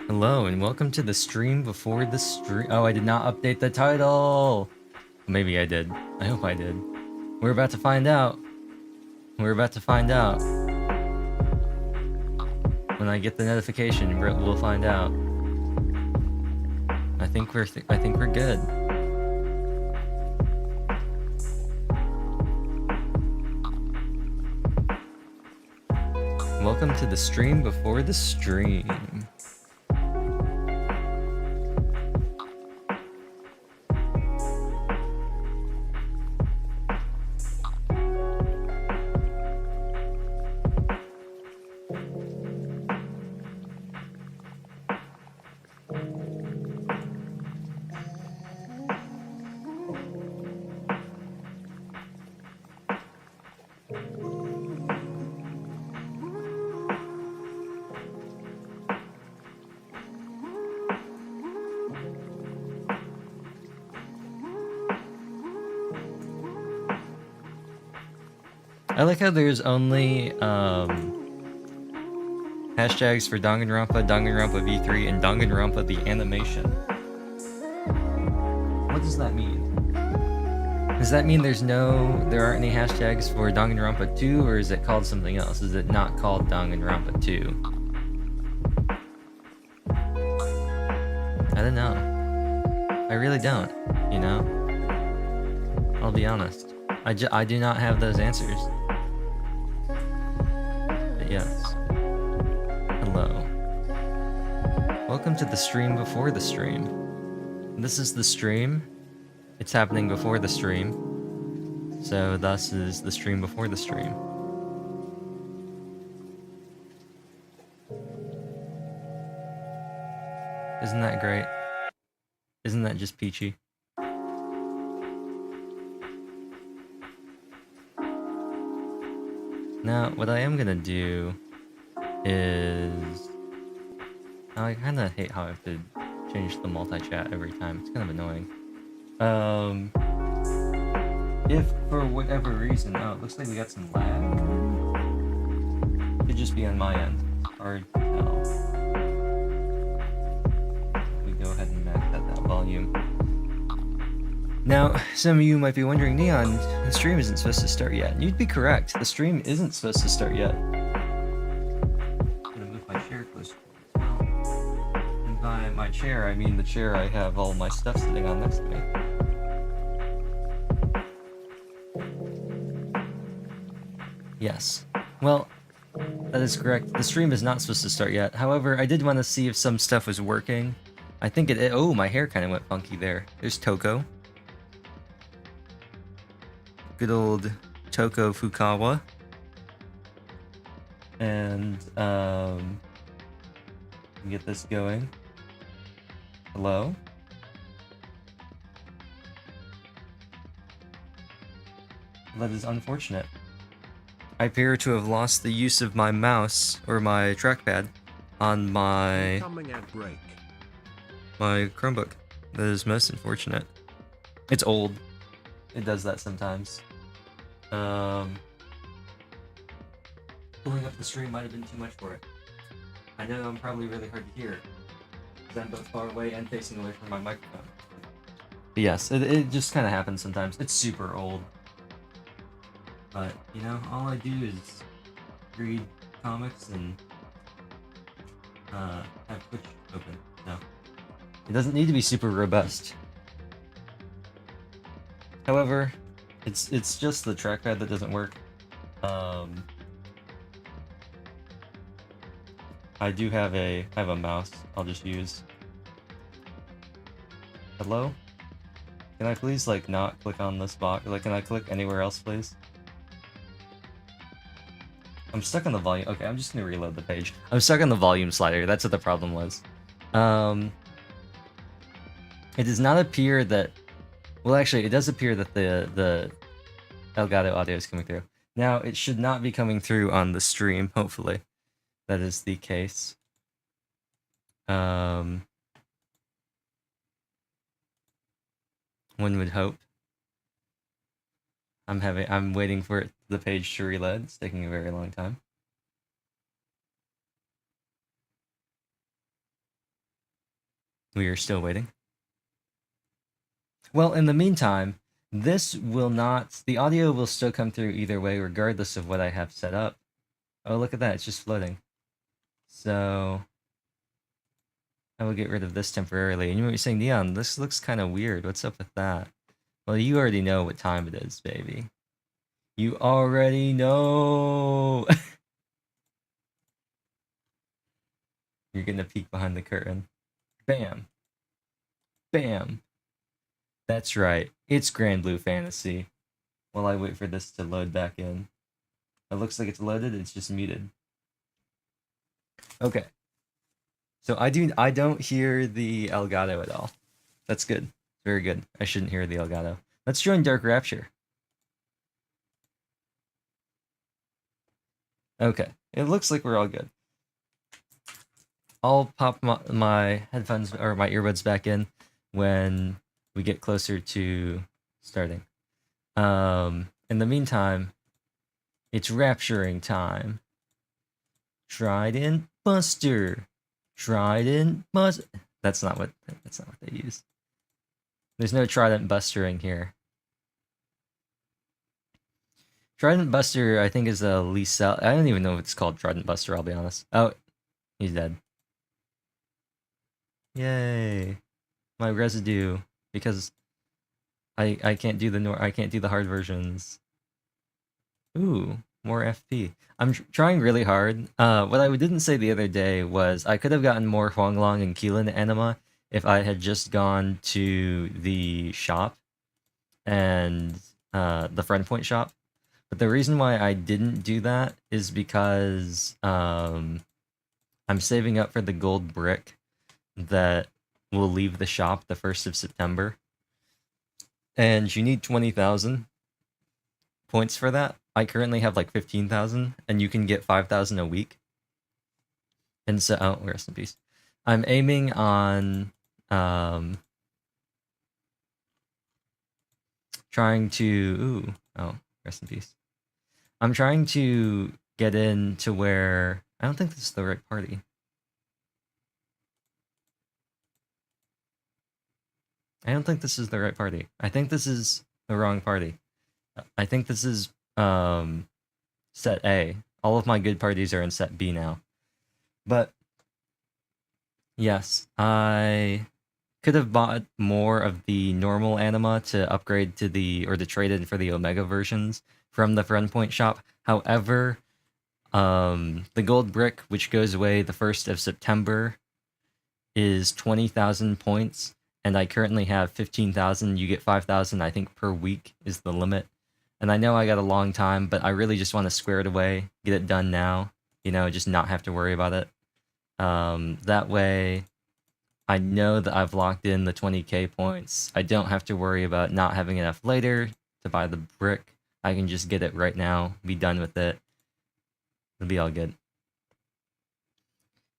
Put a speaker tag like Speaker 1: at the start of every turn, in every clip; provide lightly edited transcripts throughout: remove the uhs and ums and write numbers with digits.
Speaker 1: Hello and welcome to the stream before the stream. Oh, I did not update the title. Maybe I did. I hope I did. We're about to find out. We're about to find out. When I get the notification, we'll find out. I think we're good. Welcome to the stream before the stream. I like how there's only hashtags for Danganronpa, Danganronpa V3, and Danganronpa the animation. What does that mean? Does that mean there aren't any hashtags for Danganronpa 2, or is it called something else? Is it not called Danganronpa 2? I don't know. I really don't, you know? I'll be honest. I do not have those answers. But yes. Hello. Welcome to the stream before the stream. This is the stream. It's happening before the stream. So thus is the stream before the stream. Isn't that great? Isn't that just peachy? Now, what I am gonna do is... I kinda hate how I have to change the multi-chat every time. It's kind of annoying. If for whatever reason... Oh, it looks like we got some lag. Could just be on my end. Hard to tell. We go ahead and max out that volume. Now, some of you might be wondering, Neon, the stream isn't supposed to start yet. And you'd be correct. The stream isn't supposed to start yet. I'm gonna move my chair closer. And by my chair, I mean the chair I have all my stuff sitting on next to me. Yes. Well, that is correct. The stream is not supposed to start yet. However, I did want to see if some stuff was working. I think it... Oh, my hair kind of went funky there. There's Toko. Good old Toko Fukawa. And, get this going. Hello? That is unfortunate. I appear to have lost the use of my mouse, or my trackpad, on my Chromebook. That is most unfortunate. It's old. It does that sometimes. Pulling up the stream might have been too much for it. I know I'm probably really hard to hear, because I'm both far away and facing away from my microphone. But yes, it just kind of happens sometimes. It's super old. But, you know, all I do is read comics and have Twitch open. No. It doesn't need to be super robust. However, it's just the trackpad that doesn't work. I do have a mouse I'll just use. Hello? Can I please like not click on this box? Like, can I click anywhere else, please? I'm stuck on the volume. Okay, I'm just gonna reload the page. I'm stuck on the volume slider. That's what the problem was. It does not appear that... Well, actually, it does appear that the Elgato audio is coming through. Now, it should not be coming through on the stream, hopefully. That is the case. One would hope. I'm waiting for the page to reload. It's taking a very long time. We are still waiting. Well, in the meantime, this will not... The audio will still come through either way, regardless of what I have set up. Oh, look at that. It's just floating. So... I will get rid of this temporarily. And you might be saying, Neon, this looks kind of weird. What's up with that? Well, you already know what time it is, baby. You already know! You're gonna peek behind the curtain. Bam. Bam. That's right. It's Grand Blue Fantasy. While I wait for this to load back in. It looks like it's loaded, it's just muted. Okay. So I don't hear the Elgato at all. That's good. Very good. I shouldn't hear the Elgato. Let's join Dark Rapture. Okay. It looks like we're all good. I'll pop my headphones or my earbuds back in when we get closer to starting. In the meantime, it's rapturing time. Trident Buster. Trident Buster. That's not what they use. There's no Trident Bustering here. Trident Buster, I think, is a Lisa. I don't even know if it's called Trident Buster, I'll be honest. Oh, he's dead. Yay. My residue. Because I can't do the hard versions. Ooh, more FP. I'm trying really hard. What I didn't say the other day was I could have gotten more Huanglong and Keelan anima if I had just gone to the shop and the Friend Point shop. But the reason why I didn't do that is because I'm saving up for the gold brick that will leave the shop the 1st of September. And you need 20,000 points for that. I currently have like 15,000, and you can get 5,000 a week. And so, oh, rest in peace. I'm aiming on trying to, rest in peace. I'm trying to get in to where, I don't think this is the right party. I don't think this is the right party. I think this is the wrong party. I think this is set A. All of my good parties are in set B now. But yes, I could have bought more of the normal anima to upgrade to to trade in for the Omega versions from the Friend Point shop. However, the gold brick, which goes away the 1st of September, is 20,000 points, and I currently have 15,000. You get 5,000, I think, per week is the limit. And I know I got a long time, but I really just want to square it away, get it done now, just not have to worry about it. That way, I know that I've locked in the 20k points. I don't have to worry about not having enough later to buy the brick. I can just get it right now, be done with it. It'll be all good.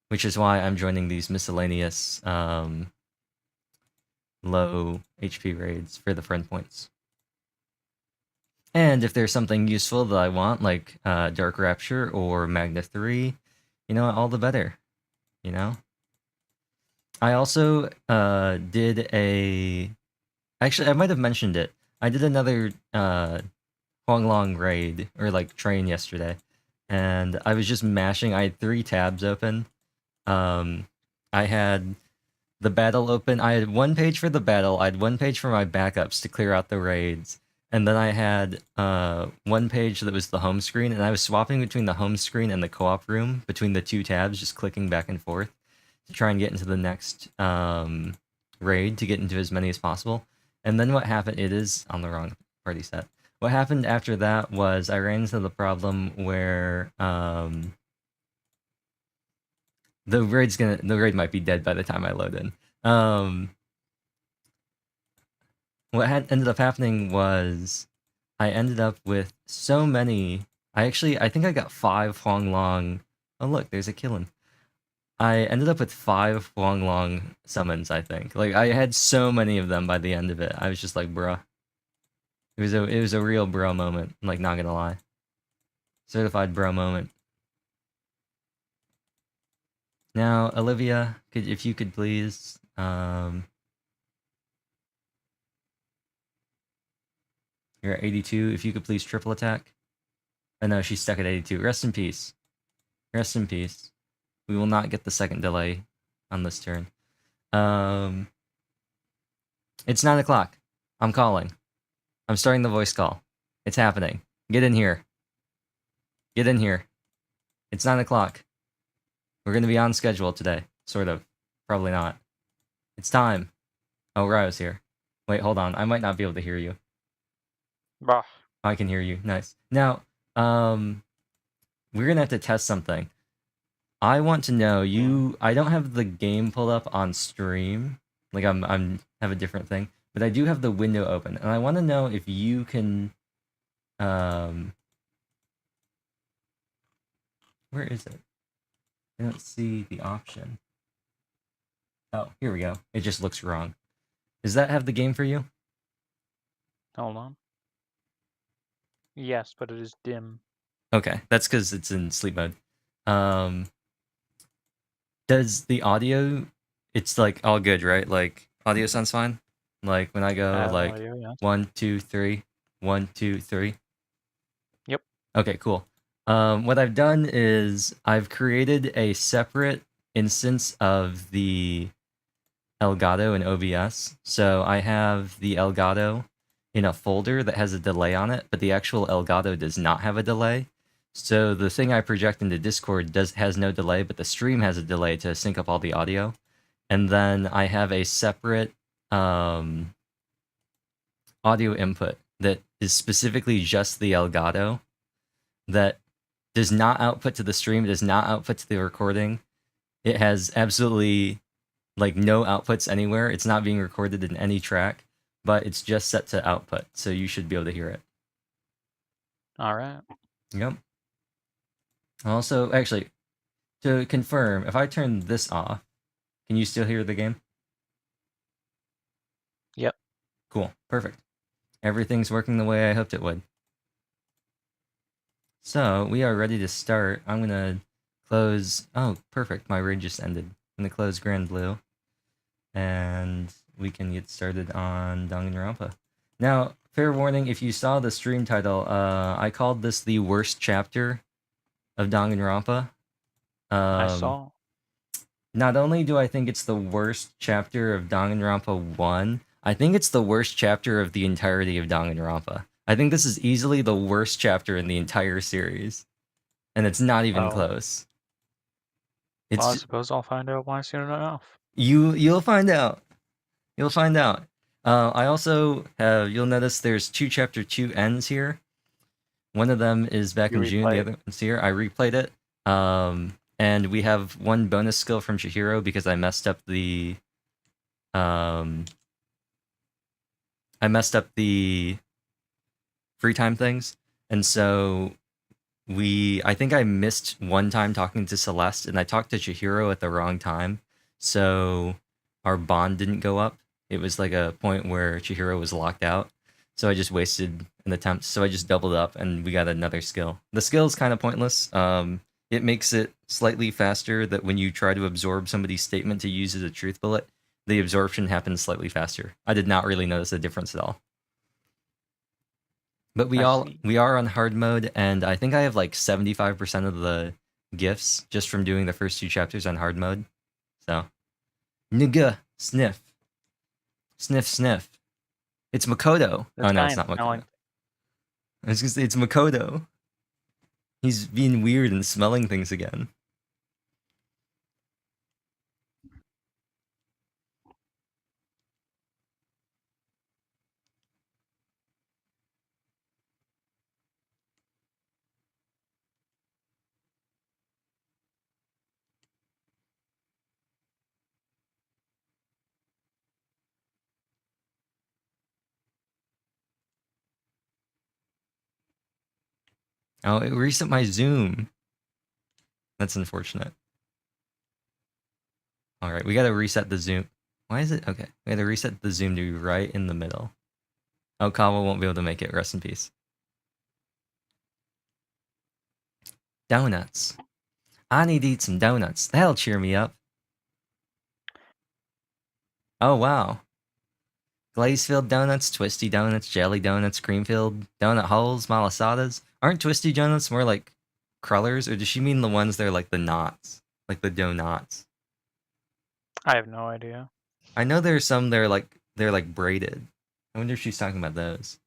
Speaker 1: Which is why I'm joining these miscellaneous low HP raids for the Friend Points. And if there's something useful that I want, like Dark Rapture or Magna 3, all the better, I also did actually, I might have mentioned it. I did another Huanglong raid, or like train yesterday, and I was just mashing. I had 3 tabs open. I had the battle open. I had 1 page for the battle. I had 1 page for my backups to clear out the raids. And then I had 1 page that was the home screen, and I was swapping between the home screen and the co-op room between the 2 tabs, just clicking back and forth to try and get into the next raid, to get into as many as possible. And then what happened, it is on the wrong party set. What happened after that was I ran into the problem where the raid might be dead by the time I load in. What ended up happening was I ended up with so many. I think I got 5 Huanglong. Oh look, there's a Killen. I ended up with 5 Huanglong summons, I think. Like, I had so many of them by the end of it. I was just like, bruh. It was a real bro moment, like, not gonna lie. Certified bro moment. Now, Olivia, if you could please, you're at 82. If you could please triple attack. Oh no, she's stuck at 82. Rest in peace. Rest in peace. We will not get the second delay on this turn. It's 9 o'clock. I'm calling. I'm starting the voice call. It's happening. Get in here. Get in here. It's 9 o'clock. We're going to be on schedule today. Sort of. Probably not. It's time. Oh, Rao's here. Wait, hold on. I might not be able to hear you.
Speaker 2: Bah.
Speaker 1: I can hear you. Nice. Now, we're going to have to test something. I want to know I don't have the game pulled up on stream. Like I'm have a different thing, but I do have the window open, and I want to know if you can where is it? I don't see the option. Oh, here we go. It just looks wrong. Does that have the game for you?
Speaker 2: Hold on. Yes, but it is dim.
Speaker 1: Okay, that's because it's in sleep mode. Does the audio? It's like all good, right? Like audio sounds fine. Like when I go like
Speaker 2: Audio, yes.
Speaker 1: 1, 2, 3, 1, 2, 3.
Speaker 2: Yep.
Speaker 1: Okay, cool. What I've done is I've created a separate instance of the Elgato in OBS. So I have the Elgato in a folder that has a delay on it, but the actual Elgato does not have a delay. So the thing I project into Discord has no delay, but the stream has a delay to sync up all the audio. And then I have a separate audio input that is specifically just the Elgato that does not output to the stream, does not output to the recording. It has absolutely like no outputs anywhere. It's not being recorded in any track, but it's just set to output, so you should be able to hear it.
Speaker 2: All right.
Speaker 1: Yep. Also, actually, to confirm, if I turn this off, can you still hear the game?
Speaker 2: Yep.
Speaker 1: Cool. Perfect. Everything's working the way I hoped it would. So, we are ready to start. I'm gonna close... Oh, perfect. My raid just ended. I'm gonna close Grand Blue. And we can get started on Danganronpa. Now, fair warning, if you saw the stream title, I called this the worst chapter of Danganronpa.
Speaker 2: I saw.
Speaker 1: Not only do I think it's the worst chapter of Danganronpa 1, I think it's the worst chapter of the entirety of Danganronpa. I think this is easily the worst chapter in the entire series. And it's not even close.
Speaker 2: Well, I suppose I'll find out why soon enough.
Speaker 1: You'll find out. You'll find out. I also have, you'll notice there's 2 chapter 2 ends here. One of them is back in June, the other one's here. I replayed it. And we have one bonus skill from Chihiro because I messed up the free time things. And so I think I missed one time talking to Celeste, and I talked to Chihiro at the wrong time. So our bond didn't go up. It was like a point where Chihiro was locked out. So I just wasted an attempt. So I just doubled up and we got another skill. The skill is kind of pointless. It makes it slightly faster that when you try to absorb somebody's statement to use as a truth bullet, the absorption happens slightly faster. I did not really notice a difference at all. But we are on hard mode, and I think I have like 75% of the gifts just from doing the first 2 chapters on hard mode. So, nigga, sniff. Sniff, sniff. It's Makoto. Oh no, it's not Makoto. I was gonna say it's Makoto. He's being weird and smelling things again. Oh, it reset my Zoom. That's unfortunate. Alright, we gotta reset the Zoom. Why is it? Okay, we gotta reset the Zoom to be right in the middle. Oh, Kawa won't be able to make it. Rest in peace. Donuts. I need to eat some donuts. That'll cheer me up. Oh, wow. Glaze-filled donuts, twisty donuts, jelly donuts, cream-filled, donut holes, malasadas. Aren't twisty donuts more like crullers, or does she mean the ones that are like the knots? Like the donuts?
Speaker 2: I have no idea.
Speaker 1: I know there are some that are they're like braided. I wonder if she's talking about those.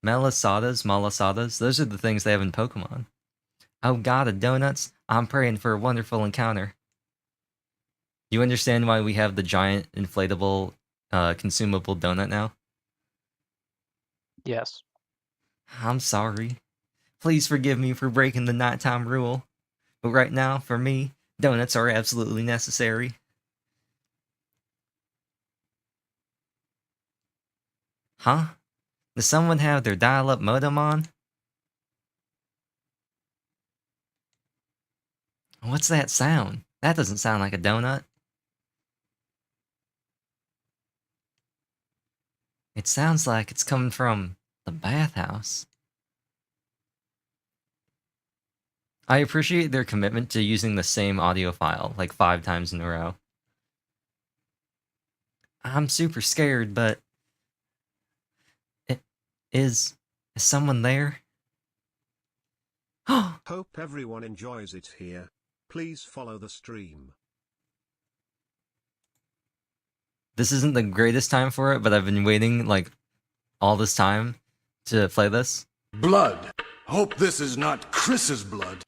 Speaker 1: Malasadas, those are the things they have in Pokemon. Oh god of donuts, I'm praying for a wonderful encounter. You understand why we have the giant inflatable consumable donut now?
Speaker 2: Yes.
Speaker 1: I'm sorry. Please forgive me for breaking the nighttime rule. But right now, for me, donuts are absolutely necessary. Huh? Does someone have their dial-up modem on? What's that sound? That doesn't sound like a donut. It sounds like it's coming from the bathhouse. I appreciate their commitment to using the same audio file, like 5 times in a row. I'm super scared, but... Is someone there?
Speaker 3: Hope everyone enjoys it here. Please follow the stream.
Speaker 1: This isn't the greatest time for it, but I've been waiting, like, all this time to play this.
Speaker 4: Blood. Hope this is not Chris's blood.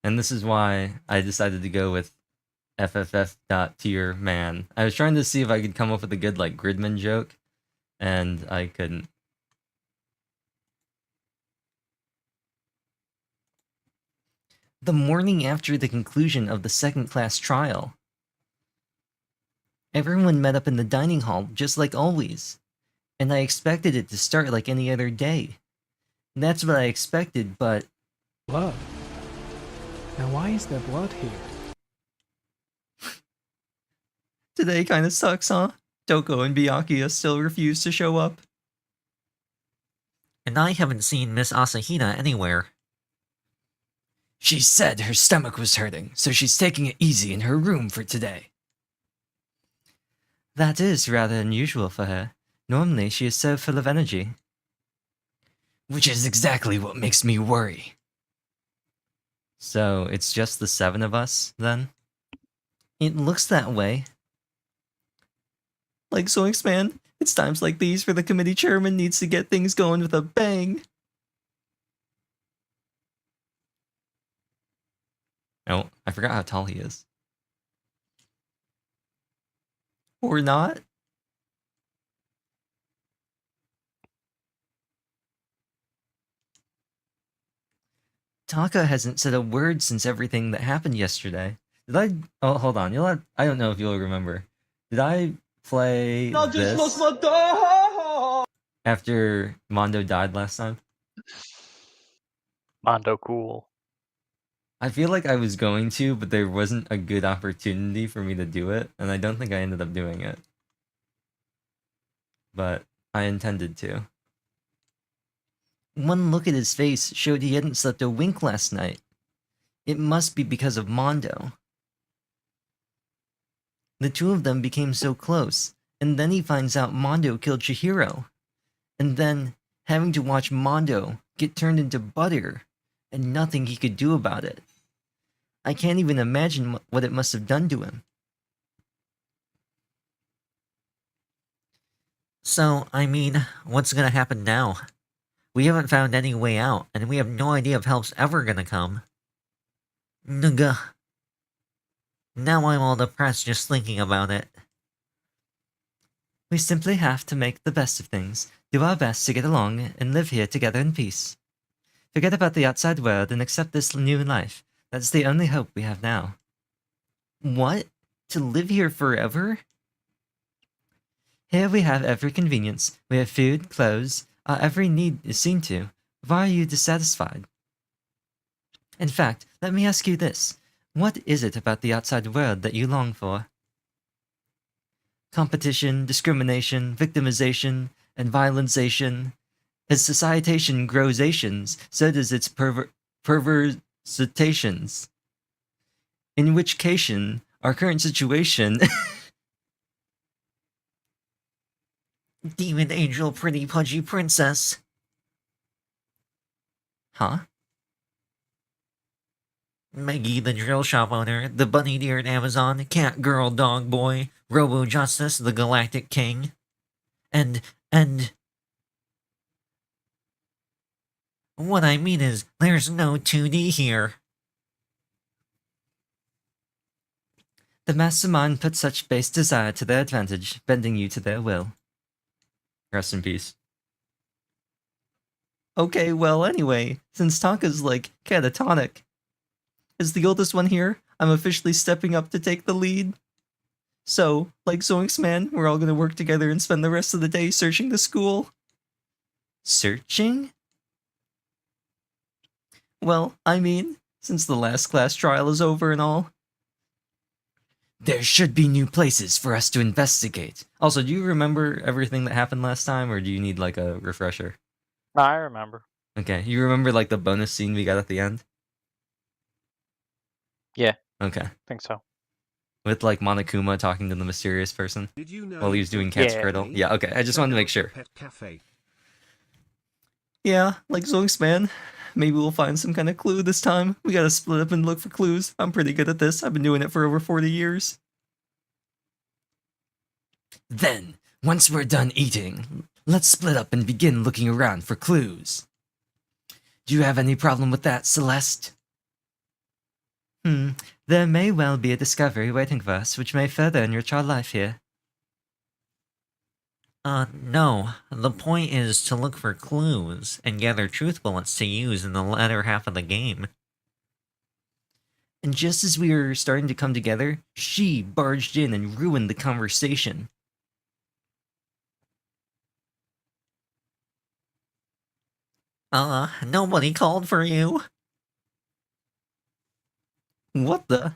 Speaker 1: And this is why I decided to go with FFFF.Tier man. I was trying to see if I could come up with a good, like, Gridman joke, and I couldn't. The morning after the conclusion of the second-class trial, everyone met up in the dining hall, just like always, and I expected it to start like any other day. That's what I expected, but...
Speaker 5: Blood? Now why is there blood here?
Speaker 1: Today kinda sucks, huh? Toko and Byakuya still refuse to show up. And I haven't seen Miss Asahina anywhere. She said her stomach was hurting, so she's taking it easy in her room for today. That is rather unusual for her. Normally she is so full of energy. Which is exactly what makes me worry. So, it's just the 7 of us, then? It looks that way. Like Zoinks, man, it's times like these where the committee chairman needs to get things going with a bang. Oh, I forgot how tall he is. Or not. Taka hasn't said a word since everything that happened yesterday. Did I... Oh, hold on. I don't know if you'll remember. Did I play this after Mondo died last time?
Speaker 2: Mondo cool.
Speaker 1: I feel like I was going to, but there wasn't a good opportunity for me to do it, and I don't think I ended up doing it. But I intended to. One look at his face showed he hadn't slept a wink last night. It must be because of Mondo. The two of them became so close, and then he finds out Mondo killed Chihiro. And then, having to watch Mondo get turned into butter, and nothing he could do about it. I can't even imagine what it must have done to him. So, I mean, what's gonna happen now? We haven't found any way out, and we have no idea if help's ever gonna come. Nuga. Now I'm all depressed just thinking about it. We simply have to make the best of things, do our best to get along, and live here together in peace. Forget about the outside world and accept this new life. That's the only hope we have now. What? To live here forever? Here we have every convenience. We have food, clothes, our every need is seen to. Why are you dissatisfied? In fact, let me ask you this. What is it about the outside world that you long for? Competition, discrimination, victimization, and violenceation. As societation grows Asians, so does its perversations. In which case, our current situation... Demon angel, pretty pudgy princess. Huh? Meggy, the drill shop owner, the bunny-eared Amazon, cat girl dog boy, Robo Justice, the galactic king. And... What I mean is, there's no 2D here. The Mastermind put such base desire to their advantage, bending you to their will. Rest in peace. Okay, well, anyway, since Tonka's, like, catatonic, as the oldest one here, I'm officially stepping up to take the lead. So, like Zoinks Man, we're all gonna work together and spend the rest of the day searching the school. Searching? Well, I mean, since the last class trial is over and all. There should be new places for us to investigate. Also, do you remember everything that happened last time, or do you need, like, a refresher?
Speaker 2: No, I remember.
Speaker 1: Okay, you remember, like, the bonus scene we got at the end?
Speaker 2: Yeah.
Speaker 1: Okay.
Speaker 2: I think so.
Speaker 1: With, like, Monokuma talking to the mysterious person
Speaker 3: Did you know
Speaker 1: while he was doing Cat's
Speaker 2: Yeah.
Speaker 1: Cradle? Yeah, okay, I just wanted to make sure.
Speaker 3: Pet Cafe.
Speaker 1: Yeah, like Zoinks Man. Maybe we'll find some kind of clue this time. We gotta split up and look for clues. I'm pretty good at this. I've been doing it for over 40 years. Then, once we're done eating, let's split up and begin looking around for clues. Do you have any problem with that, Celeste? There may well be a discovery waiting for us, which may further enrich our life here. No. The point is to look for clues and gather truth bullets to use in the latter half of the game. And just as we were starting to come together, she barged in and ruined the conversation. Nobody called for you. What the?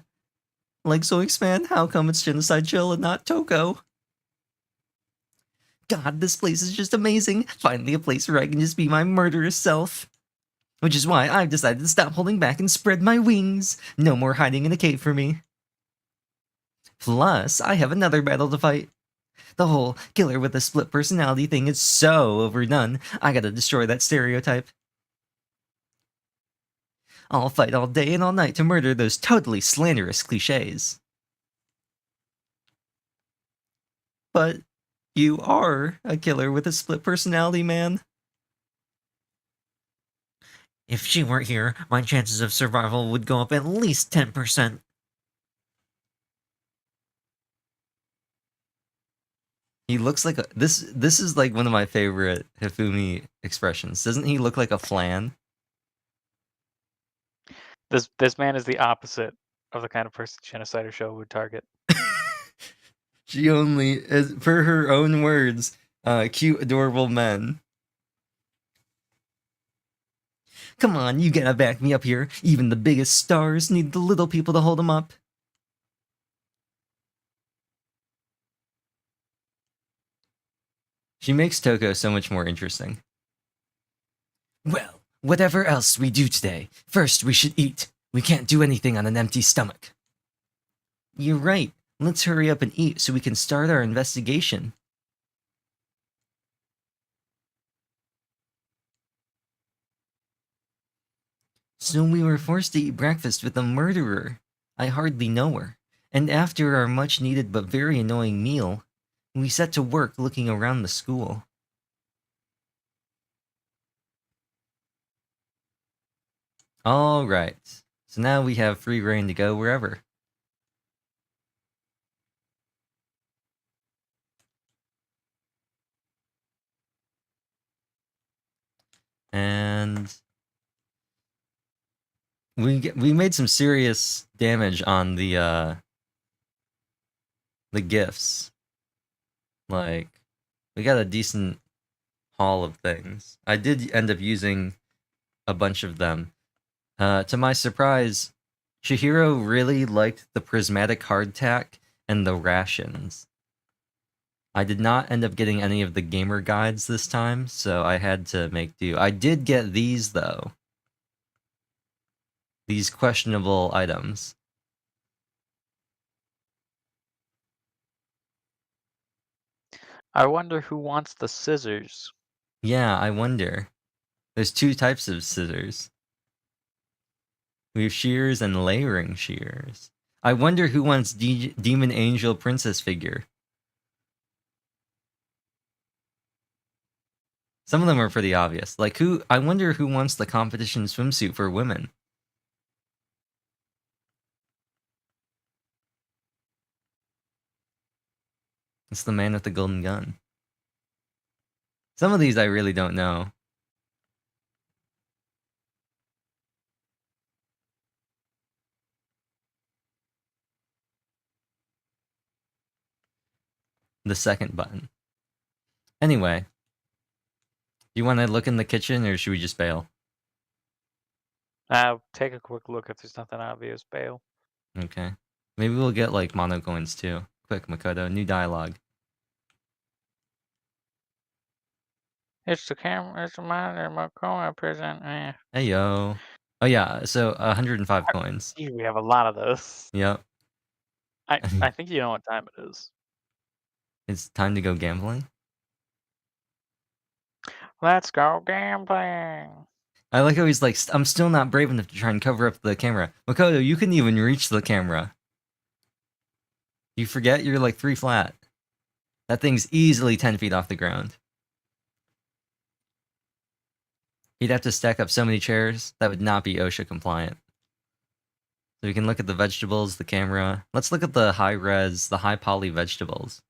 Speaker 1: Like Zoinks Man, how come it's Genocide Chill and not Toko? God, this place is just amazing. Finally a place where I can just be my murderous self. Which is why I've decided to stop holding back and spread my wings. No more hiding in a cave for me. Plus, I have another battle to fight. The whole killer with a split personality thing is so overdone. I gotta destroy that stereotype. I'll fight all day and all night to murder those totally slanderous cliches. But you are a killer with a split personality, man. If she weren't here, my chances of survival would go up at least 10%. He looks like a... This is like one of my favorite Hifumi expressions. Doesn't he look like a flan?
Speaker 2: This man is the opposite of the kind of person Genocider Show would target.
Speaker 1: She only, as per her own words, cute, adorable men. Come on, you gotta back me up here. Even the biggest stars need the little people to hold them up. She makes Toko so much more interesting. Well, whatever else we do today, first we should eat. We can't do anything on an empty stomach. You're right. Let's hurry up and eat so we can start our investigation. So we were forced to eat breakfast with a murderer. I hardly know her. And after our much-needed but very annoying meal, we set to work looking around the school. Alright, so now we have free reign to go wherever. And we made some serious damage on the gifts. Like, we got a decent haul of things. I did end up using a bunch of them. To my surprise, Chihiro really liked the prismatic hardtack and the rations. I did not end up getting any of the gamer guides this time, so I had to make do. I did get these, though. These questionable items.
Speaker 2: I wonder who wants the scissors.
Speaker 1: Yeah, I wonder. There's 2 types of scissors. We have shears and layering shears. I wonder who wants Demon Angel Princess figure. Some of them are pretty obvious. Like I wonder who wants the competition swimsuit for women. It's the man with the golden gun. Some of these I really don't know. The second button. Anyway, do you want to look in the kitchen or should we just bail?
Speaker 2: Take a quick look if there's nothing obvious, bail.
Speaker 1: Okay. Maybe we'll get like mono coins too. Quick, Makoto, new dialogue.
Speaker 2: It's the camera. It's the monitor. My coin present.
Speaker 1: Hey yo. Oh yeah, so 105 coins.
Speaker 2: We have a lot of those.
Speaker 1: Yep.
Speaker 2: I think you know what time it is.
Speaker 1: It's time to go gambling.
Speaker 2: Let's go gambling.
Speaker 1: I like how he's like, I'm still not brave enough to try and cover up the camera. Makoto, you couldn't even reach the camera. You forget you're like 3 flat. That thing's easily 10 feet off the ground. He'd have to stack up so many chairs, that would not be OSHA compliant. So we can look at the vegetables, the camera. Let's look at the high res, the high poly vegetables.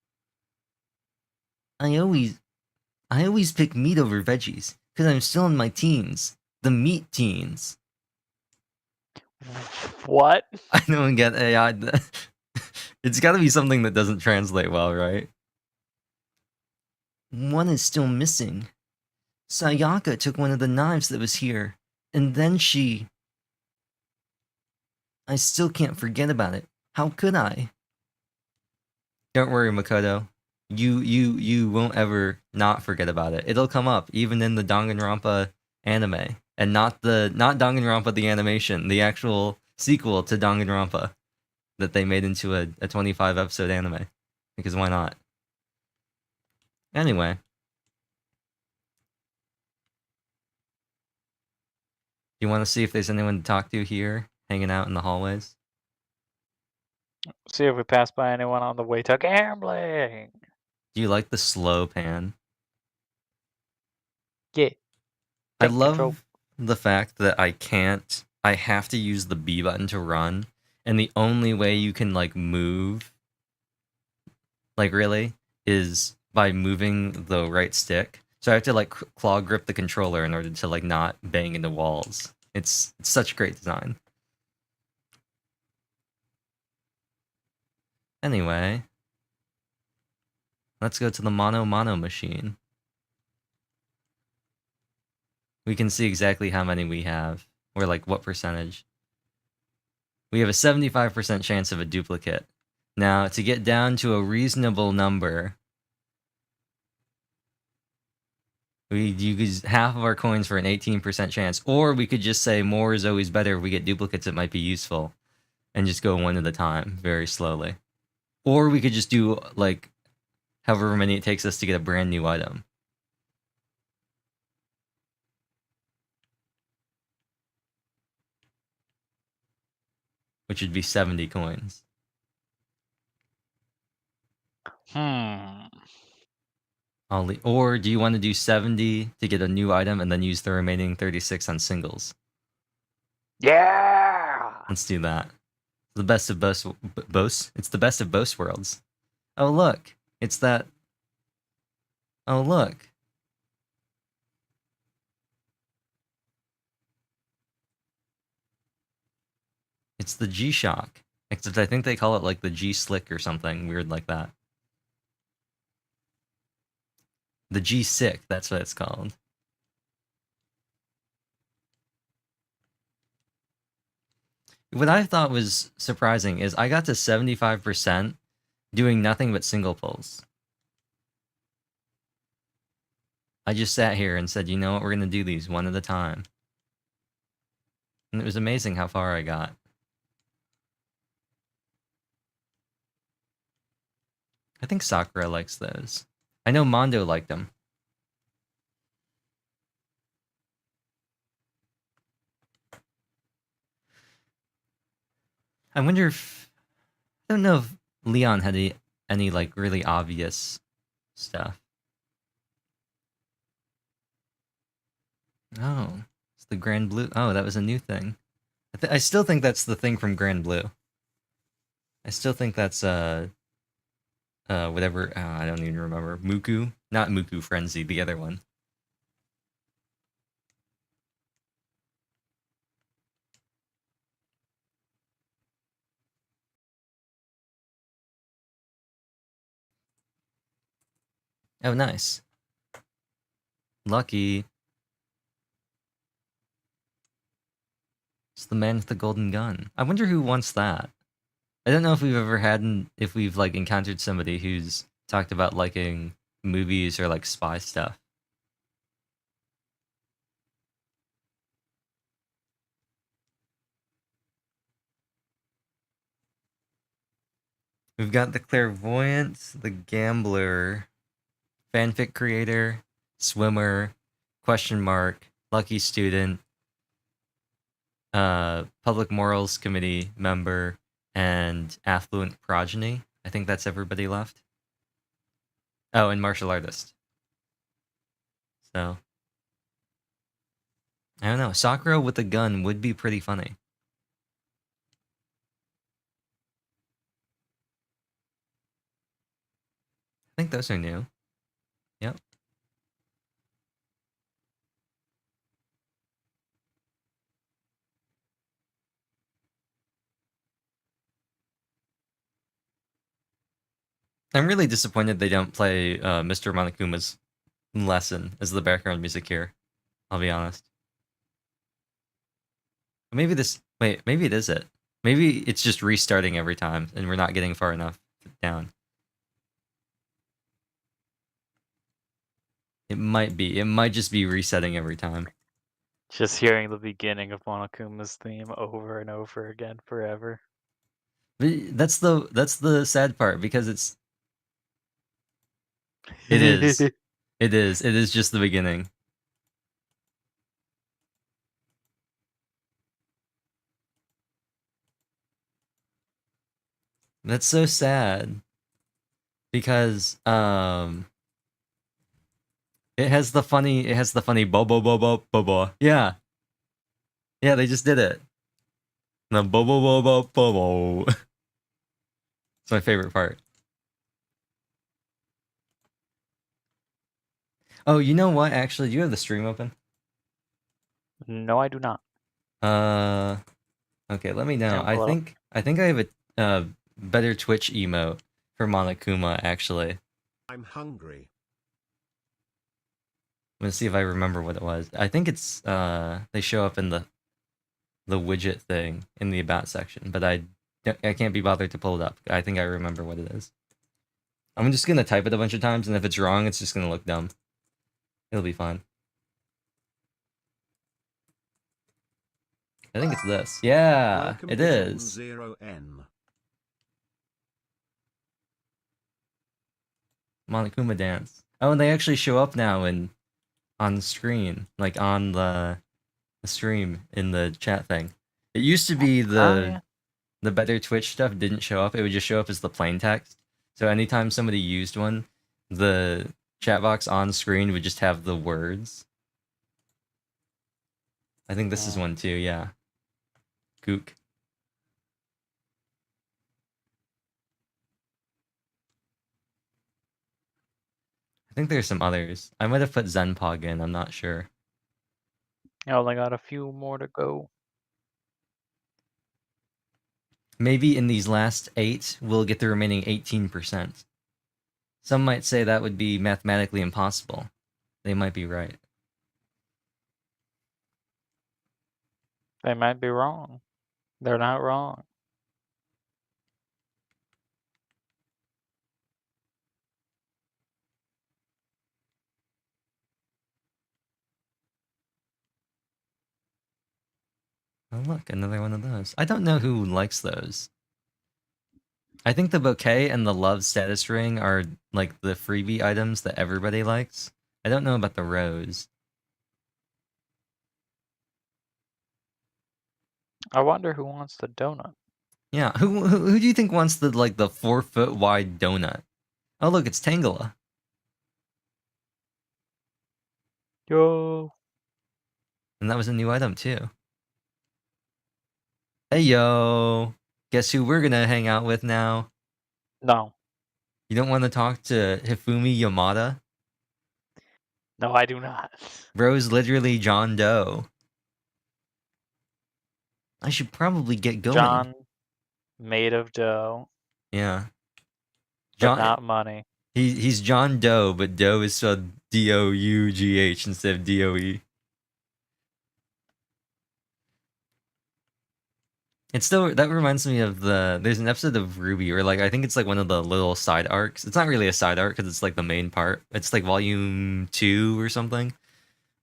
Speaker 1: I always pick meat over veggies, because I'm still in my teens. The meat teens.
Speaker 2: What?
Speaker 1: I don't get AI. It's gotta be something that doesn't translate well, right? One is still missing. Sayaka took one of the knives that was here, and then she... I still can't forget about it. How could I? Don't worry, Makoto. You won't ever not forget about it. It'll come up, even in the Danganronpa anime. And not Danganronpa the animation, the actual sequel to Danganronpa that they made into a 25 episode anime. Because why not? Anyway. You want to see if there's anyone to talk to here, hanging out in the hallways?
Speaker 2: See if we pass by anyone on the way to gambling.
Speaker 1: Do you like the slow pan?
Speaker 2: Yeah.
Speaker 1: I
Speaker 2: Take
Speaker 1: love
Speaker 2: control.
Speaker 1: the fact that I have to use the B button to run, and the only way you can like move, like really, is by moving the right stick. So I have to like claw grip the controller in order to like not bang into walls. It's such great design. Anyway, let's go to the mono machine. We can see exactly how many we have, or like what percentage. We have a 75% chance of a duplicate. Now, to get down to a reasonable number, we use half of our coins for an 18% chance, or we could just say more is always better. If we get duplicates, it might be useful, and just go one at a time, very slowly. Or we could just do like however many it takes us to get a brand new item. Which would be 70 coins. Or do you want to do 70 to get a new item and then use the remaining 36 on singles?
Speaker 2: Yeah.
Speaker 1: Let's do that. The best of both. It's the best of both worlds. Oh look, it's that. Oh look. It's the G-Shock. Except I think they call it like the G-Slick or something weird like that. The G-Sick, that's what it's called. what I thought was surprising is I got to 75% doing nothing but single pulls. I just sat here and said, you know what, we're gonna do these one at a time. And it was amazing how far I got. I think Sakura likes those. I know Mondo liked them. I wonder if... I don't know if Leon had any like, really obvious stuff. Oh, it's the Grand Blue. Oh, that was a new thing. I still think that's the thing from Grand Blue. I still think that's, whatever, I don't even remember. Muku? Not Muku Frenzy, the other one. Oh, nice. Lucky. It's the man with the golden gun. I wonder who wants that. I don't know if we've ever if we've, like, encountered somebody who's talked about liking movies or, like, spy stuff. We've got the clairvoyant, the gambler, fanfic creator, swimmer, question mark, lucky student, public morals committee member, and affluent progeny. I think that's everybody left. Oh, and martial artist. So, I don't know. Sakura with a gun would be pretty funny. I think those are new. Yep. I'm really disappointed they don't play Mr. Monokuma's lesson as the background music here. I'll be honest. Maybe this... Wait, maybe it is it. Maybe it's just restarting every time, and we're not getting far enough down. It might be. It might just be resetting every time.
Speaker 2: Just hearing the beginning of Monokuma's theme over and over again forever.
Speaker 1: But that's the sad part, because it's... It is. It is. It is just the beginning. That's so sad. Because, it has the funny bo bo bo bo bo bo. Yeah. Yeah, they just did it. The bo bo bo bo bo bo. It's my favorite part. Oh, you know what? Actually, do you have the stream open?
Speaker 2: No, I do not.
Speaker 1: Okay, let me know.
Speaker 2: Yeah, pull it up.
Speaker 1: I think I have a better Twitch emote for Monokuma, actually.
Speaker 3: I'm hungry.
Speaker 1: I'm gonna see if I remember what it was. I think it's they show up in the widget thing in the about section, but I can't be bothered to pull it up. I think I remember what it is. I'm just gonna type it a bunch of times, and if it's wrong, it's just gonna look dumb. It'll be fine. I think it's this. Yeah,
Speaker 3: Welcome
Speaker 1: it
Speaker 3: to
Speaker 1: is.
Speaker 3: 0N.
Speaker 1: Monokuma dance. Oh, and they actually show up now on screen, like on the stream in the chat thing. It used to be the better Twitch stuff didn't show up. It would just show up as the plain text. So anytime somebody used one, the chat box on screen would just have the words. I think this is one too, yeah. Gook. I think there's some others. I might have put Zenpog in, I'm not sure.
Speaker 2: I only got a few more to go.
Speaker 1: Maybe in these last 8, we'll get the remaining 18%. Some might say that would be mathematically impossible. They might be right.
Speaker 2: They might be wrong. They're not wrong.
Speaker 1: Oh look, another one of those. I don't know who likes those. I think the bouquet and the love status ring are like the freebie items that everybody likes. I don't know about the rose.
Speaker 2: I wonder who wants the donut.
Speaker 1: Yeah, who do you think wants the 4-foot wide donut? Oh look, it's Tangela.
Speaker 2: Yo.
Speaker 1: And that was a new item too. Hey yo, guess who we're gonna hang out with now?
Speaker 2: No.
Speaker 1: You don't want to talk to Hifumi Yamada?
Speaker 2: No, I do not.
Speaker 1: Bro's literally John Doe. I should probably get going.
Speaker 2: John, made of dough,
Speaker 1: Yeah.
Speaker 2: but
Speaker 1: John,
Speaker 2: not money.
Speaker 1: he's John Doe, but Doe is spelled Dough instead of Doe. It's still, that reminds me of there's an episode of Ruby where I think it's one of the little side arcs. It's not really a side arc because it's the main part. It's volume 2 or something,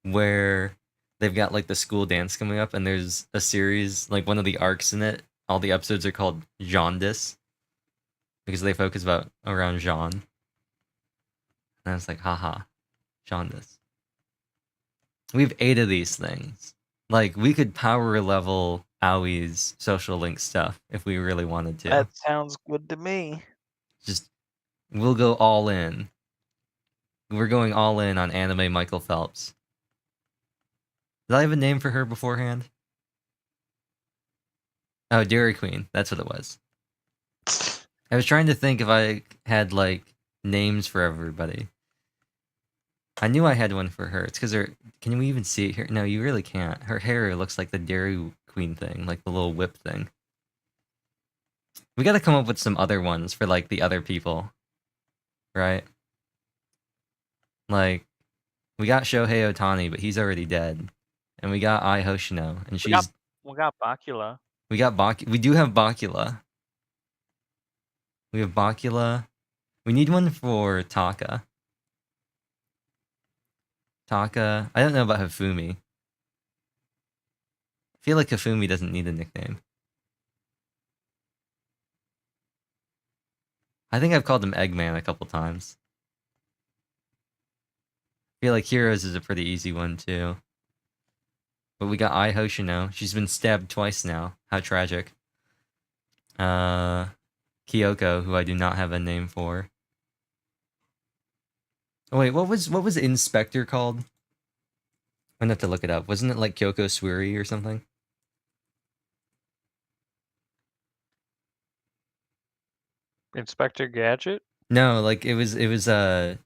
Speaker 1: where they've got the school dance coming up, and there's a series, one of the arcs in it. All the episodes are called Jaundice because they focus around Jean. And I was like, haha, Jaundice. We have 8 of these things. We could power level Aui's social link stuff if we really wanted to.
Speaker 2: That sounds good to me.
Speaker 1: Just, we'll go all in. We're going all in on anime Michael Phelps. Did I have a name for her beforehand? Oh, Dairy Queen. That's what it was. I was trying to think if I had names for everybody. I knew I had one for her. It's because can we even see it here? No, you really can't. Her hair looks like the Dairy Queen thing, the little whip thing. We gotta come up with some other ones for the other people. Right? We got Shohei Ohtani, but he's already dead. And we got Ai Hoshino, and
Speaker 2: We got Bakula.
Speaker 1: We do have Bakula. We have Bakula. We need one for Taka. Taka. I don't know about Hifumi. I feel like Hifumi doesn't need a nickname. I think I've called him Eggman a couple times. I feel like Heroes is a pretty easy one too. But we got Ai Hoshino. She's been stabbed twice now. How tragic. Kyoko, who I do not have a name for. Oh wait, what was Inspector called? I'm gonna have to look it up. Wasn't it Kyoko Suiri or something?
Speaker 2: Inspector Gadget?
Speaker 1: No, it was a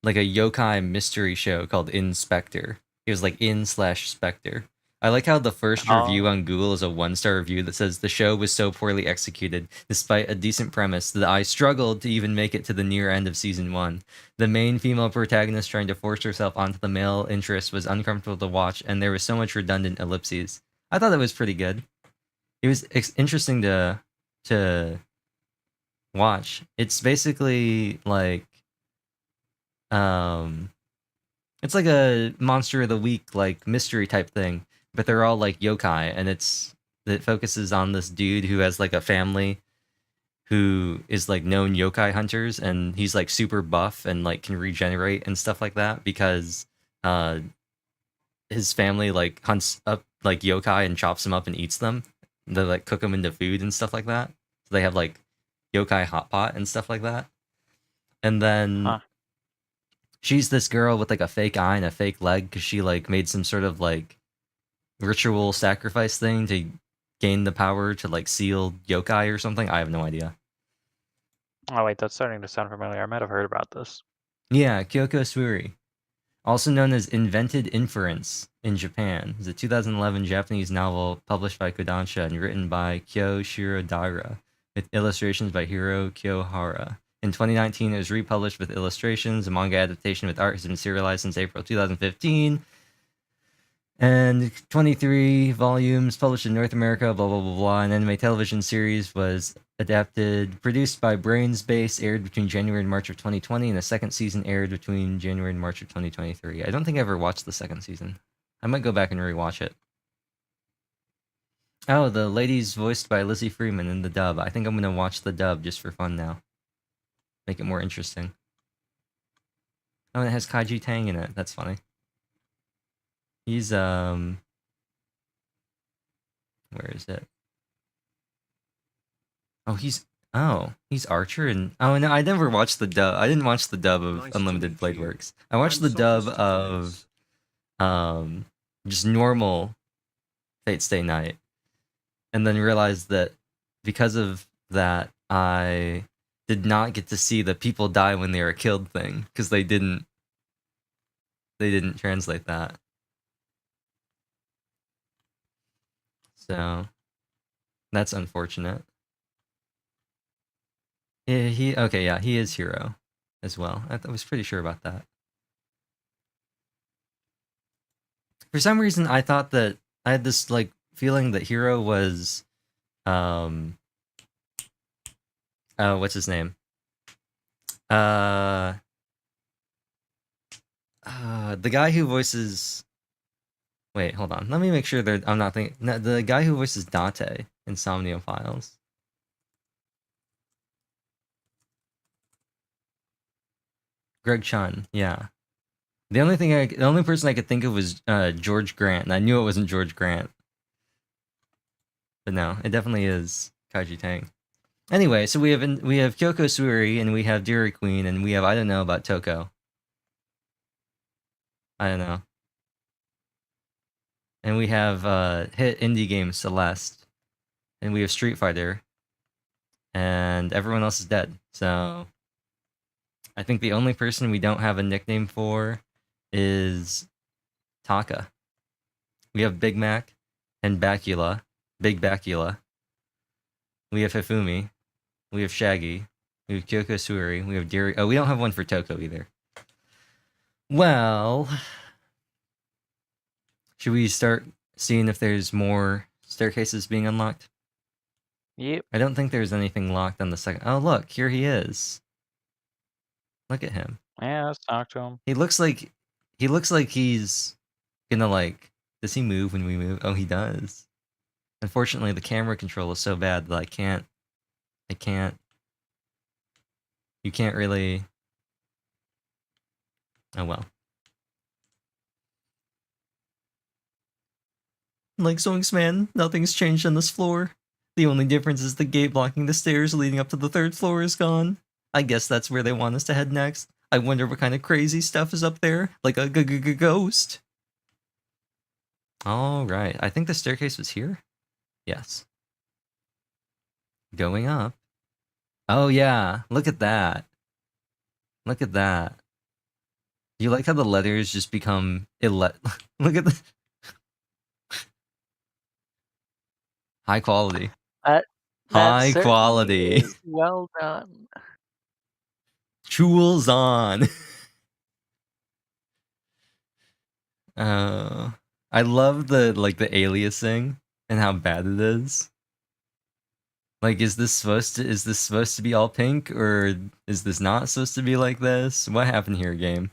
Speaker 1: yokai mystery show called Inspector. It was in/specter. I like how the first review on Google is a 1-star review that says the show was so poorly executed, despite a decent premise, that I struggled to even make it to the near end of season 1. The main female protagonist trying to force herself onto the male interest was uncomfortable to watch, and there was so much redundant ellipses. I thought it was pretty good. It was interesting to watch. It's basically it's a monster of the week mystery type thing, but they're all yokai, and it focuses on this dude who has a family who is known yokai hunters, and he's super buff and can regenerate and stuff like that because his family hunts up yokai and chops them up and eats them. They cook them into food and stuff like that. So they have yokai hot pot and stuff like that. And then she's this girl with a fake eye and a fake leg because she made some sort of ritual sacrifice thing to gain the power to seal yokai or something. I have no idea.
Speaker 2: Oh wait, that's starting to sound familiar. I might have heard about this.
Speaker 1: Yeah, Kyoko Suiri, also known as Invented Inference in Japan, is a 2011 Japanese novel published by Kodansha and written by Kyo Shirodara, with illustrations by Hiro Kyohara. In 2019, it was republished with illustrations. The manga adaptation with art has been serialized since April 2015. And 23 volumes published in North America, blah, blah, blah, blah. An anime television series was adapted, produced by Brains Base, aired between January and March of 2020, and the second season aired between January and March of 2023. I don't think I ever watched the second season. I might go back and rewatch it. Oh, the lady's voiced by Lizzie Freeman in the dub. I think I'm going to watch the dub just for fun now. Make it more interesting. Oh, and it has Kaiji Tang in it. That's funny. He's, where is it? Oh, he's Archer and oh no, I never watched the dub. I didn't watch the dub of
Speaker 3: Nice to
Speaker 1: Unlimited
Speaker 3: meet
Speaker 1: Blade
Speaker 3: you.
Speaker 1: Works. I watched
Speaker 3: I'm
Speaker 1: the dub
Speaker 3: Sophist
Speaker 1: of
Speaker 3: Prince.
Speaker 1: just normal Fate Stay Night, and then realized that because of that, I did not get to see the people die when they are killed thing because they didn't translate that. So that's unfortunate. Yeah, he is Hero as well. I was pretty sure about that. For some reason, I thought that I had this like feeling that Hero was, what's his name? The guy who voices. Wait, hold on. Let me make sure that I'm not thinking. No, the guy who voices Date in Somnio Files. Greg Chun, yeah. The only person I could think of was George Grant, and I knew it wasn't George Grant. But no, it definitely is Kaiji Tang. Anyway, so we have Kyoko Suri, and we have Dairy Queen, and we have I don't know about Toko. I don't know. And we have hit indie game Celeste, and we have Street Fighter, and everyone else is dead. So I think the only person we don't have a nickname for is Taka. We have Big Mac and Bacula, Big Bacula. We have Hifumi. We have Shaggy. We have Kyoko Suri. We have Dairy. Oh, we don't have one for Toko either. Well, should we start seeing if there's more staircases being unlocked?
Speaker 2: Yep.
Speaker 1: I don't think there's anything locked on the second. Oh, look, here he is. Look at him.
Speaker 2: Yeah, let's talk to him.
Speaker 1: He looks like he's gonna like. Does he move when we move? Oh, he does. Unfortunately, the camera control is so bad that I can't. You can't really. Oh well. Like Zoinks, man, nothing's changed on this floor. The only difference is the gate blocking the stairs leading up to the third floor is gone. I guess that's where they want us to head next. I wonder what kind of crazy stuff is up there, like a ghost. All right, I think the staircase was here. Yes. Going up. Oh yeah, look at that. Look at that. You like how the letters just become Look at the high quality.
Speaker 2: That
Speaker 1: High
Speaker 2: certainly
Speaker 1: quality.
Speaker 2: is well done.
Speaker 1: Jewels on. I love the aliasing and how bad it is. Like, is this supposed to be all pink, or is this not supposed to be like this? What happened here, game?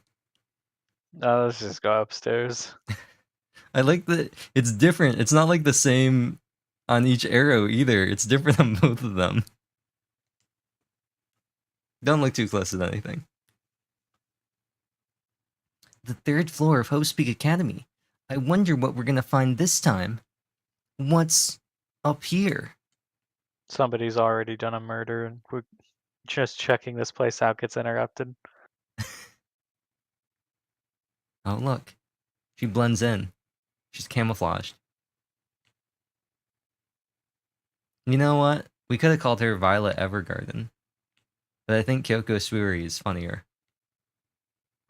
Speaker 2: Oh, let's just go upstairs.
Speaker 1: I like that it's different. It's not like the same on each arrow either. It's different on both of them. Don't look too close at anything. The third floor of Hope's Peak Academy. I wonder what we're gonna find this time. What's up here?
Speaker 2: Somebody's already done a murder, and we're just checking this place out gets interrupted.
Speaker 1: Oh, look. She blends in. She's camouflaged. You know what? We could have called her Violet Evergarden. But I think Kyoko Suiri is funnier.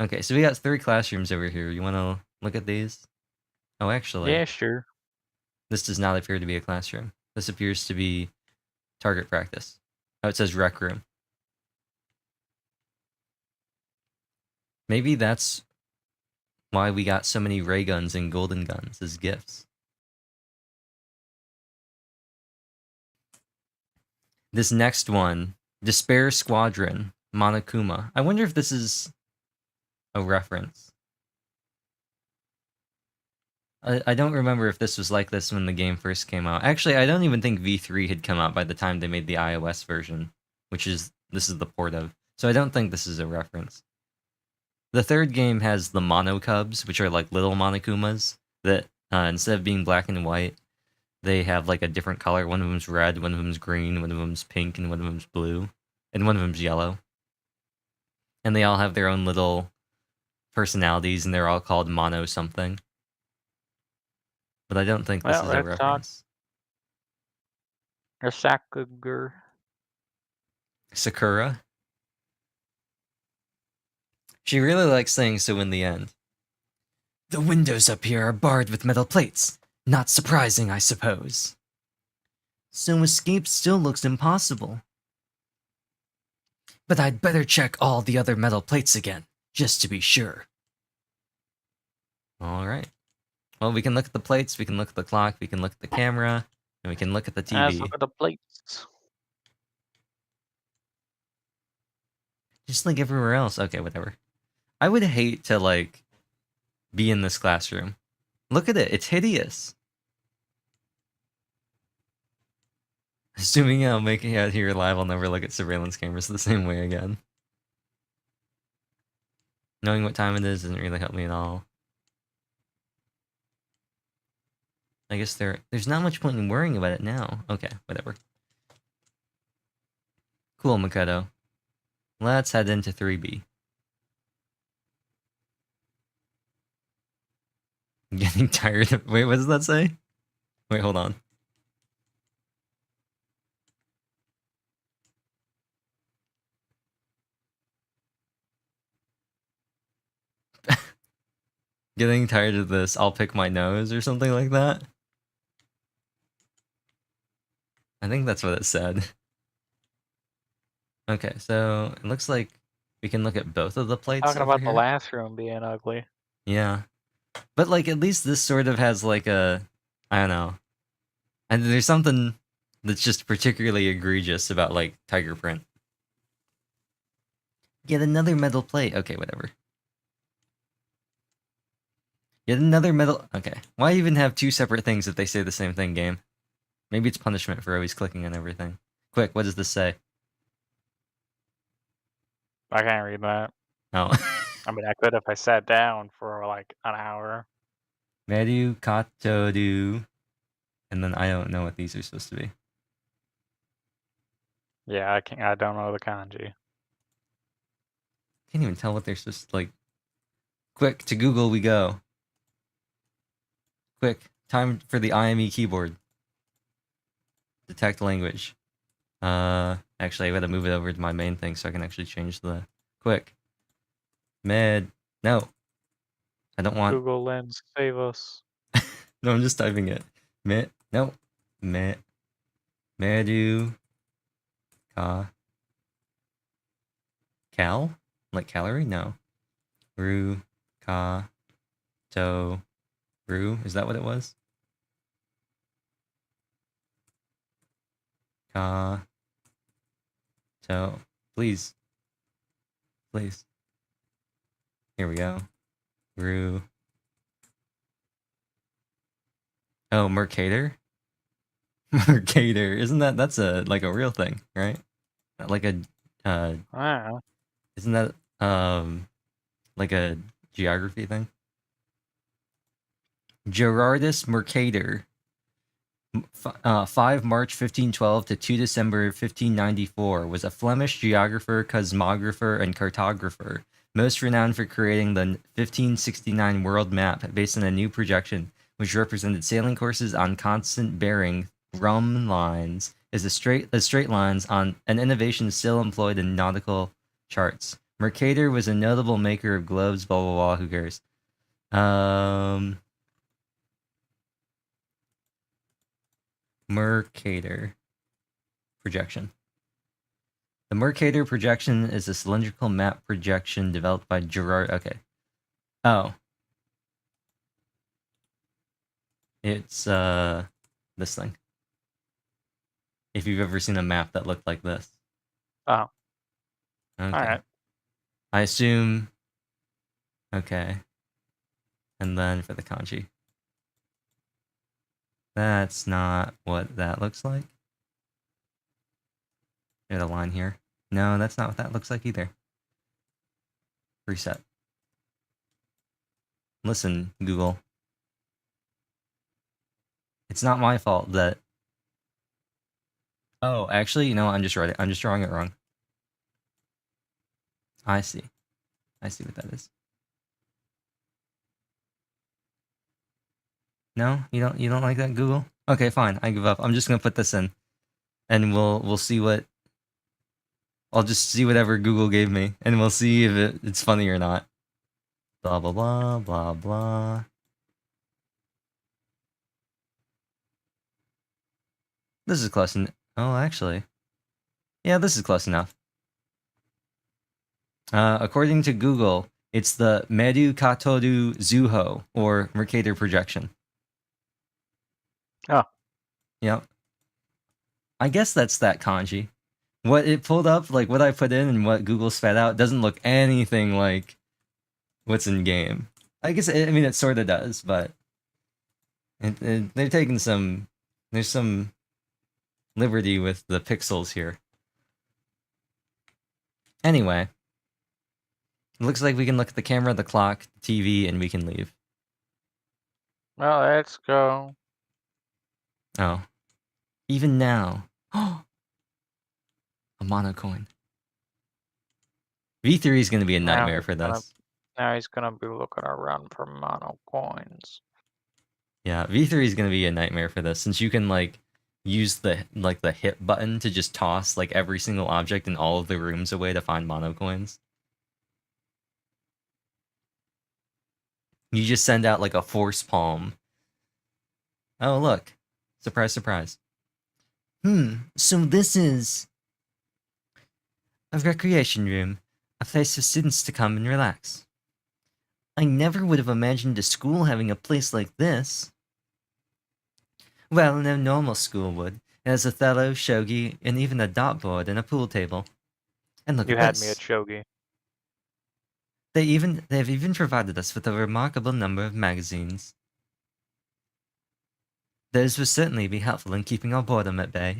Speaker 1: Okay, so we got 3 classrooms over here. You want to look at these? Oh, actually.
Speaker 2: Yeah, sure.
Speaker 1: This does not appear to be a classroom. This appears to be target practice. Oh, it says rec room. Maybe that's... why we got so many ray guns and golden guns as gifts. This next one, Despair Squadron, Monokuma. I wonder if this is a reference. I don't remember if this was like this when the game first came out. Actually, I don't even think V3 had come out by the time they made the iOS version, which is, this is the port of. So I don't think this is a reference. The third game has the Mono Cubs, which are like little Monokumas that instead of being black and white, they have like a different color. One of them's red, one of them's green, one of them's pink, and one of them's blue, and one of them's yellow. And they all have their own little personalities, and they're all called Mono something. But I don't think this is a reference.
Speaker 2: Sakugur.
Speaker 1: Sakura? She really likes saying so in the end. The windows up here are barred with metal plates. Not surprising, I suppose. So escape still looks impossible. But I'd better check all the other metal plates again, just to be sure. Alright. Well, we can look at the plates, we can look at the clock, we can look at the camera, and we can look at the TV.
Speaker 2: Let's look at the plates.
Speaker 1: Just like everywhere else. Okay, whatever. I would hate to, like, be in this classroom. Look at it. It's hideous. Assuming I'll make it out here live, I'll never look at surveillance cameras the same way again. Knowing what time it is doesn't really help me at all. I guess there's not much point in worrying about it now. Okay, whatever. Cool, Makoto. Let's head into 3B. Getting tired of... Wait, what does that say? Wait, hold on. Getting tired of this, I'll pick my nose or something like that. I think that's what it said. Okay, so it looks like we can look at both of the plates.
Speaker 2: Talking
Speaker 1: over
Speaker 2: about
Speaker 1: here.
Speaker 2: the last room being ugly.
Speaker 1: Yeah. But like at least this sort of has like a, I don't know. And there's something that's just particularly egregious about like tiger print. Yet another metal plate. Okay, whatever. Yet another metal... Okay. Why even have two separate things if they say the same thing, game? Maybe it's punishment for always clicking on everything. Quick, what does this say?
Speaker 2: I can't read that.
Speaker 1: Oh.
Speaker 2: I mean, I could if I sat down for like an hour.
Speaker 1: Meru Katoru. And then I don't know what these are supposed to be.
Speaker 2: Yeah, I can't. I don't know the kanji.
Speaker 1: Can't even tell what they're supposed to, like... Quick, to Google we go. Quick, time for the IME keyboard. Detect language. Actually, I gotta move it over to my main thing so I can actually change the... Quick. No. I don't want...
Speaker 2: Google Lens, save us.
Speaker 1: No, I'm just typing it. No. Medu... Cal? Like calorie? No. Ru... To... Ru? Is that what it was? So, please. Please. Here we go. Ru. Oh, Mercator? Mercator. Isn't that's like a real thing, right? Like a,
Speaker 2: I don't know.
Speaker 1: isn't that, like a geography thing? Gerardus Mercator. 5 March 1512 to 2 December 1594 was a Flemish geographer, cosmographer, and cartographer, most renowned for creating the 1569 world map based on a new projection, which represented sailing courses on constant bearing rum lines as straight lines on an innovation still employed in nautical charts. Mercator was a notable maker of globes, blah blah blah, who cares? Mercator projection. The Mercator projection is a cylindrical map projection developed by Gerard. Okay. Oh. It's this thing. If you've ever seen a map that looked like this.
Speaker 2: Oh,
Speaker 1: Okay.
Speaker 2: alright.
Speaker 1: I assume. Okay. And then for the kanji. That's not what that looks like. There's a line here. No, that's not what that looks like either. Reset. Listen, Google. It's not my fault that... Oh, actually, you know what? I'm just drawing it wrong. I see. I see what that is. No? You don't like that, Google? Okay, fine. I give up. I'm just gonna put this in. And we'll see what... I'll just see whatever Google gave me. And we'll see if it's funny or not. Blah, blah, blah, blah, blah. This is close enough. Oh, actually. Yeah, this is close enough. According to Google, it's the Meru Katoru Zuho, or Mercator projection.
Speaker 2: Oh.
Speaker 1: Yep. I guess that's that kanji. What it pulled up, like what I put in and what Google spat out, doesn't look anything like what's in game. I guess, I mean, it sort of does, but they're taking some... There's some liberty with the pixels here. Anyway. It looks like we can look at the camera, the clock, the TV, and we can leave.
Speaker 2: Well, let's go.
Speaker 1: Oh. Even now. Oh! A mono coin. V3 is going to be a nightmare for this.
Speaker 2: Now he's gonna be looking around for mono coins.
Speaker 1: Yeah, V3 is going to be a nightmare for this, since you can, like, use the hit button to just toss, like, every single object in all of the rooms away to find mono coins. You just send out, like, a force palm. Oh, look. Surprise, surprise. So this is... a recreation room. A place for students to come and relax. I never would have imagined a school having a place like this. Well, no normal school would. It has Othello, shogi, and even a dartboard and a pool table. And look
Speaker 2: You
Speaker 1: at
Speaker 2: had
Speaker 1: this.
Speaker 2: me at shogi.
Speaker 1: They've even provided us with a remarkable number of magazines. Those will certainly be helpful in keeping our boredom at bay.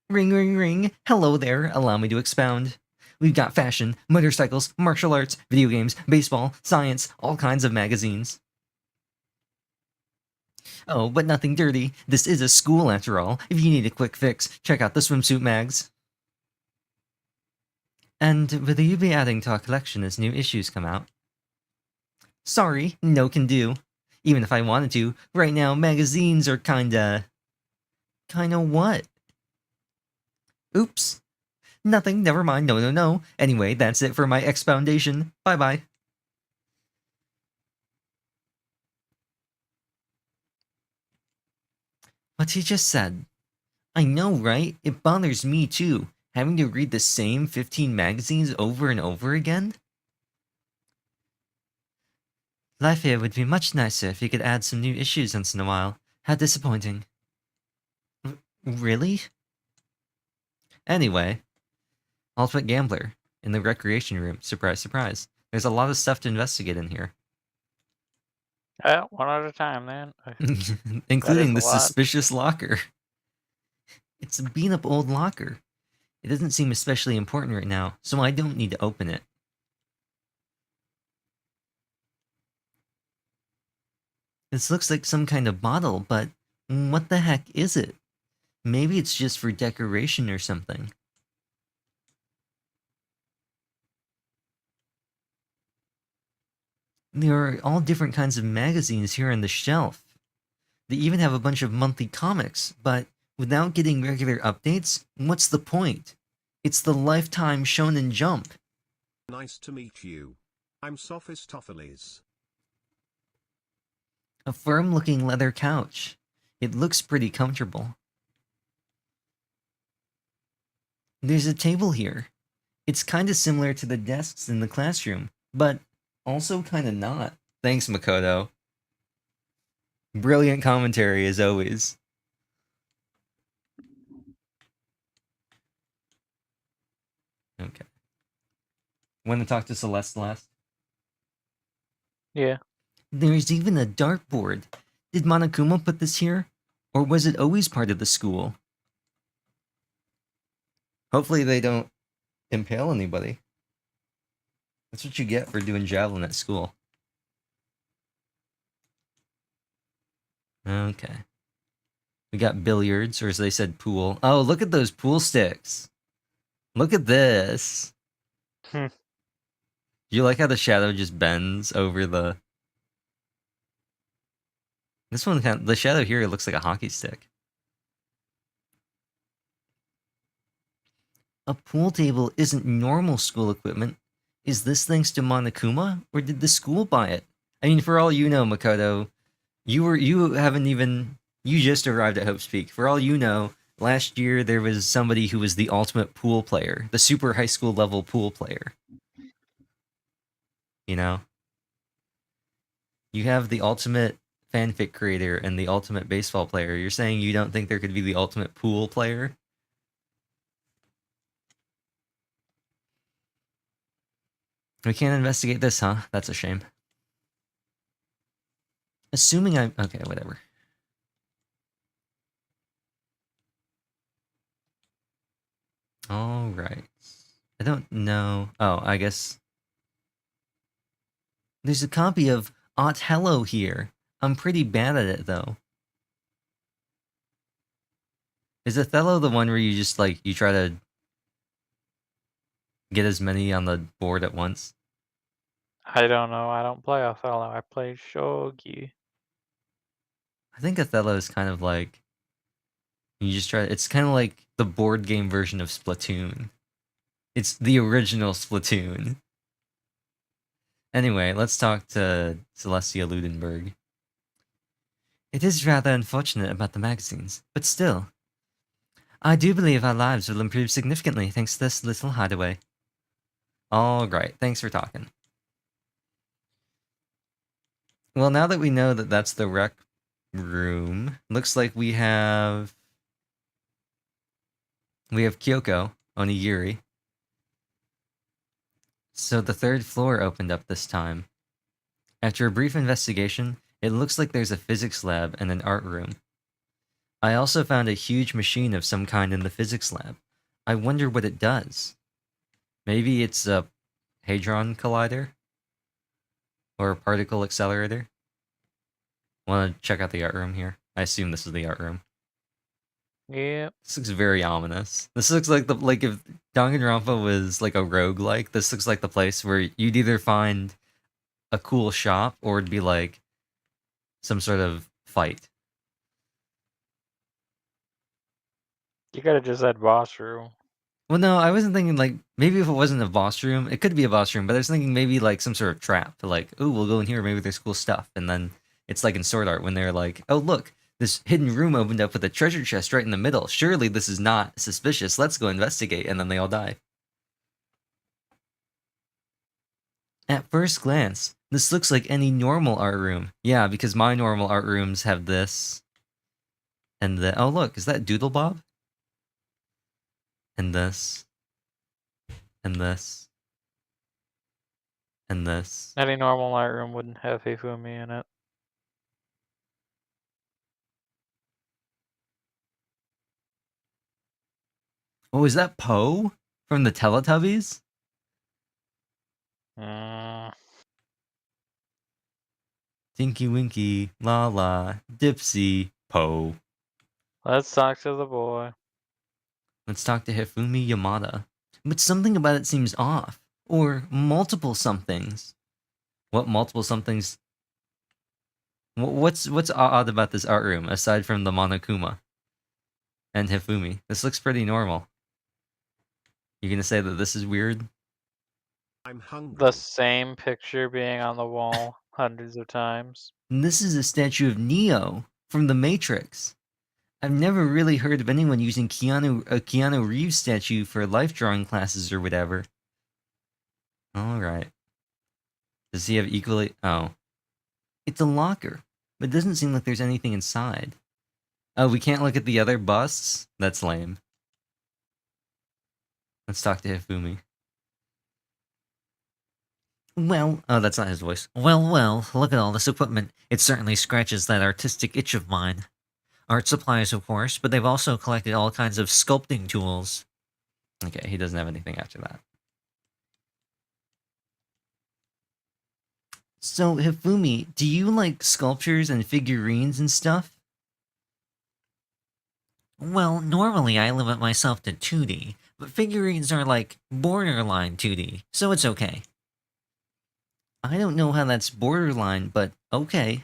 Speaker 1: Ring, ring, ring. Hello there. Allow me to expound. We've got fashion, motorcycles, martial arts, video games, baseball, science, all kinds of magazines. Oh, but nothing dirty. This is a school after all. If you need a quick fix, check out the swimsuit mags. And will you be adding to our collection as new issues come out? Sorry, no can do. Even if I wanted to, right now magazines are kinda what? Oops. Nothing, never mind, no. Anyway, that's it for my expoundation. Bye-bye. What he just said. I know, right? It bothers me too, having to read the same 15 magazines over and over again. Life here would be much nicer if you could add some new issues once in a while. How disappointing. Really? Anyway, Ultimate Gambler in the recreation room. Surprise, surprise. There's a lot of stuff to investigate in here.
Speaker 2: One at a time, then.
Speaker 1: Including the
Speaker 2: a lot.
Speaker 1: suspicious locker. It's a beat-up old locker. It doesn't seem especially important right now, so I don't need to open it. This looks like some kind of bottle, but what the heck is it? Maybe it's just for decoration or something. There are all different kinds of magazines here on the shelf. They even have a bunch of monthly comics, but without getting regular updates, what's the point? It's the Lifetime Shonen Jump.
Speaker 3: Nice to meet you. I'm Sophistopheles.
Speaker 1: A firm-looking leather couch. It looks pretty comfortable. There's a table here. It's kinda similar to the desks in the classroom, but also kinda not. Thanks, Makoto. Brilliant commentary as always. Okay. Want to talk to Celeste last?
Speaker 2: Yeah.
Speaker 1: There's even a dartboard. Did Monokuma put this here? Or was it always part of the school? Hopefully they don't impale anybody. That's what you get for doing javelin at school. Okay. We got billiards, or as they said, pool. Oh, look at those pool sticks. Look at this.
Speaker 2: Hmm.
Speaker 1: You like how the shadow just bends over the... This one, the shadow here looks like a hockey stick. A pool table isn't normal school equipment. Is this thanks to Monokuma, or did the school buy it? I mean, for all you know, Makoto, you haven't even... You just arrived at Hope's Peak. For all you know, last year there was somebody who was the ultimate pool player. The super high school level pool player. You know? You have the ultimate fanfic creator and the ultimate baseball player. You're saying you don't think there could be the ultimate pool player? We can't investigate this, huh? That's a shame. Assuming I'm... Okay, whatever. Alright. I don't know... Oh, I guess... There's a copy of Othello here. I'm pretty bad at it, though. Is Othello the one where you just, like, you try to get as many on the board at once?
Speaker 2: I don't know. I don't play Othello. I play shogi.
Speaker 1: I think Othello is kind of like... You just try... It's kind of like the board game version of Splatoon. It's the original Splatoon. Anyway, let's talk to Celestia Ludenberg. It is rather unfortunate about the magazines, but still. I do believe our lives will improve significantly thanks to this little hideaway. Alright, thanks for talking. Well, now that we know that that's the rec room, looks like we have Kyoko, Onigiri. So the third floor opened up this time. After a brief investigation, it looks like there's a physics lab and an art room. I also found a huge machine of some kind in the physics lab. I wonder what it does. Maybe it's a hadron collider? Or a particle accelerator? Want to check out the art room here? I assume this is the art room.
Speaker 2: Yep.
Speaker 1: This looks very ominous. This looks like if Danganronpa was like a roguelike, this looks like the place where you'd either find a cool shop or it'd be like some sort of fight.
Speaker 2: You could have just said boss room.
Speaker 1: Well, no, I wasn't thinking like maybe if it wasn't a boss room, it could be a boss room, but I was thinking maybe like some sort of trap. Like, oh, we'll go in here, maybe there's cool stuff, and then it's like in Sword Art when they're like, oh look, this hidden room opened up with a treasure chest right in the middle. Surely this is not suspicious. Let's go investigate, and then they all die. At first glance, this looks like any normal art room. Yeah, because my normal art rooms have this. And the... Oh, look, is that Doodle Bob? And this. And this. And this.
Speaker 2: Any normal art room wouldn't have Hifumi in it.
Speaker 1: Oh, is that Poe? From the Teletubbies? Tinky Winky, La La, Dipsy, Poe.
Speaker 2: Let's talk to the boy.
Speaker 1: Let's talk to Hifumi Yamada. But something about it seems off. Or multiple somethings. What multiple somethings? What's odd about this art room, aside from the Monokuma? And Hifumi. This looks pretty normal. You gonna say that this is weird?
Speaker 3: I'm hungry.
Speaker 2: The same picture being on the wall hundreds of times.
Speaker 1: And this is a statue of Neo from The Matrix. I've never really heard of anyone using a Keanu Reeves statue for life drawing classes or whatever. Alright. Does he have equally... Oh. It's a locker. But it doesn't seem like there's anything inside. Oh, we can't look at the other busts? That's lame. Let's talk to Hifumi. Well, oh, that's not his voice. Well, look at all this equipment. It certainly scratches that artistic itch of mine. Art supplies, of course, but they've also collected all kinds of sculpting tools. Okay, he doesn't have anything after that. So, Hifumi, do you like sculptures and figurines and stuff? Well, normally I limit myself to 2D, but figurines are like borderline 2D, so it's okay. I don't know how that's borderline, but okay.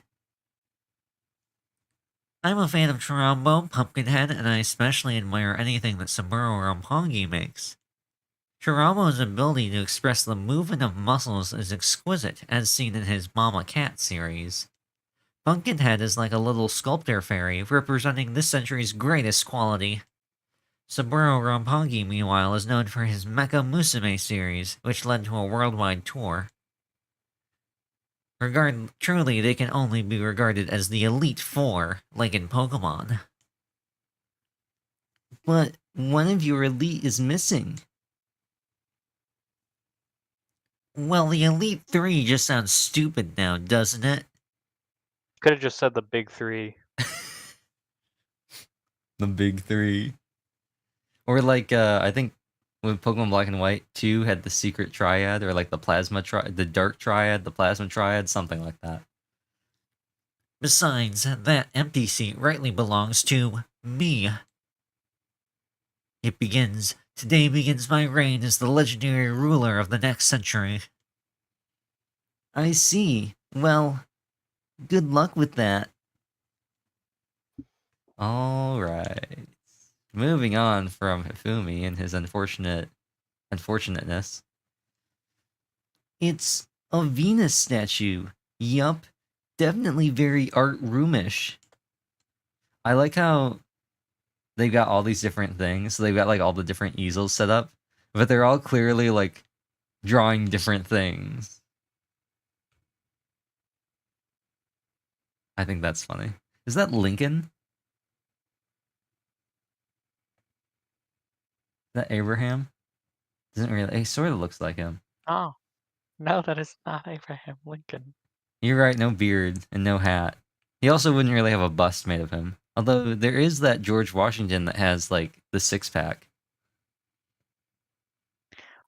Speaker 1: I'm a fan of Chirombo, Pumpkinhead, and I especially admire anything that Saburo Rampongi makes. Chirombo's ability to express the movement of muscles is exquisite, as seen in his Mama Cat series. Pumpkinhead is like a little sculptor fairy, representing this century's greatest quality. Saburo Rampongi, meanwhile, is known for his Mecha Musume series, which led to a worldwide tour. Truly, they can only be regarded as the Elite Four, like in Pokemon. But one of your Elite is missing. Well, the Elite Three just sounds stupid now, doesn't it?
Speaker 2: Could have just said the big three.
Speaker 1: The big three. Or like, I think when Pokemon Black and White 2 had the secret triad, or like the plasma triad, the dark triad, the plasma triad, something like that. Besides, that empty seat rightly belongs to me. Today begins my reign as the legendary ruler of the next century. I see. Well, good luck with that. Alright. Moving on from Hifumi and his unfortunateness. It's a Venus statue. Yup. Definitely very art roomish. I like how they've got all these different things. So they've got like all the different easels set up, but they're all clearly like drawing different things. I think that's funny. Is that Lincoln? Is that Abraham? Doesn't really. He sort of looks like him.
Speaker 2: Oh, no, that is not Abraham Lincoln.
Speaker 1: You're right, no beard and no hat. He also wouldn't really have a bust made of him. Although there is that George Washington that has like the 6-pack.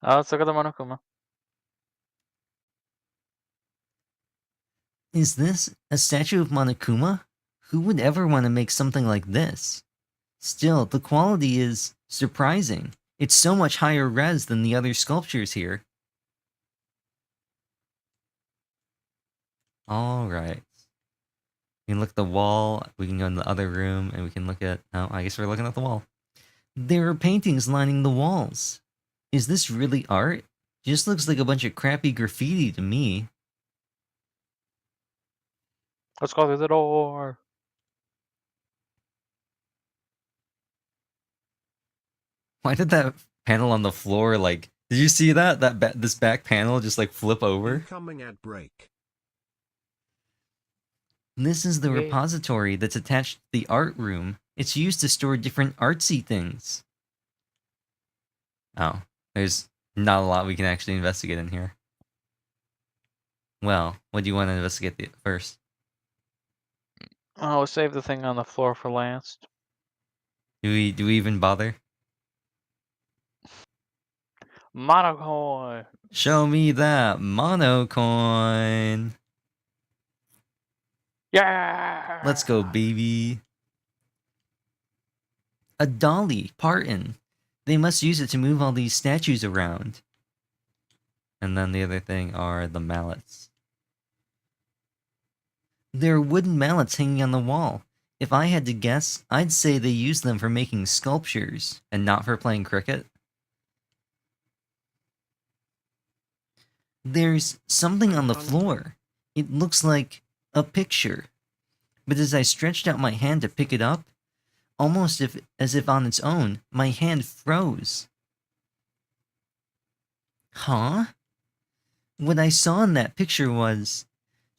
Speaker 2: Let's look at the Monokuma.
Speaker 1: Is this a statue of Monokuma? Who would ever want to make something like this? Still, the quality is surprising. It's so much higher res than the other sculptures here. Alright. We can look at the wall, we can go in the other room, and we can look at... Oh, I guess we're looking at the wall. There are paintings lining the walls. Is this really art? Just looks like a bunch of crappy graffiti to me.
Speaker 2: Let's go through the door.
Speaker 1: Why did that panel on the floor, like... Did you see that? This back panel just, like, flip over?
Speaker 3: Coming at break.
Speaker 1: This is the
Speaker 2: Wait.
Speaker 1: repository that's attached to the art room. It's used to store different artsy things. Oh, there's not a lot we can actually investigate in here. Well, what do you want to investigate first?
Speaker 2: Oh, we'll save the thing on the floor for last.
Speaker 1: Do we even bother?
Speaker 2: Monocoin.
Speaker 1: Show me that monocoin.
Speaker 2: Yeah.
Speaker 1: Let's go, baby. A dolly, Parton. They must use it to move all these statues around. And then the other thing are the mallets. There are wooden mallets hanging on the wall. If I had to guess, I'd say they use them for making sculptures, and not for playing cricket. There's something on the floor. It looks like a picture. But as I stretched out my hand to pick it up, almost as if on its own, my hand froze. Huh? What I saw in that picture was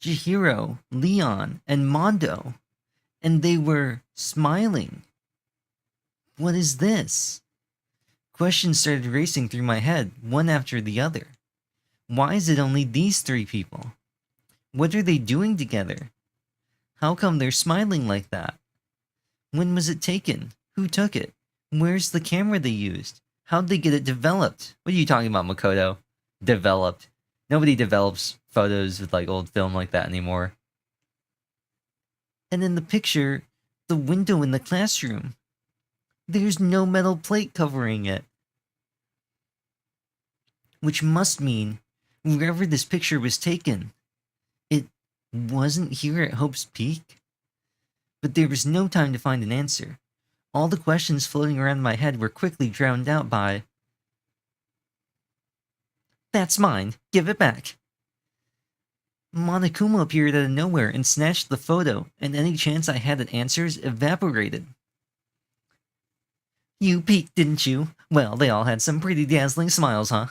Speaker 1: Chihiro, Leon, and Mondo. And they were smiling. What is this? Questions started racing through my head, one after the other. Why is it only these three people? What are they doing together? How come they're smiling like that? When was it taken? Who took it? Where's the camera they used? How'd they get it developed? What are you talking about, Makoto? Developed. Nobody develops photos with like old film like that anymore. And in the picture, the window in the classroom. There's no metal plate covering it. Which must mean, wherever this picture was taken, it wasn't here at Hope's Peak? But there was no time to find an answer. All the questions floating around my head were quickly drowned out by, "That's mine. Give it back." Monokuma appeared out of nowhere and snatched the photo, and any chance I had at answers evaporated. "You peeked, didn't you? Well, they all had some pretty dazzling smiles, huh?"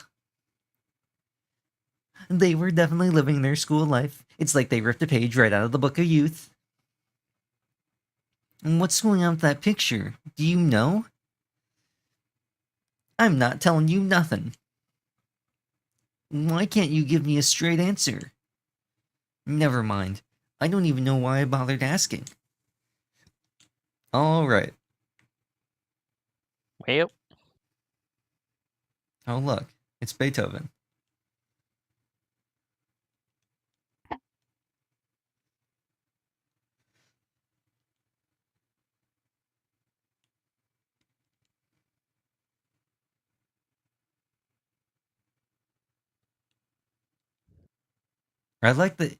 Speaker 1: They were definitely living their school life. It's like they ripped a page right out of the Book of Youth. And what's going on with that picture? Do you know? I'm not telling you nothing. Why can't you give me a straight answer? Never mind. I don't even know why I bothered asking. Alright.
Speaker 2: Well,
Speaker 1: Oh look, it's Beethoven. I like that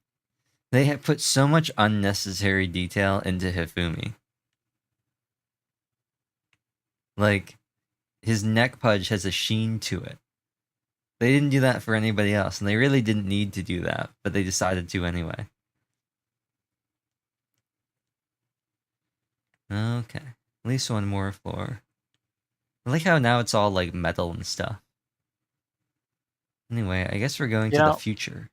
Speaker 1: they have put so much unnecessary detail into Hifumi. Like, his neck pudge has a sheen to it. They didn't do that for anybody else, and they really didn't need to do that, but they decided to anyway. Okay, at least one more floor. I like how now it's all like metal and stuff. Anyway, I guess we're going to the future.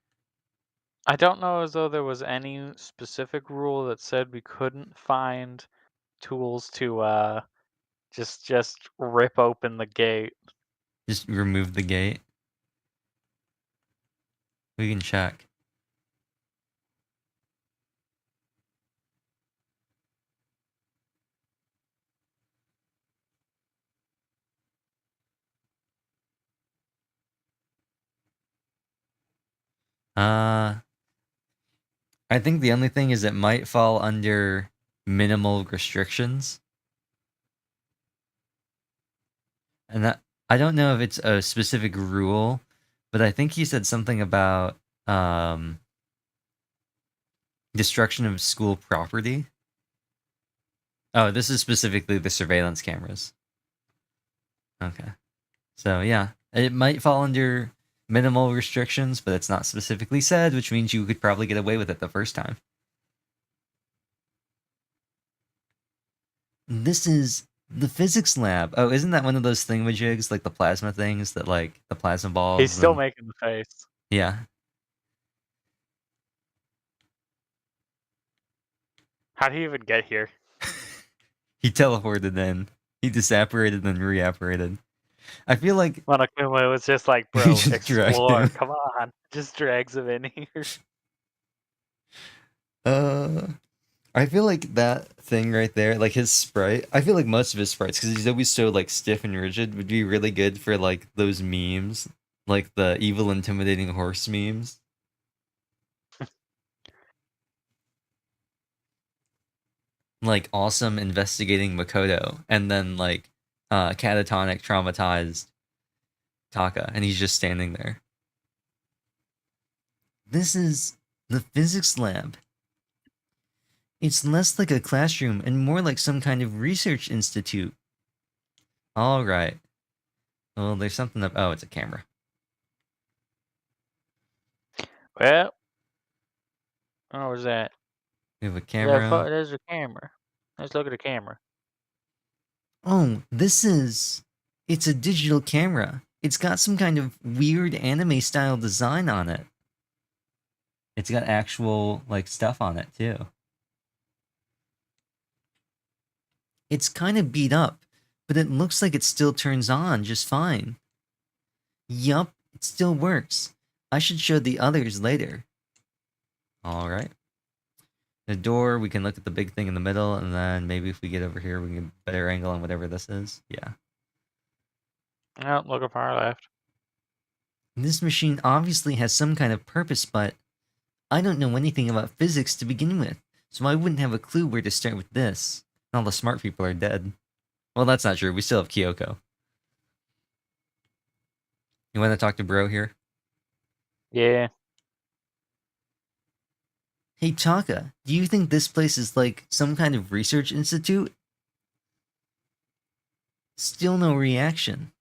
Speaker 2: I don't know as though there was any specific rule that said we couldn't find tools to just rip open the gate.
Speaker 1: Just remove the gate. We can check. I think the only thing is it might fall under minimal restrictions. And that, I don't know if it's a specific rule, but I think he said something about destruction of school property. Oh, this is specifically the surveillance cameras. Okay. So yeah, it might fall under minimal restrictions, but it's not specifically said, which means you could probably get away with it the first time. This is the physics lab. Oh, isn't that one of those thingamajigs, like the plasma things that like the plasma balls?
Speaker 2: He's still making the face.
Speaker 1: Yeah.
Speaker 2: How'd he even get here?
Speaker 1: He teleported in. He disapparated and reapparated. I feel like
Speaker 2: Monokuma was just like, bro,
Speaker 1: just dragged
Speaker 2: explore.
Speaker 1: him.
Speaker 2: Come on. Just drags him in here.
Speaker 1: I feel like that thing right there, like his sprite, I feel like most of his sprites, because he's always so like stiff and rigid, would be really good for like those memes, like the evil intimidating horse memes. Like awesome investigating Makoto, and then like catatonic traumatized Taka, and he's just standing there. This is the physics lab. It's less like a classroom and more like some kind of research institute. Alright. Well, there's something up. Oh, it's a camera.
Speaker 2: Well, oh, where's that?
Speaker 1: We have a camera.
Speaker 2: There's a camera. Let's look at the camera.
Speaker 1: Oh, this is... It's a digital camera. It's got some kind of weird anime-style design on it. It's got actual, like, stuff on it, too. It's kind of beat up, but it looks like it still turns on just fine. Yup, it still works. I should show the others later. Alright. The door, we can look at the big thing in the middle, and then maybe if we get over here, we can get a better angle on whatever this is. Yeah.
Speaker 2: Oh, look at far left.
Speaker 1: This machine obviously has some kind of purpose, but I don't know anything about physics to begin with, so I wouldn't have a clue where to start with this. All the smart people are dead. Well, that's not true. We still have Kyoko. You want to talk to Bro here?
Speaker 2: Yeah.
Speaker 1: Hey, Taka, do you think this place is like some kind of research institute? Still no reaction.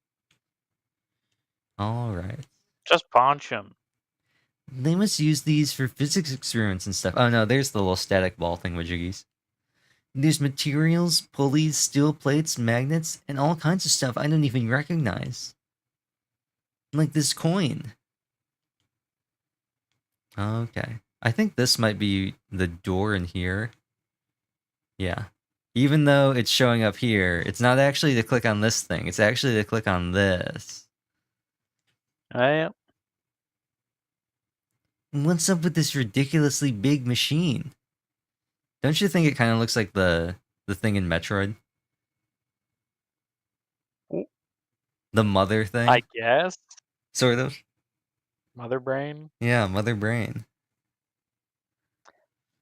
Speaker 1: Alright.
Speaker 2: Just punch him.
Speaker 1: They must use these for physics experiments and stuff. Oh no, there's the little static ball thingamajiggies. There's materials, pulleys, steel plates, magnets, and all kinds of stuff I don't even recognize. Like this coin. Okay. I think this might be the door in here. Yeah. Even though it's showing up here, it's not actually to click on this thing. It's actually to click on this.
Speaker 2: Well,
Speaker 1: What's up with this ridiculously big machine? Don't you think it kind of looks like the thing in Metroid?
Speaker 2: Ooh.
Speaker 1: The mother thing?
Speaker 2: I guess.
Speaker 1: Sort of.
Speaker 2: Mother brain.
Speaker 1: Yeah, mother brain.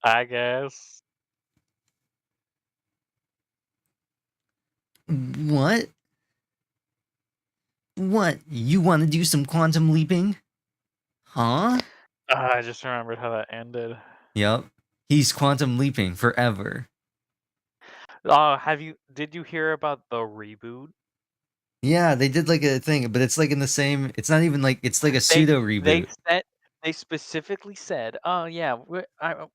Speaker 2: I guess.
Speaker 1: What? What? You want to do some quantum leaping? Huh?
Speaker 2: I just remembered how that ended.
Speaker 1: Yup. He's quantum leaping forever.
Speaker 2: Oh, did you hear about the reboot?
Speaker 1: Yeah, they did like a thing, but it's like in the same. It's not even like it's like a pseudo reboot.
Speaker 2: They specifically said, "Oh yeah,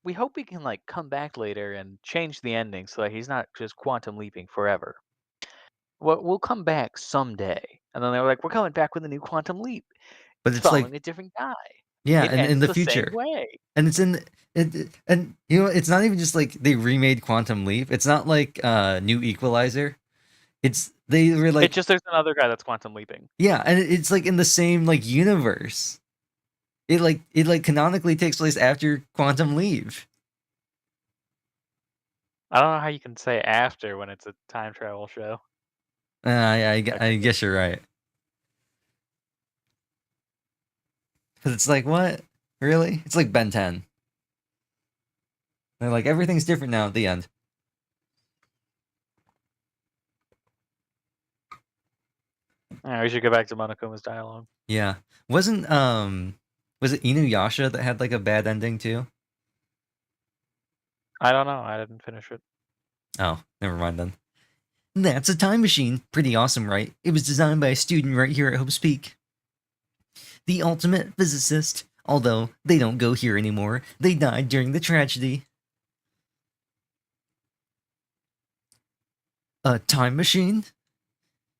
Speaker 2: we hope we can like come back later and change the ending so that he's not just quantum leaping forever. We'll come back someday." And then they were like, "We're coming back with a new quantum leap.
Speaker 1: But
Speaker 2: It's
Speaker 1: it's like
Speaker 2: following a different guy.
Speaker 1: yeah,
Speaker 2: It
Speaker 1: and in
Speaker 2: ends
Speaker 1: the
Speaker 2: the same
Speaker 1: future,
Speaker 2: way."
Speaker 1: and it's in it, and you know it's not even just like they remade Quantum Leap. It's not like New Equalizer. It's they were like
Speaker 2: It's just there's another guy that's quantum leaping.
Speaker 1: yeah, and it's like in the same like universe. It like canonically takes place after Quantum Leap.
Speaker 2: I don't know how you can say after when it's a time travel show.
Speaker 1: I guess you're right. Because it's like, what? Really? It's like Ben 10. They're like, everything's different now at the end.
Speaker 2: Yeah, we should go back to Monokuma's dialogue.
Speaker 1: Yeah. Was it Inuyasha that had like a bad ending too?
Speaker 2: I don't know. I didn't finish it.
Speaker 1: Oh, never mind then. That's a time machine. Pretty awesome, right? It was designed by a student right here at Hope's Peak. The ultimate physicist. Although, they don't go here anymore. They died during the tragedy. A time machine?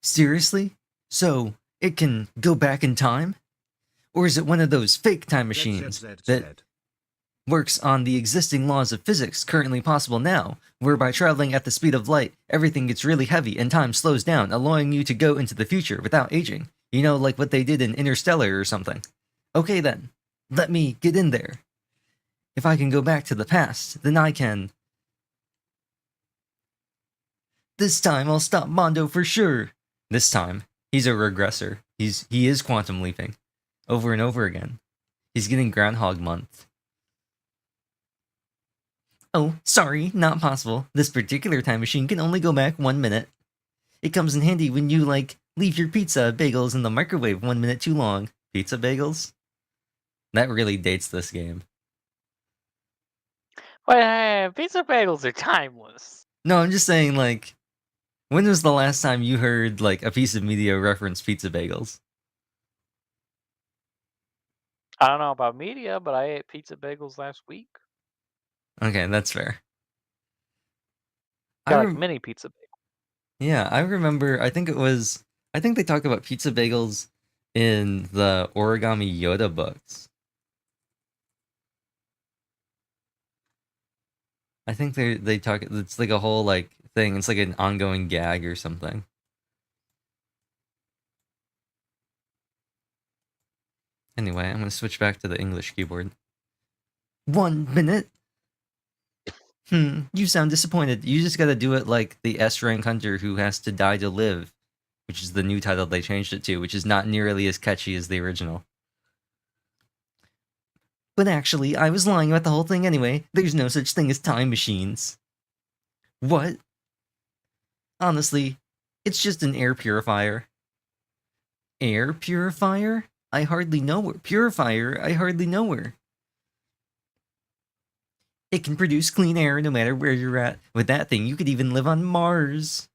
Speaker 1: Seriously? So, it can go back in time? Or is it one of those fake time machines that works on the existing laws of physics currently possible now, whereby traveling at the speed of light, everything gets really heavy and time slows down, allowing you to go into the future without aging? You know, like what they did in Interstellar or something. Okay then, let me get in there. If I can go back to the past, then I can... This time I'll stop Mondo for sure. This time, he's a regressor. He is quantum leaping. Over and over again. He's getting Groundhog Month. Oh, sorry, not possible. This particular time machine can only go back 1 minute. It comes in handy when you, like, leave your pizza bagels in the microwave 1 minute too long. Pizza bagels? That really dates this game.
Speaker 2: Well, pizza bagels are timeless.
Speaker 1: No, I'm just saying, like, when was the last time you heard, like, a piece of media reference pizza bagels?
Speaker 2: I don't know about media, but I ate pizza bagels last week.
Speaker 1: Okay, that's fair.
Speaker 2: Got like mini pizza bagels.
Speaker 1: Yeah, I remember, I think they talk about pizza bagels in the Origami Yoda books. I think they talk. It's like a whole like thing. It's like an ongoing gag or something. Anyway, I'm gonna switch back to the English keyboard. 1 minute. You sound disappointed. You just gotta do it like the S rank hunter who has to die to live, which is the new title they changed it to, which is not nearly as catchy as the original. But actually, I was lying about the whole thing anyway. There's no such thing as time machines. What? Honestly, it's just an air purifier. Air purifier? I hardly know her. Purifier? I hardly know her. It can produce clean air no matter where you're at. With that thing, you could even live on Mars.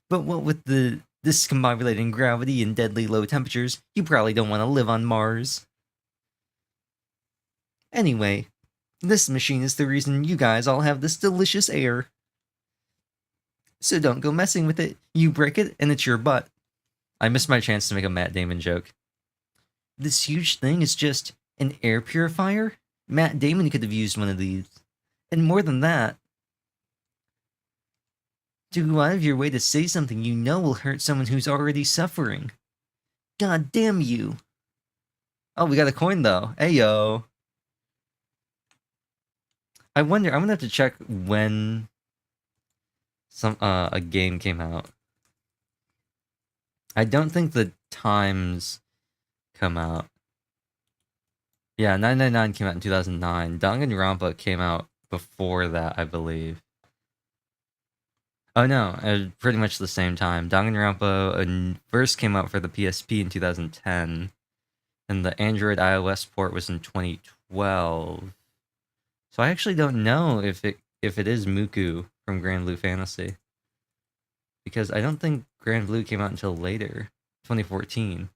Speaker 1: But what with the discombobulating gravity and deadly low temperatures, you probably don't want to live on Mars. Anyway, this machine is the reason you guys all have this delicious air. So don't go messing with it. You break it, and it's your butt. I missed my chance to make a Matt Damon joke. This huge thing is just an air purifier? Matt Damon could have used one of these. And more than that, to go out of your way to say something you know will hurt someone who's already suffering. God damn you. Oh, we got a coin though. Ayo. I wonder, I'm gonna have to check when a game came out. I don't think the times come out. Yeah, 999 came out in 2009. Danganronpa came out before that, I believe. Oh no, pretty much the same time. Danganronpa first came out for the PSP in 2010, and the Android iOS port was in 2012. So I actually don't know if it is Muku from Grand Blue Fantasy, because I don't think Grand Blue came out until later, 2014.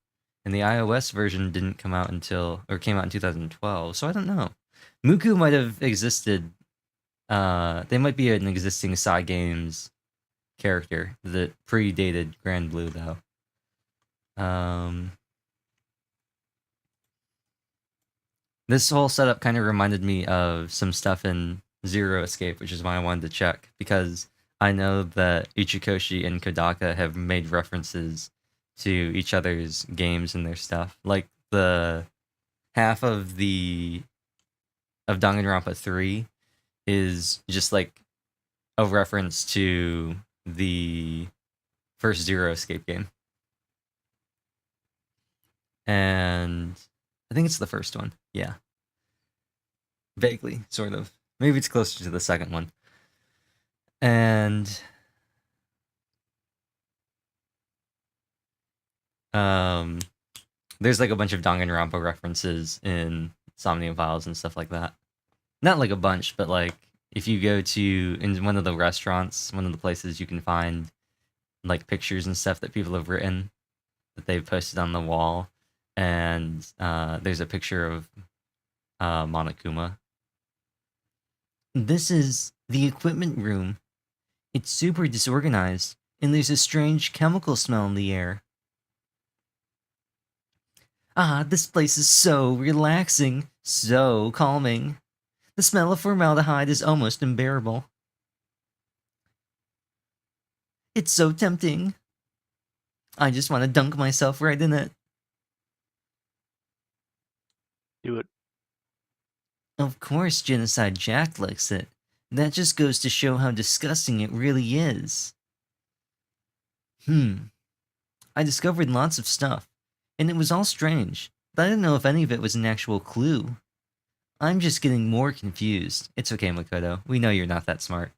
Speaker 1: And the iOS version didn't come out came out in 2012, so I don't know. Muku might have existed. They might be an existing Cygames character that predated Grand Blue, though. This whole setup kind of reminded me of some stuff in Zero Escape, which is why I wanted to check, because I know that Ichikoshi and Kodaka have made references to each other's games and their stuff. Like the half of Danganronpa 3 is just like a reference to the first Zero Escape game. And I think it's the first one. Yeah. Vaguely, sort of. Maybe it's closer to the second one. And there's like a bunch of Danganronpa references in Somnium Files and stuff like that. Not like a bunch, but like if you go to in one of the restaurants, one of the places you can find like pictures and stuff that people have written that they've posted on the wall, and there's a picture of Monokuma. This is the equipment room. It's super disorganized, and there's a strange chemical smell in the air. Ah, this place is so relaxing, so calming. The smell of formaldehyde is almost unbearable. It's so tempting. I just want to dunk myself right in it.
Speaker 2: Do it.
Speaker 1: Of course, Genocide Jack likes it. That just goes to show how disgusting it really is. I discovered lots of stuff, and it was all strange, but I don't know if any of it was an actual clue. I'm just getting more confused. It's okay, Makoto. We know you're not that smart.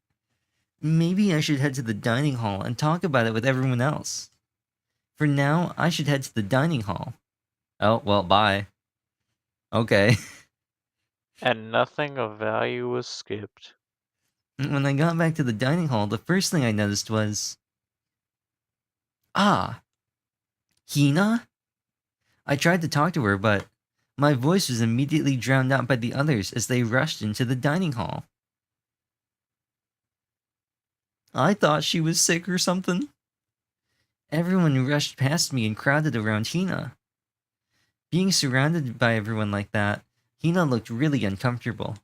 Speaker 1: Maybe I should head to the dining hall and talk about it with everyone else. For now, I should head to the dining hall. Oh, well, bye. Okay.
Speaker 2: And nothing of value was skipped.
Speaker 1: When I got back to the dining hall, the first thing I noticed was... Ah! Hina? I tried to talk to her, but my voice was immediately drowned out by the others as they rushed into the dining hall. I thought she was sick or something. Everyone rushed past me and crowded around Hina. Being surrounded by everyone like that, Hina looked really uncomfortable.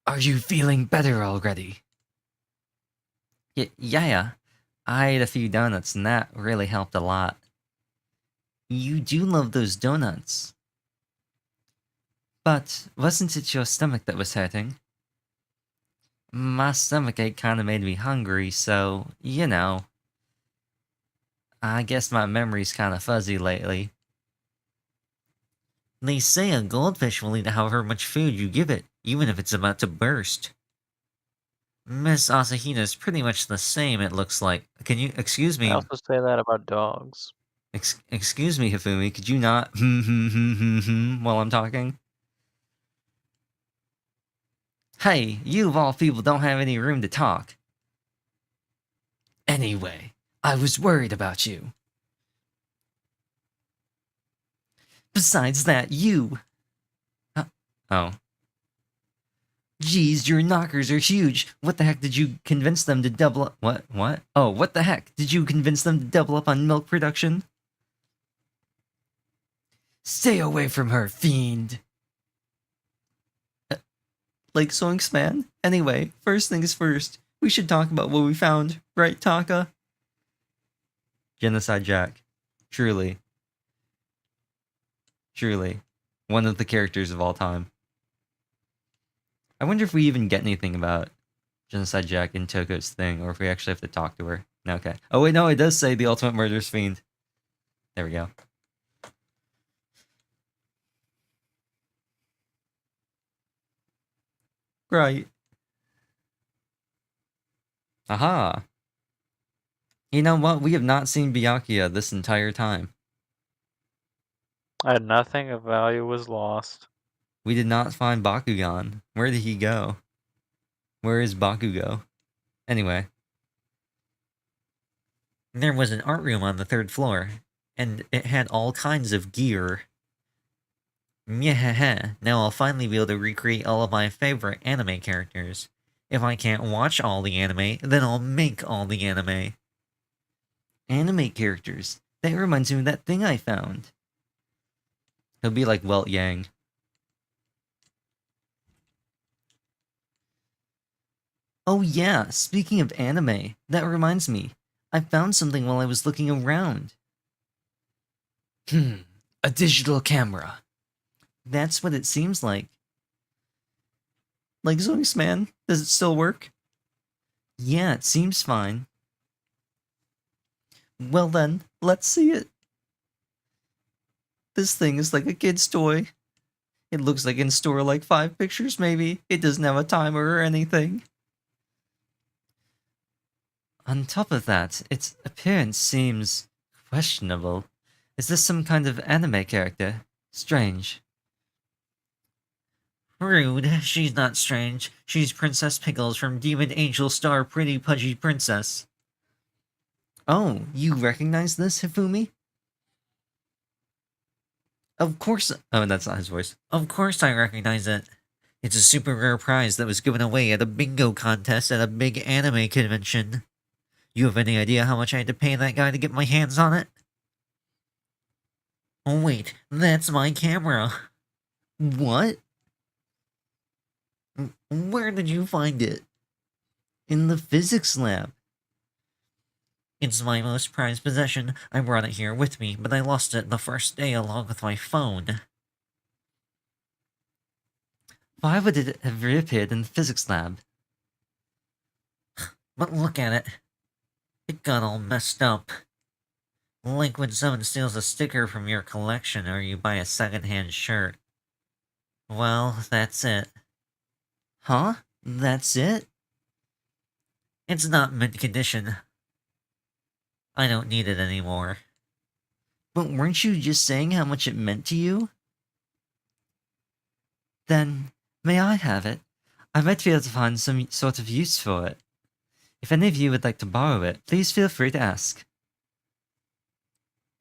Speaker 1: Are you feeling better already? Yeah. I ate a few donuts and that really helped a lot. You do love those donuts. But wasn't it your stomach that was hurting? My stomachache kinda made me hungry, so, you know. I guess my memory's kinda fuzzy lately. They say a goldfish will eat however much food you give it, even if it's about to burst. Miss Asahina's pretty much the same, it looks like. Can you excuse
Speaker 2: I
Speaker 1: me?
Speaker 2: also say that about dogs.
Speaker 1: Excuse me, Hifumi, could you not while I'm talking? Hey, you of all people don't have any room to talk. Anyway, I was worried about you. Besides that, you... Oh. Geez, your knockers are huge. What the heck did you convince them to double up? What? Oh, what the heck? Did you convince them to double up on milk production? Stay away from her, fiend. Like Zoinks, man. Anyway, first things first. We should talk about what we found, right, Taka? Genocide Jack. Truly. One of the characters of all time. I wonder if we even get anything about Genocide Jack in Toko's thing, or if we actually have to talk to her. No, okay. Oh wait, no, it does say the ultimate murderous fiend. There we go. Right. Aha. You know what? We have not seen Byakuya this entire time.
Speaker 2: And nothing of value was lost.
Speaker 1: We did not find Bakugan. Where did he go? Where is Bakugo? Anyway. There was an art room on the 3rd floor, and it had all kinds of gear. Myehehe, now I'll finally be able to recreate all of my favorite anime characters. If I can't watch all the anime, then I'll make all the anime. Anime characters? That reminds me of that thing I found. He'll be like Welt Yang. Oh yeah, speaking of anime, that reminds me. I found something while I was looking around. A digital camera. That's what it seems like. Like Zoinks, man, does it still work? Yeah, it seems fine. Well then, let's see it. This thing is like a kid's toy. It looks like it can store like 5 pictures maybe. It doesn't have a timer or anything. On top of that, its appearance seems questionable. Is this some kind of anime character? Strange. Rude. She's not strange. She's Princess Pickles from Demon Angel Star Pretty Pudgy Princess. Oh, you recognize this, Hifumi? Of course... Oh, that's not his voice. Of course I recognize it. It's a super rare prize that was given away at a bingo contest at a big anime convention. You have any idea how much I had to pay that guy to get my hands on it? Oh wait, that's my camera. What? Where did you find it? In the physics lab. It's my most prized possession. I brought it here with me, but I lost it the first day along with my phone. Why would it have reappeared in the physics lab? But look at it. It got all messed up. Like when someone steals a sticker from your collection or you buy a secondhand shirt. Well, that's it. Huh? That's it? It's not mint condition. I don't need it anymore. But weren't you just saying how much it meant to you? Then, may I have it? I might be able to find some sort of use for it. If any of you would like to borrow it, please feel free to ask.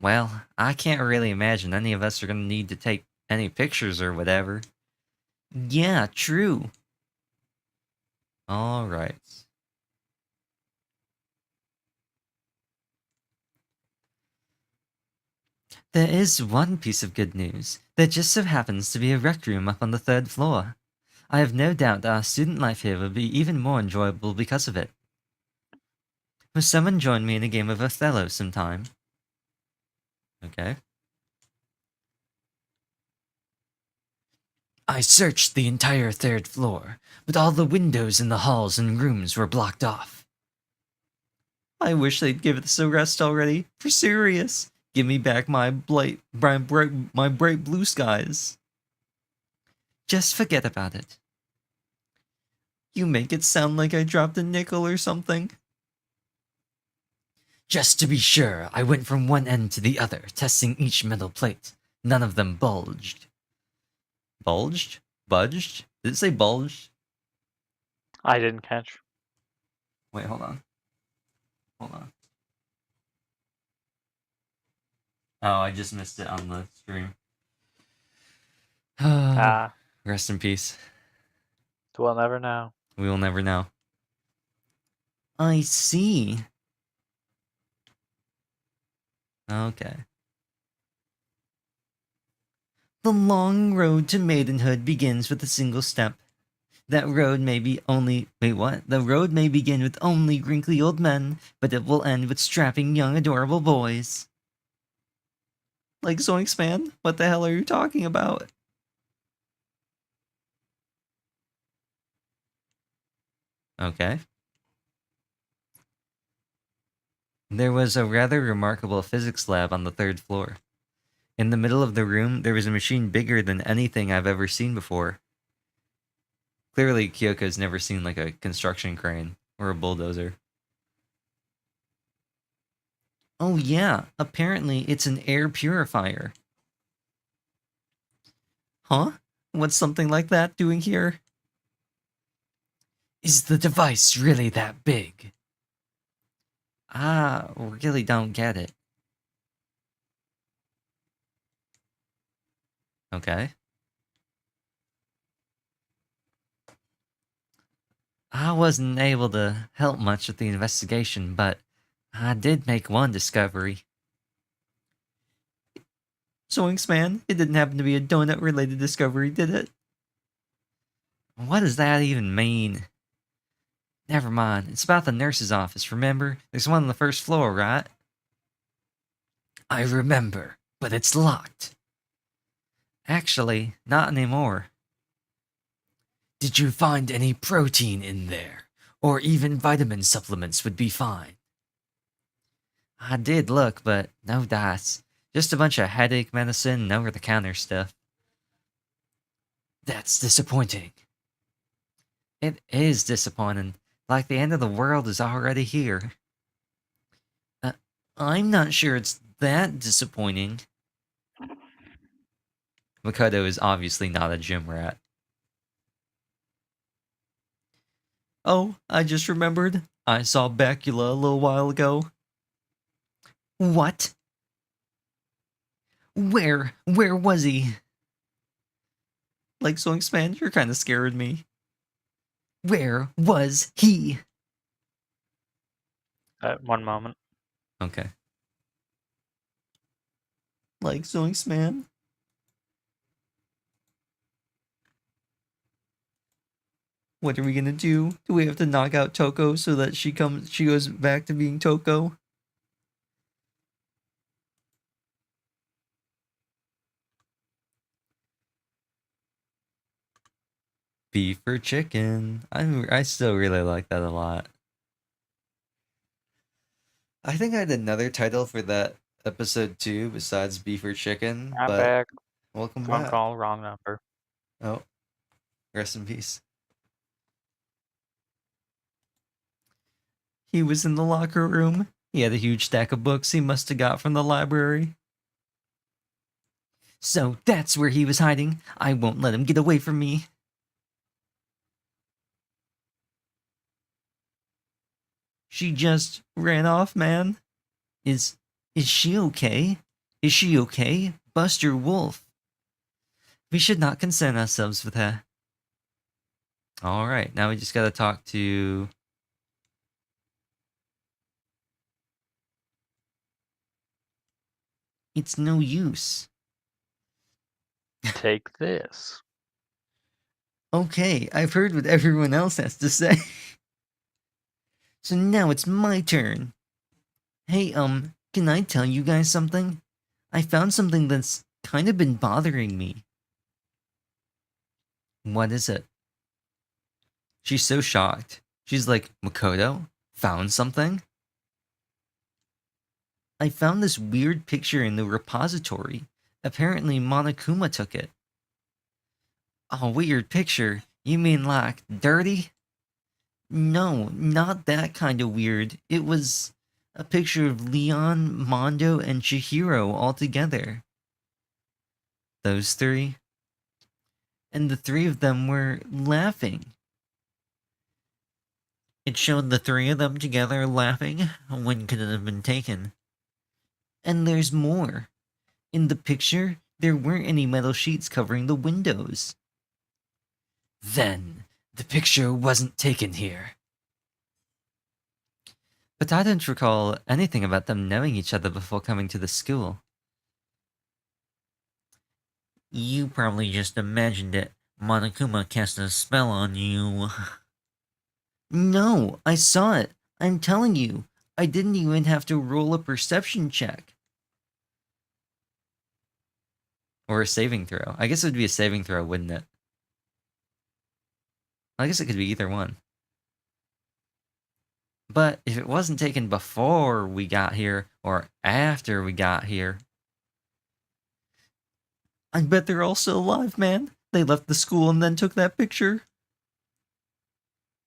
Speaker 1: Well, I can't really imagine any of us are going to need to take any pictures or whatever. Yeah, true. Alright. There is one piece of good news. There just so happens to be a rec room up on the 3rd floor. I have no doubt that our student life here will be even more enjoyable because of it. Will someone join me in a game of Othello sometime? Okay. I searched the entire 3rd floor, but all the windows in the halls and rooms were blocked off. I wish they'd give us a rest already. For serious. Give me back my bright blue skies. Just forget about it. You make it sound like I dropped a nickel or something. Just to be sure, I went from one end to the other, testing each metal plate. None of them bulged. Bulged? Budged? Did it say bulged?
Speaker 2: I didn't catch.
Speaker 1: Wait, hold on. Hold on. Oh, I just missed it on the stream.
Speaker 2: Ah,
Speaker 1: Rest in peace.
Speaker 2: we'll never know.
Speaker 1: We will never know. I see. Okay. The long road to maidenhood begins with a single step. That road may be only... Wait, what? The road may begin with only wrinkly old men, but it will end with strapping young adorable boys. Like Zoinks, man? What the hell are you talking about? Okay. There was a rather remarkable physics lab on the 3rd floor. In the middle of the room, there was a machine bigger than anything I've ever seen before. Clearly, Kyoko's never seen like a construction crane or a bulldozer. Oh yeah, apparently it's an air purifier. Huh? What's something like that doing here? Is the device really that big? Ah, really don't get it. Okay. I wasn't able to help much with the investigation, but I did make one discovery. Zoinks, man, it didn't happen to be a donut-related discovery, did it? What does that even mean? Never mind, it's about the nurse's office, remember? There's one on the 1st floor, right? I remember, but it's locked. Actually, not anymore. Did you find any protein in there? Or even vitamin supplements would be fine. I did look, but no dice. Just a bunch of headache medicine and over-the-counter stuff. That's disappointing. It is disappointing. Like the end of the world is already here. I'm not sure it's that disappointing. Makoto is obviously not a gym rat. Oh, I just remembered. I saw Bacula a little while ago. What? Where was he? Like Zoinks, man, you're kind of scared me. Where was he?
Speaker 2: One moment.
Speaker 1: Okay. Like Zoinks, man. What are we gonna do? Do we have to knock out Toko so that she goes back to being Toko? Beef or chicken? I still really like that a lot. I think I had another title for that episode too, besides beef or chicken.
Speaker 2: I'm
Speaker 1: but
Speaker 2: back.
Speaker 1: welcome
Speaker 2: Phone
Speaker 1: back.
Speaker 2: call, wrong number.
Speaker 1: Oh, rest in peace. He was in the locker room. He had a huge stack of books he must have got from the library. So that's where he was hiding. I won't let him get away from me. She just ran off, man. Is she okay? Is she okay? Buster Wolf. We should not concern ourselves with her. Alright, now we just gotta talk to... It's no use.
Speaker 2: Take this.
Speaker 1: Okay, I've heard what everyone else has to say. So now it's my turn. Hey, can I tell you guys something? I found something that's kind of been bothering me. What is it? She's so shocked. She's like, Makoto? Found something? I found this weird picture in the repository. Apparently Monokuma took it. A weird picture? You mean like dirty? No, not that kind of weird. It was a picture of Leon, Mondo, and Chihiro all together. Those three? And the three of them were laughing. It showed the three of them together laughing. When could it have been taken? And there's more. In the picture, there weren't any metal sheets covering the windows. Then, the picture wasn't taken here. But I don't recall anything about them knowing each other before coming to the school. You probably just imagined it. Monokuma cast a spell on you. No, I saw it. I'm telling you, I didn't even have to roll a perception check. Or a saving throw. I guess it would be a saving throw, wouldn't it? I guess it could be either one. But if it wasn't taken before we got here, or after we got here... I bet they're all still alive, man. They left the school and then took that picture.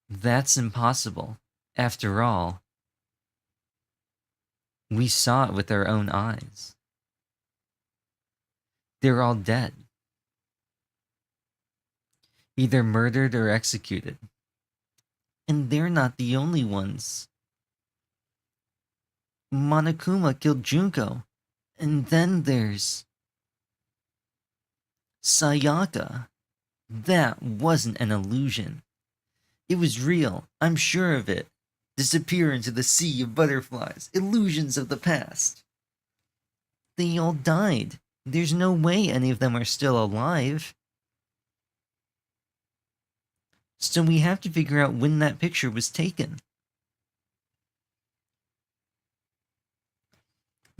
Speaker 1: That's impossible. After all, we saw it with our own eyes. They're all dead. Either murdered or executed. And they're not the only ones. Monokuma killed Junko. And then there's... Sayaka. That wasn't an illusion. It was real, I'm sure of it. Disappear into the sea of butterflies, illusions of the past. They all died. There's no way any of them are still alive. So we have to figure out when that picture was taken.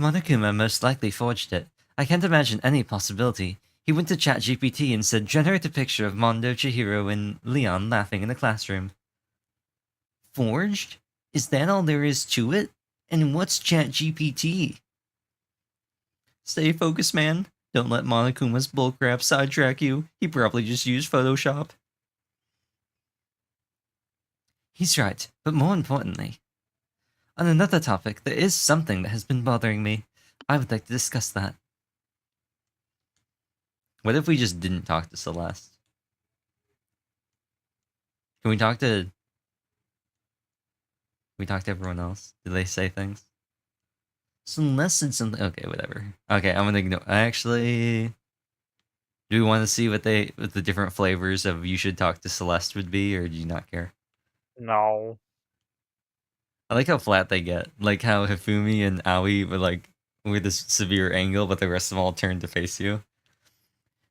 Speaker 1: Monokuma most likely forged it. I can't imagine any possibility. He went to ChatGPT and said, generate a picture of Mondo, Chihiro, and Leon laughing in the classroom. Forged? Is that all there is to it? And what's ChatGPT? Stay focused, man. Don't let Monokuma's bullcrap sidetrack you. He probably just used Photoshop. He's right, but more importantly, on another topic, there is something that has been bothering me. I would like to discuss that. What if we just didn't talk to Celeste? Can we talk to... everyone else? Did they say things? Celeste said something... Okay, whatever. Okay, I'm gonna ignore... Actually... Do we want to see what the different flavors of you should talk to Celeste would be, or do you not care?
Speaker 2: No.
Speaker 1: I like how flat they get. Like how Hifumi and Aoi were like with this severe angle, but the rest of them all turned to face you.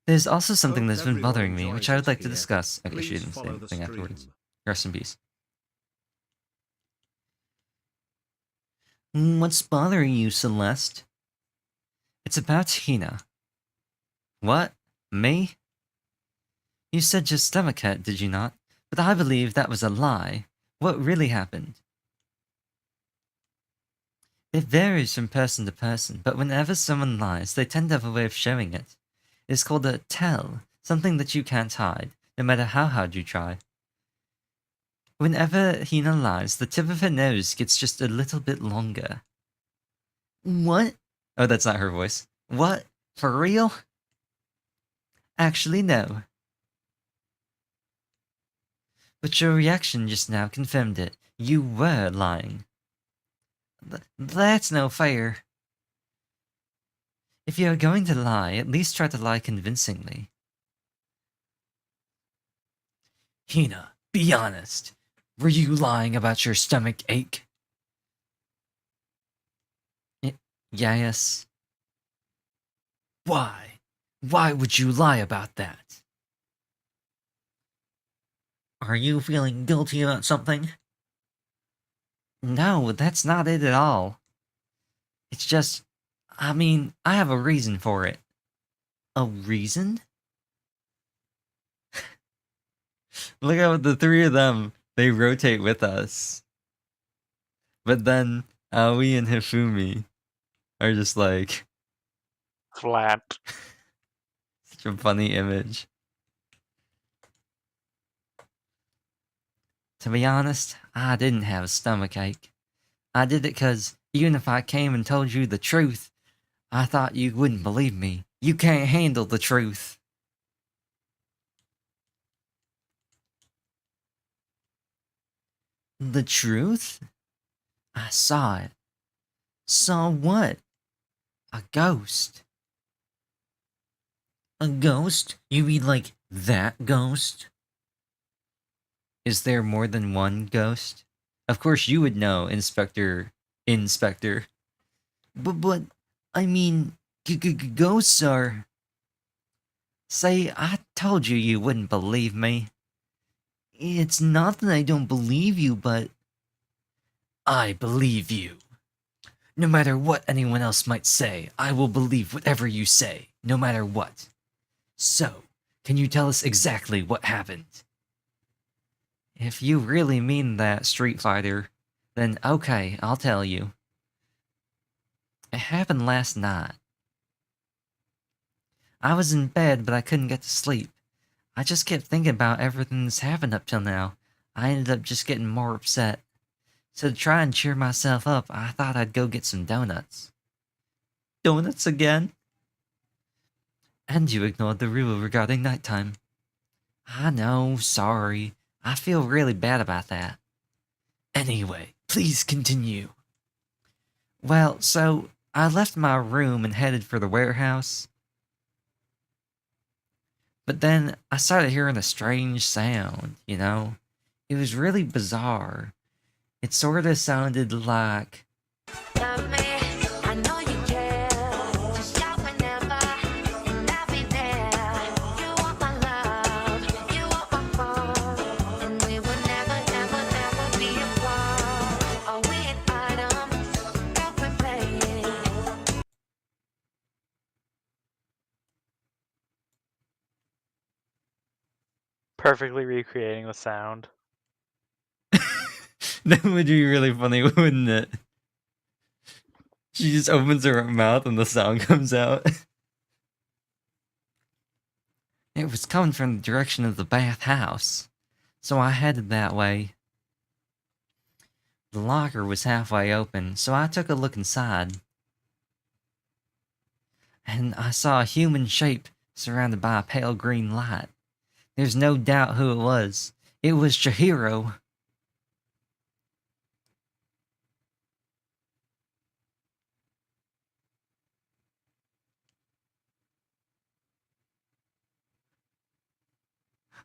Speaker 1: There's also something that's been bothering me, which I would like to discuss. Okay, she didn't say anything afterwards. Rest in peace. What's bothering you, Celeste? It's about Hina. What? Me? You said your stomach hurt, did you not? But I believe that was a lie. What really happened? It varies from person to person, but whenever someone lies, they tend to have a way of showing it. It's called a tell, something that you can't hide, no matter how hard you try. Whenever Hina lies, the tip of her nose gets just a little bit longer. What? Oh, that's not her voice. What? For real? Actually, no. But your reaction just now confirmed it. You were lying. That's no fair. If you're going to lie, at least try to lie convincingly. Hina, be honest. Were you lying about your stomach ache? Yes. Why? Why would you lie about that? Are you feeling guilty about something? No, that's not it at all. It's just, I mean, I have a reason for it. A reason? Look how the three of them, they rotate with us. But then, Aoi and Hifumi are just like,
Speaker 2: Flat.
Speaker 1: such a funny image. To be honest, I didn't have a stomachache. I did it because even if I came and told you the truth, I thought you wouldn't believe me. You can't handle the truth. The truth? I saw it. Saw what? A ghost. A ghost? You mean like that ghost? Is there more than one ghost? Of course you would know, Inspector. But, I mean, ghosts are... Say, I told you you wouldn't believe me. It's not that I don't believe you, but... I believe you. No matter what anyone else might say, I will believe whatever you say, no matter what. So, can you tell us exactly what happened? If you really mean that, Street Fighter, then okay, I'll tell you. It happened last night. I was in bed, but I couldn't get to sleep. I just kept thinking about everything that's happened up till now. I ended up just getting more upset. So to try and cheer myself up, I thought I'd go get some donuts. Donuts again? And you ignored the rule regarding nighttime. I know, sorry. I feel really bad about that. Anyway, please continue. Well, so I left my room and headed for the warehouse. But then I started hearing a strange sound, you know? It was really bizarre. It sort of sounded like...
Speaker 6: Love me, I know you care. Just shout whenever, and I'll be there. You want my love, you want my phone, and we will never, never, never be apart. Are we an item? Don't replay it.
Speaker 2: Perfectly recreating the sound.
Speaker 1: That would be really funny, wouldn't it? She just opens her mouth and the sound comes out. It was coming from the direction of the bathhouse, so I headed that way. The locker was halfway open, so I took a look inside. And I saw a human shape surrounded by a pale green light. There's no doubt who it was. It was Chihiro.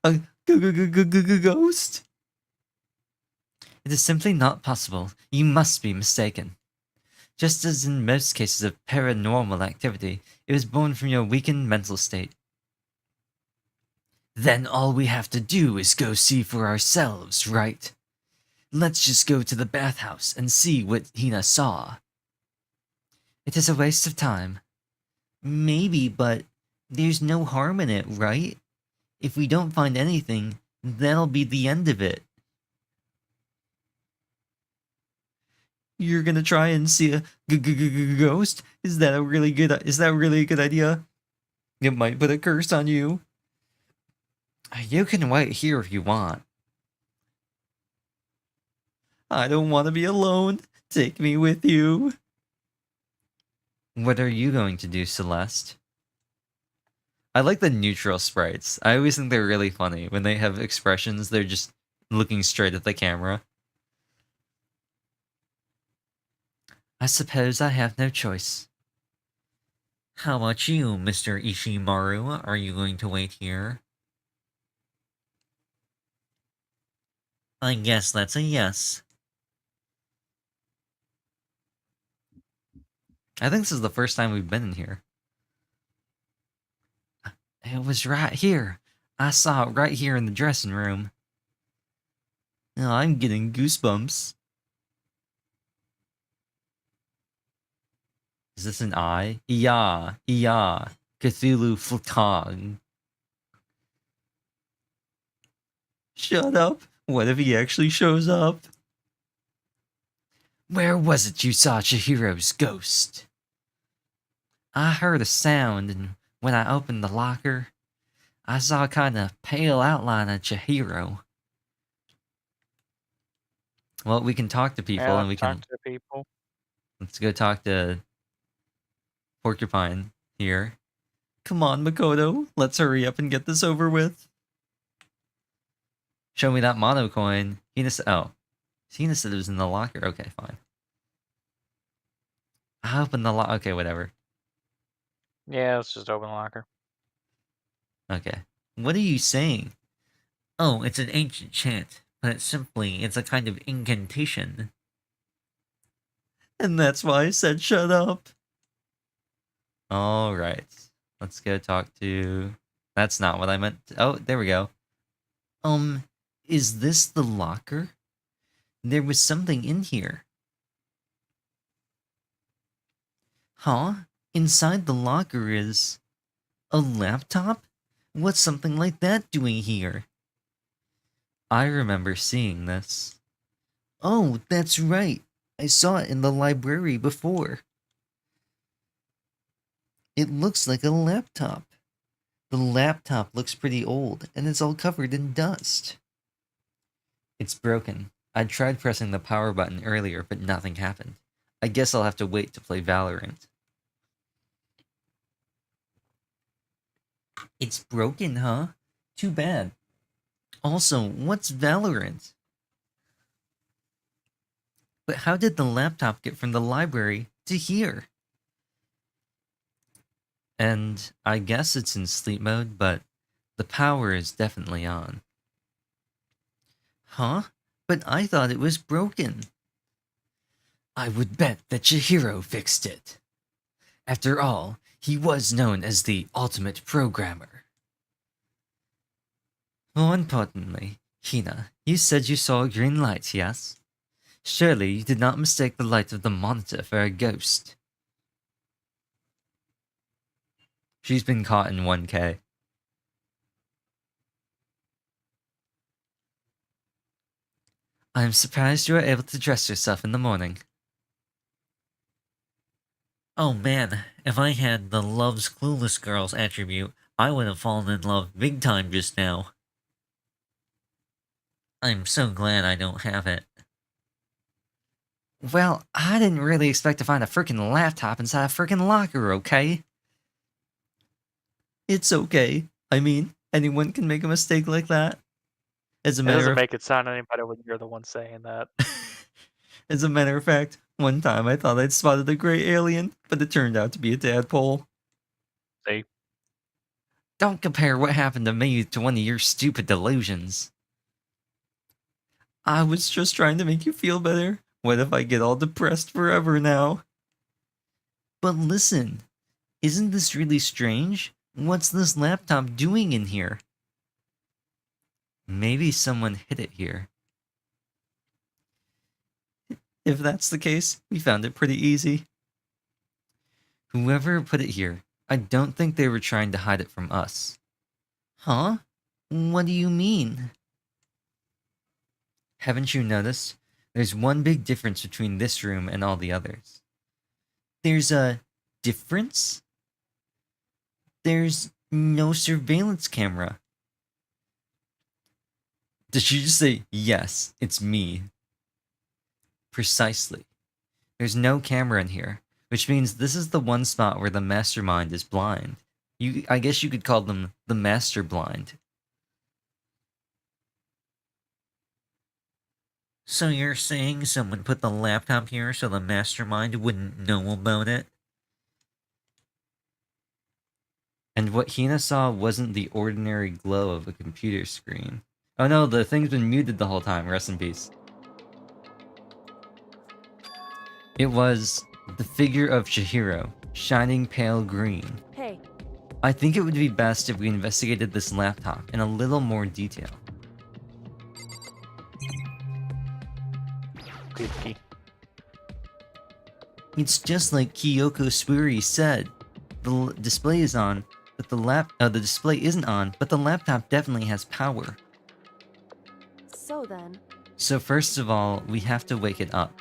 Speaker 1: A ghost? It is simply not possible. You must be mistaken. Just as in most cases of paranormal activity, it was born from your weakened mental state. Then all we have to do is go see for ourselves, right? Let's just go to the bathhouse and see what Hina saw. It is a waste of time. Maybe, but there's no harm in it, right? If we don't find anything, that'll be the end of it. You're gonna try and see a ghost? Is that a really good idea? It might put a curse on you. You can wait here if you want. I don't want to be alone. Take me with you. What are you going to do, Celeste? I like the neutral sprites. I always think they're really funny. When they have expressions, they're just looking straight at the camera. I suppose I have no choice. How about you, Mr. Ishimaru? Are you going to wait here? I guess that's a yes. I think this is the first time we've been in here. It was right here. I saw it right here in the dressing room. Oh, I'm getting goosebumps. Is this an I? Yeah, Cthulhu Flatog. Shut up. What if he actually shows up? Where was it you saw Chihiro's ghost? I heard a sound, and when I opened the locker, I saw a kind of pale outline of Chihiro. Well, we can talk to people,
Speaker 2: Yeah,
Speaker 1: and we can...
Speaker 2: talk to people.
Speaker 1: Let's go talk to Porcupine here. Come on, Makoto. Let's hurry up and get this over with. Show me that mono coin. Hina said it was in the locker. Okay, fine. I opened the locker. Okay, whatever.
Speaker 2: Yeah, let's just open the locker.
Speaker 1: Okay. What are you saying? Oh, it's an ancient chant, but it's a kind of incantation. And that's why I said shut up. Alright. Let's go talk to... That's not what I meant. Oh, there we go. Is this the locker? There was something in here. Huh? Inside the locker is... a laptop? What's something like that doing here? I remember seeing this. Oh, that's right. I saw it in the library before. It looks like a laptop. The laptop looks pretty old, and it's all covered in dust. It's broken. I tried pressing the power button earlier, but nothing happened. I guess I'll have to wait to play Valorant. It's broken, huh? Too bad. Also, what's Valorant? But how did the laptop get from the library to here? And I guess it's in sleep mode, but the power is definitely on. Huh? But I thought it was broken. I would bet that Chihiro fixed it. After all, he was known as the ultimate programmer. More importantly, Hina, you said you saw a green light, yes? Surely you did not mistake the light of the monitor for a ghost. She's been caught in 1K. I'm surprised you were able to dress yourself in the morning. Oh man, if I had the loves clueless girls attribute, I would have fallen in love big time just now. I'm so glad I don't have it. Well, I didn't really expect to find a freaking laptop inside a freaking locker, okay? It's okay. I mean, anyone can make a mistake like that. As a
Speaker 2: It
Speaker 1: matter
Speaker 2: doesn't
Speaker 1: of
Speaker 2: make it sound any better when you're the one saying that.
Speaker 1: As a matter of fact, one time I thought I'd spotted a gray alien, but it turned out to be a tadpole.
Speaker 2: See?
Speaker 1: Don't compare what happened to me to one of your stupid delusions. I was just trying to make you feel better. What if I get all depressed forever now? But listen, isn't this really strange? What's this laptop doing in here? Maybe someone hid it here. If that's the case, we found it pretty easy. Whoever put it here, I don't think they were trying to hide it from us. Huh? What do you mean? Haven't you noticed? There's one big difference between this room and all the others. There's a difference? There's no surveillance camera. Did you just say, yes, it's me? Precisely. There's no camera in here, which means this is the one spot where the mastermind is blind. I guess you could call them the master blind. So you're saying someone put the laptop here so the mastermind wouldn't know about it? And what Hina saw wasn't the ordinary glow of a computer screen. Oh no, the thing's been muted the whole time, rest in peace. It was the figure of Chihiro, shining pale green.
Speaker 7: Hey,
Speaker 1: I think it would be best if we investigated this laptop in a little more detail.
Speaker 2: Kiki.
Speaker 1: It's just like Kyoko Suiri said. The display is on, but the display isn't on, but the laptop definitely has power.
Speaker 7: So then,
Speaker 1: So first of all, we have to wake it up.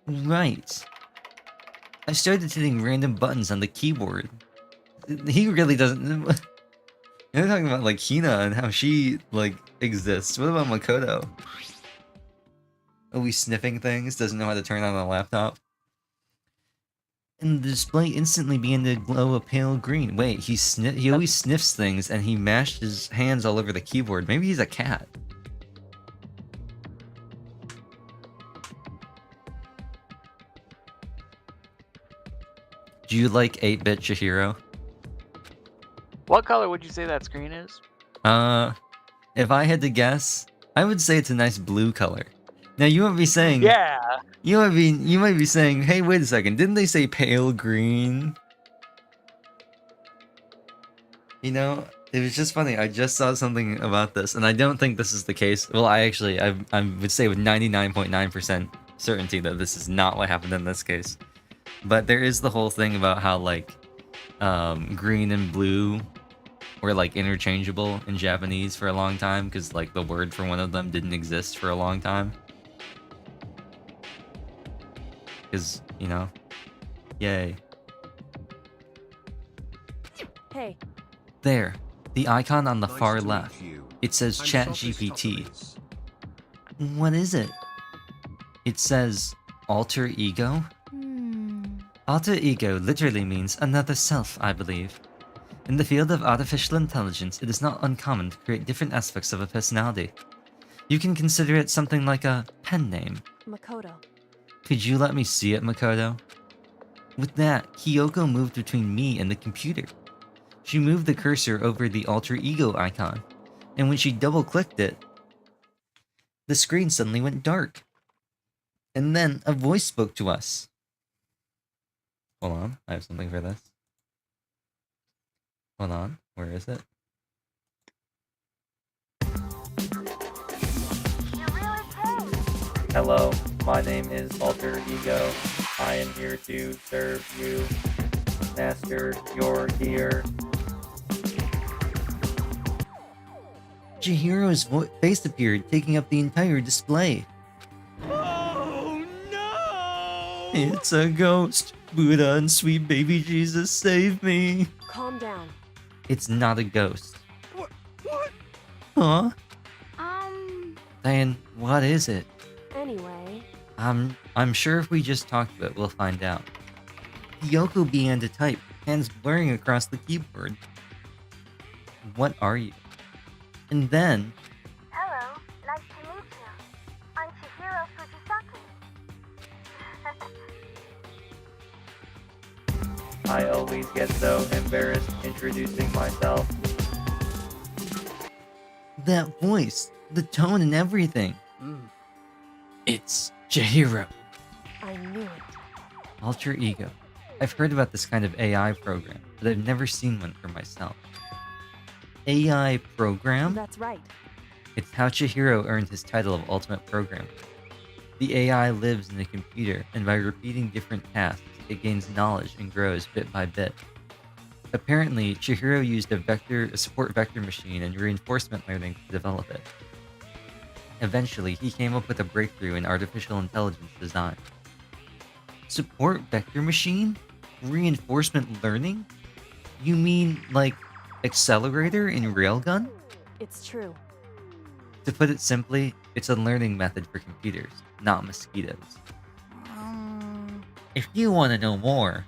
Speaker 1: Right. I started hitting random buttons on the keyboard. He really doesn't... You're talking about like Hina and how she like exists. What about Makoto? Always sniffing things, doesn't know how to turn on a laptop. And the display instantly began to glow a pale green. Wait, he always sniffs things and he mashed his hands all over the keyboard. Maybe he's a cat. Do you like 8-bit Chihiro?
Speaker 2: What color would you say that screen is?
Speaker 1: If I had to guess, I would say it's a nice blue color. Now you might be saying,
Speaker 2: Yeah.
Speaker 1: you might be saying, hey, wait a second, didn't they say pale green? You know, it was just funny. I just saw something about this, and I don't think this is the case. Well, I would say with 99.9% certainty that this is not what happened in this case. But there is the whole thing about how like green and blue were like interchangeable in Japanese for a long time because like the word for one of them didn't exist for a long time. Because, you know, yay.
Speaker 7: hey,
Speaker 1: There, the icon on the
Speaker 3: Nice
Speaker 1: far
Speaker 3: to meet
Speaker 1: left.
Speaker 3: you.
Speaker 1: It says
Speaker 3: I'm
Speaker 1: Chat
Speaker 3: Sophistopheles.
Speaker 1: GPT. What is it? It says alter ego? Alter ego literally means another self, I believe. In the field of artificial intelligence, it is not uncommon to create different aspects of a personality. You can consider it something like a pen name.
Speaker 7: Makoto.
Speaker 1: Could you let me see it, Makoto? With that, Kyoko moved between me and the computer. She moved the cursor over the alter ego icon, and when she double-clicked it, the screen suddenly went dark. And then a voice spoke to us. Hold on, I have something for this. Hold on, where is it? Hello, my name is Alter Ego. I am here to serve you. Master, you're here. Chihiro's face appeared, taking up the entire display.
Speaker 4: Oh no!
Speaker 1: It's a ghost. Buddha and sweet baby Jesus, save me.
Speaker 7: Calm down.
Speaker 1: It's not a ghost.
Speaker 4: What?
Speaker 1: Huh? Diane, what is it?
Speaker 7: Anyway,
Speaker 1: I'm sure if we just talk to it, we'll find out. Kyoko began to type, hands blurring across the keyboard. What are you? And then,
Speaker 8: Hello, nice to meet you. I'm Chihiro Fujisaki.
Speaker 1: I always get so embarrassed introducing myself. That voice, the tone and everything. It's Chihiro.
Speaker 7: I knew it.
Speaker 1: Alter Ego. I've heard about this kind of AI program, but I've never seen one for myself. AI program?
Speaker 7: That's right.
Speaker 1: It's how Chihiro earned his title of Ultimate Programmer. The AI lives in the computer, and by repeating different tasks, it gains knowledge and grows bit by bit. Apparently, Chihiro used a support vector machine and reinforcement learning to develop it. Eventually, he came up with a breakthrough in artificial intelligence design. Support vector machine? Reinforcement learning? You mean, like, accelerator in Railgun?
Speaker 7: It's true.
Speaker 1: To put it simply, it's a learning method for computers, not mosquitoes. If you want to know more,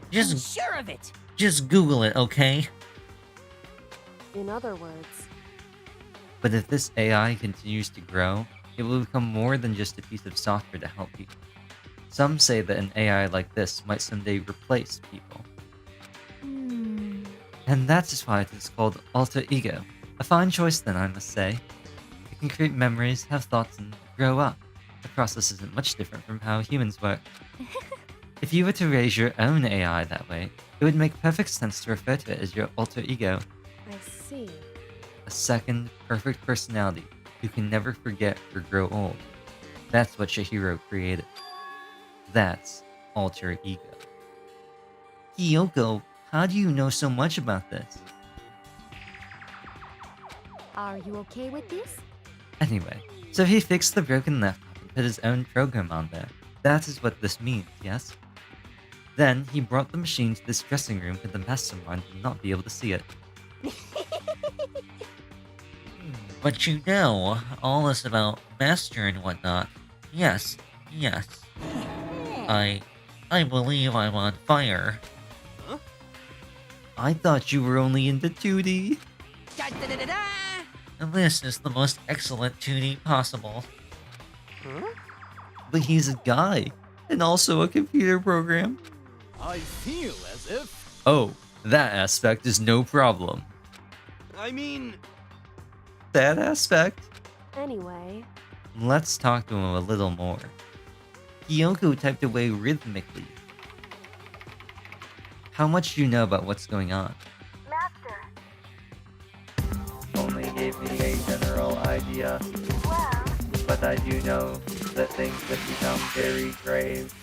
Speaker 1: just Google it, okay?
Speaker 7: In other words,
Speaker 1: But if this AI continues to grow, it will become more than just a piece of software to help people. Some say that an AI like this might someday replace people. And that is why it is called Alter Ego. A fine choice then, I must say. It can create memories, have thoughts, and grow up. The process isn't much different from how humans work. If you were to raise your own AI that way, it would make perfect sense to refer to it as your alter ego.
Speaker 7: I see.
Speaker 1: A second, perfect personality who can never forget or grow old. That's what Chihiro created. That's alter ego. Kyoko, how do you know so much about this?
Speaker 7: Are you okay with this?
Speaker 1: Anyway, so he fixed the broken laptop and put his own program on there. That is what this means, yes? Then he brought the machine to this dressing room and the mastermind would not be able to see it. But you know, all this about master and whatnot. Yes, yes. I believe I'm on fire.
Speaker 9: Huh?
Speaker 1: I thought you were only into 2D.
Speaker 9: Da-da-da-da-da!
Speaker 1: And this is the most excellent 2D possible.
Speaker 9: Huh?
Speaker 1: But he's a guy, and also a computer program.
Speaker 9: I feel as if...
Speaker 1: Oh, that aspect is no problem.
Speaker 9: I mean...
Speaker 1: That aspect?
Speaker 7: Anyway,
Speaker 1: Let's talk to him a little more. Kyoko typed away rhythmically. How much do you know about what's going on?
Speaker 8: Master,
Speaker 10: Only gave me a general idea,
Speaker 8: well,
Speaker 10: but I do know that things have become very grave.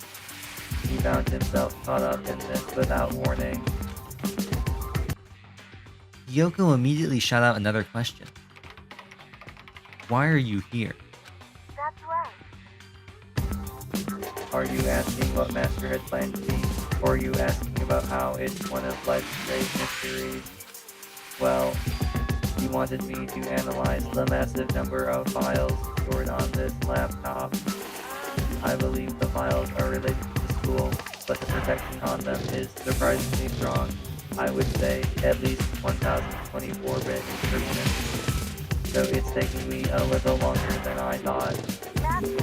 Speaker 10: He found himself caught up in this without warning.
Speaker 1: Kyoko immediately shot out another question. Why are you here?
Speaker 8: that's right.
Speaker 10: Are you asking what Master had planned to be, or are you asking about how it's one of life's great mysteries? Well, he wanted me to analyze the massive number of files stored on this laptop. I believe the files are related to the school, but the protection on them is surprisingly strong. I would say at least 1024-bit encryption. So it's taking me a little longer than I thought.
Speaker 8: Master,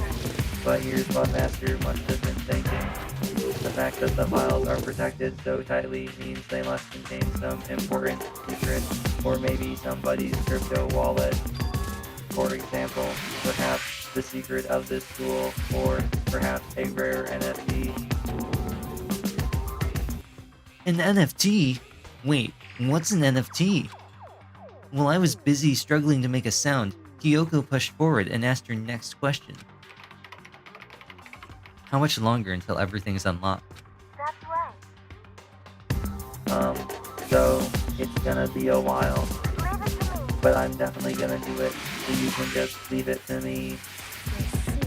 Speaker 10: But here's what Master must have been thinking. The fact that the files are protected so tightly means they must contain some important secret, or maybe somebody's crypto wallet. For example, perhaps the secret of this school, or perhaps a rare NFT.
Speaker 1: An NFT? Wait, what's an NFT? While I was busy struggling to make a sound, Kyoko pushed forward and asked her next question. How much longer until everything is unlocked?
Speaker 8: that's right.
Speaker 10: So it's gonna be a while,
Speaker 8: Leave it to me.
Speaker 10: but I'm definitely gonna do it, so you can just leave it to me.
Speaker 7: I see.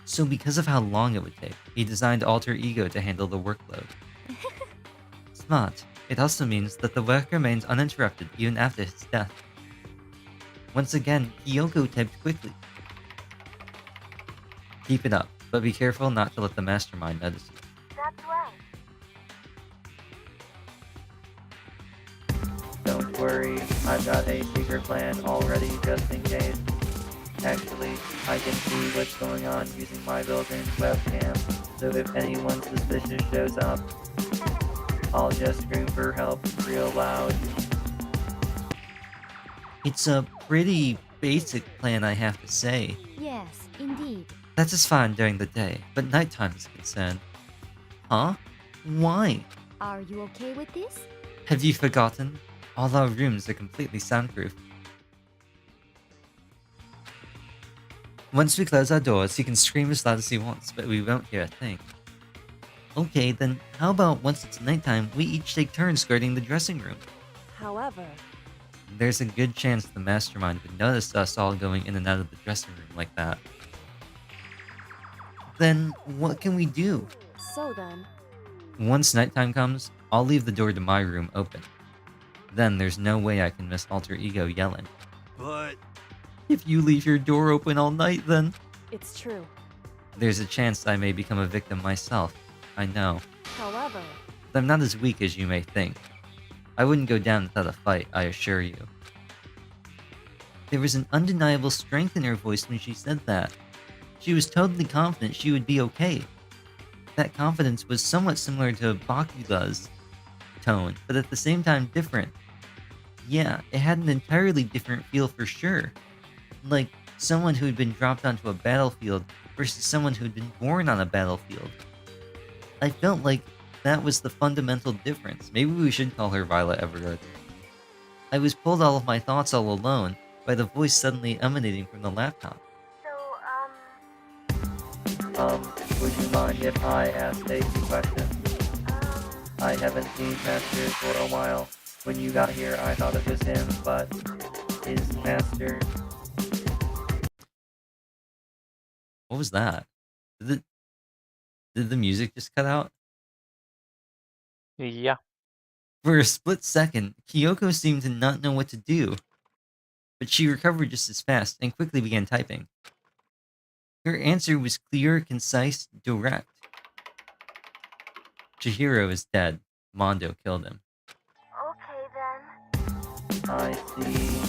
Speaker 1: So because of how long it would take, he designed Alter Ego to handle the workload. Smart. It also means that the work remains uninterrupted even after his death. Once again, Kyoko typed quickly. Keep it up, but be careful not to let the mastermind notice you.
Speaker 8: That's right.
Speaker 10: Don't worry, I've got a secret plan already just in case. Actually, I can see what's going on using my built-in webcam, so if anyone suspicious shows up, I'll just scream for help real loud.
Speaker 1: It's a pretty basic plan, I have to say.
Speaker 7: Yes, indeed.
Speaker 1: That is fine during the day, but nighttime is concerned. Huh? Why?
Speaker 7: Are you okay with this?
Speaker 1: Have you forgotten? All our rooms are completely soundproof. Once we close our doors, he can scream as loud as he wants, but we won't hear a thing. Okay, then how about once it's nighttime, we each take turns guarding the dressing room?
Speaker 7: However,
Speaker 1: There's a good chance the mastermind would notice us all going in and out of the dressing room like that. Then what can we do?
Speaker 7: so then,
Speaker 1: Once nighttime comes, I'll leave the door to my room open. Then there's no way I can miss Alter Ego yelling.
Speaker 9: But...
Speaker 1: If you leave your door open all night, then
Speaker 7: it's true.
Speaker 1: there's a chance I may become a victim myself. I know.
Speaker 7: However,
Speaker 1: But I'm not as weak as you may think. I wouldn't go down without a fight, I assure you. There was an undeniable strength in her voice when she said that. She was totally confident she would be okay. That confidence was somewhat similar to Bakula's tone, but at the same time different. Yeah, it had an entirely different feel for sure. Like someone who had been dropped onto a battlefield versus someone who had been born on a battlefield. I felt like that was the fundamental difference. Maybe we should call her Violet Everett. I was pulled all of my thoughts all alone by the voice suddenly emanating from the laptop.
Speaker 8: So,
Speaker 10: Would you mind if I asked a few questions? I haven't seen Master for a while. When you got here, I thought it was him, but is Master...
Speaker 1: What was that? Did the music just cut out?
Speaker 2: Yeah.
Speaker 1: For a split second, Kyoko seemed to not know what to do, but she recovered just as fast and quickly began typing. Her answer was clear, concise, direct. Chihiro is dead. Mondo killed him.
Speaker 8: Okay then.
Speaker 10: I see.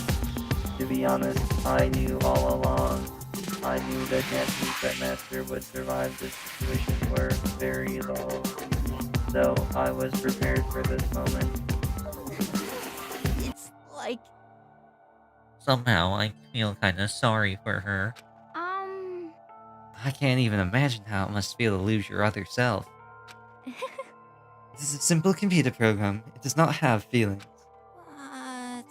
Speaker 10: To be honest, I knew all along. I knew the chances that Master would survive this situation were very low. So I was prepared for this moment.
Speaker 7: It's like.
Speaker 1: Somehow, I feel kinda sorry for her. I can't even imagine how it must feel to lose your other self. This is a simple computer program. It does not have feelings.
Speaker 7: What?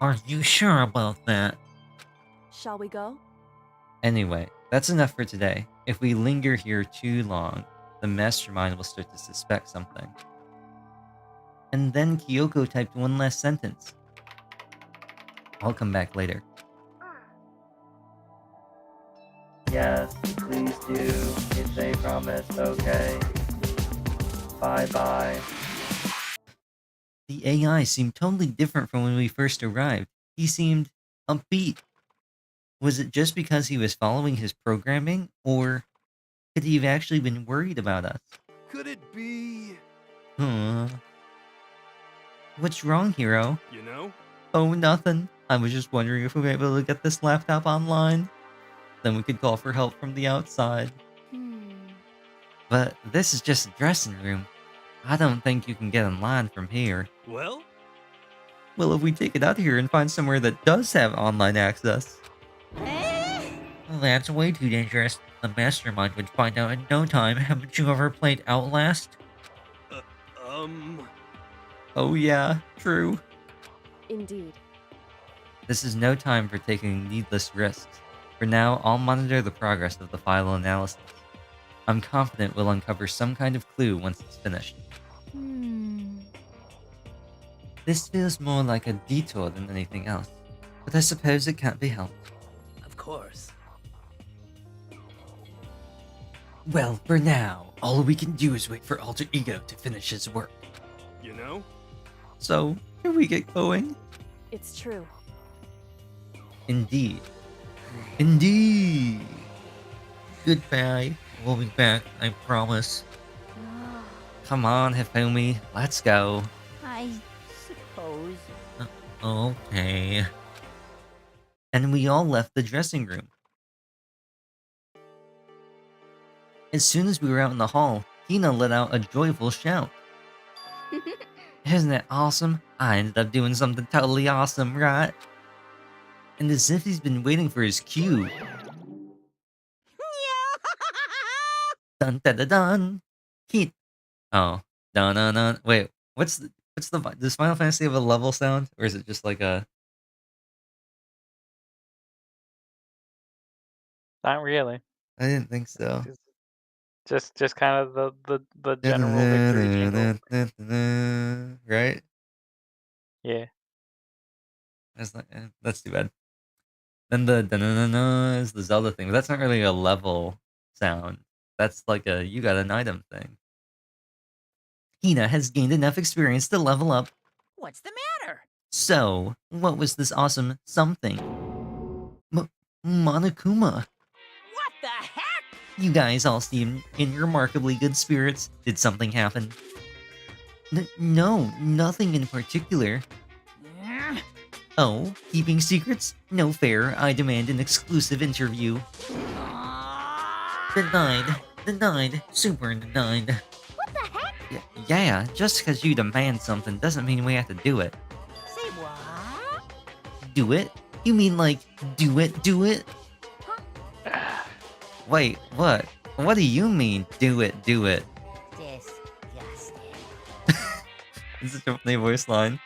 Speaker 1: Are you sure about that?
Speaker 7: Shall we go?
Speaker 1: Anyway, that's enough for today. If we linger here too long, the mastermind will start to suspect something. And then Kyoko typed one last sentence. I'll come back later.
Speaker 10: Yes, please do. It's a promise, okay? Bye-bye.
Speaker 1: The AI seemed totally different from when we first arrived. He seemed upbeat. Was it just because he was following his programming, or could he have actually been worried about us?
Speaker 9: Could it be...
Speaker 1: What's wrong, hero?
Speaker 9: You know?
Speaker 1: Oh, nothing. I was just wondering if we were able to get this laptop online. Then we could call for help from the outside. But this is just a dressing room. I don't think you can get online from here.
Speaker 9: Well?
Speaker 1: Well, if we take it out here and find somewhere that does have online access. Well, that's way too dangerous. The mastermind would find out in no time. Haven't you ever played Outlast? Oh yeah, true.
Speaker 7: Indeed.
Speaker 1: This is no time for taking needless risks. For now, I'll monitor the progress of the file analysis. I'm confident we'll uncover some kind of clue once it's finished. This feels more like a detour than anything else, but I suppose it can't be helped.
Speaker 9: Of course.
Speaker 1: Well, for now, all we can do is wait for Alter Ego to finish his work.
Speaker 9: You know?
Speaker 1: So, can we get going?
Speaker 7: It's true.
Speaker 1: Indeed. Indeed! Goodbye. We'll be back, I promise. Come on, Hifumi, let's go.
Speaker 7: I suppose.
Speaker 1: Okay. And we all left the dressing room. As soon as we were out in the hall, Hina let out a joyful shout. Isn't it awesome? I ended up doing something totally awesome, right? And as if he's been waiting for his cue. Dun dun dun dun. Oh, dun dun dun. Wait, does Final Fantasy have a level sound, or is it just like a?
Speaker 2: Not really.
Speaker 1: I didn't think so.
Speaker 2: Just kind of the general victory jingle.
Speaker 1: Right?
Speaker 2: Yeah.
Speaker 1: That's too bad. Then the da-na-na-na is the Zelda thing, but that's not really a level sound. That's like a you got an item thing. Hina has gained enough experience to level up.
Speaker 11: What's the matter?
Speaker 1: So, what was this awesome something? Monokuma.
Speaker 11: What the heck?
Speaker 1: You guys all seem in remarkably good spirits. Did something happen? No, nothing in particular. Oh, keeping secrets? No fair. I demand an exclusive interview. Denied. Denied. Super denied.
Speaker 11: What the heck?
Speaker 1: Yeah, just because you demand something doesn't mean we have to do it.
Speaker 11: Say what?
Speaker 1: Do it? You mean like, do it? Wait, what? What do you mean, do it?
Speaker 11: Disgusting.
Speaker 1: It's such a funny voice line.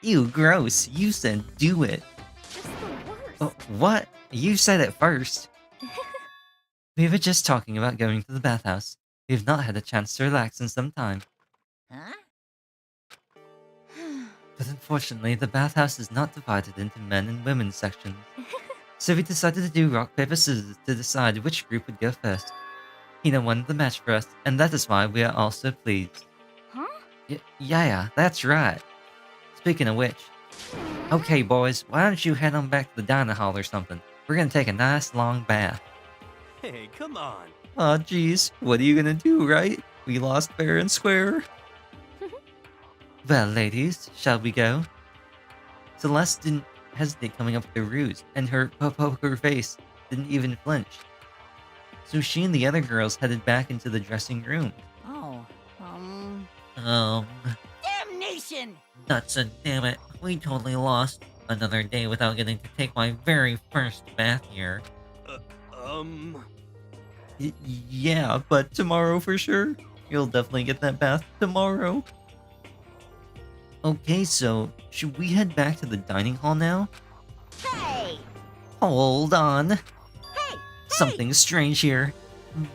Speaker 1: Ew, gross. You said do it.
Speaker 7: Just the worst.
Speaker 1: What? You said it first. We were just talking about going to the bathhouse. We have not had a chance to relax in some time.
Speaker 11: Huh?
Speaker 1: But unfortunately, the bathhouse is not divided into men and women's sections. So we decided to do rock, paper, scissors to decide which group would go first. Hina won the match for us, and that is why we are all so pleased.
Speaker 11: Huh?
Speaker 1: Yeah, that's right. Speaking of which, okay boys, why don't you head on back to the diner hall or something? We're gonna take a nice long bath.
Speaker 9: Hey, come on.
Speaker 1: Aw, geez, what are you gonna do, right? We lost fair and square. Well, ladies, shall we go? Celeste didn't hesitate coming up with a ruse, and her poker face didn't even flinch. So she and the other girls headed back into the dressing room.
Speaker 11: Oh, damnation!
Speaker 1: Nuts and damn it, we totally lost. Another day without getting to take my very first bath here. Yeah, but tomorrow for sure. You'll definitely get that bath tomorrow. Okay, so should we head back to the dining hall now?
Speaker 11: Hey!
Speaker 1: Hold on.
Speaker 11: Hey!
Speaker 1: Something strange here.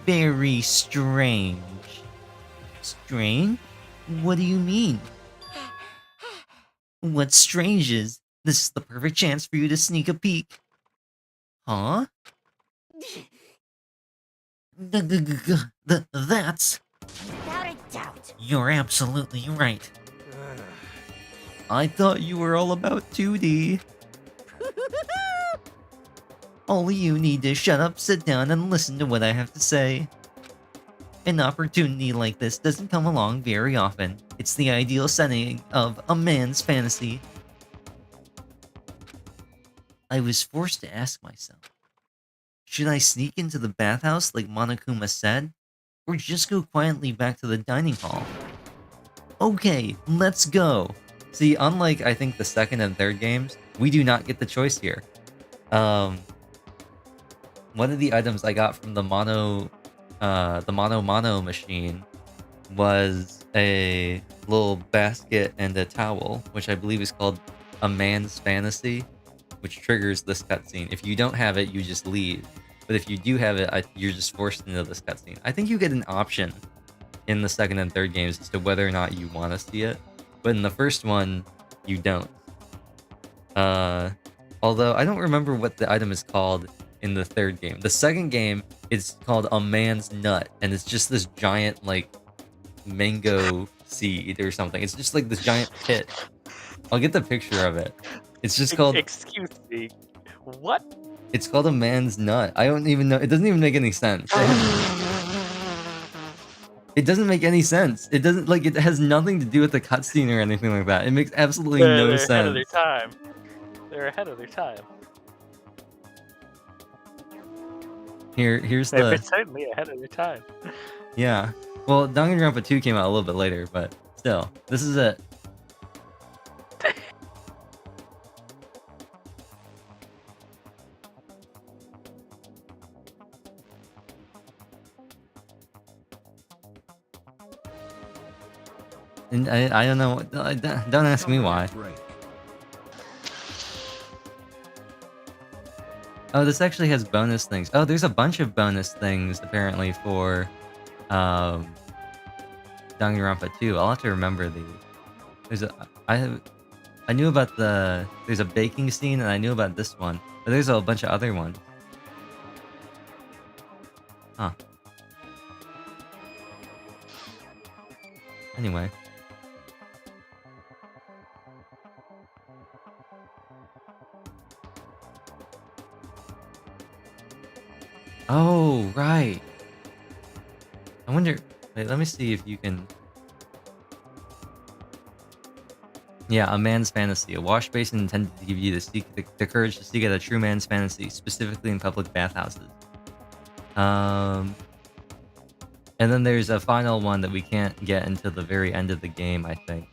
Speaker 1: Very strange. Strange? What do you mean? What's strange is, this is the perfect chance for you to sneak a peek. Huh? That's...
Speaker 11: Without a doubt.
Speaker 1: You're absolutely right. I thought you were all about 2D. All you need is shut up, sit down, and listen to what I have to say. An opportunity like this doesn't come along very often. It's the ideal setting of a man's fantasy. I was forced to ask myself, should I sneak into the bathhouse like Monokuma said, or just go quietly back to the dining hall? Okay, let's go. See, unlike I think the second and third games, we do not get the choice here. One of the items I got from the Mono machine was a little basket and a towel, which I believe is called a man's fantasy, which triggers this cutscene. If you don't have it, you just leave. But if you do have it, you're just forced into this cutscene. I think you get an option in the second and third games as to whether or not you want to see it. But in the first one, you don't. Although I don't remember what the item is called in the third game. The second game is called a man's nut, and it's just this giant like mango seed or something. It's just like this giant pit. I'll get the picture of it. It's just called...
Speaker 2: Excuse me. What?
Speaker 1: It's called a man's nut. I don't even know. It doesn't even make any sense. It doesn't make any sense. It doesn't, like, it has nothing to do with the cutscene or anything like that. It makes absolutely no
Speaker 2: They're
Speaker 1: sense.
Speaker 2: ahead of their time. They're ahead of their time.
Speaker 1: Here's
Speaker 2: They're
Speaker 1: the...
Speaker 2: certainly ahead of their time.
Speaker 1: Yeah. Well, Danganronpa 2 came out a little bit later, but still. This is it. And I don't know. Don't ask me why. Oh, this actually has bonus things. Oh, there's a bunch of bonus things apparently for Danganronpa 2. I'll have to remember these. I knew about there's a baking scene, and I knew about this one, but there's a bunch of other ones. Huh. Anyway. Oh, right. I wonder... Wait, let me see if you can... Yeah, a man's fantasy. A wash basin intended to give you the courage to seek out a true man's fantasy, specifically in public bathhouses. And then there's a final one that we can't get until the very end of the game, I think.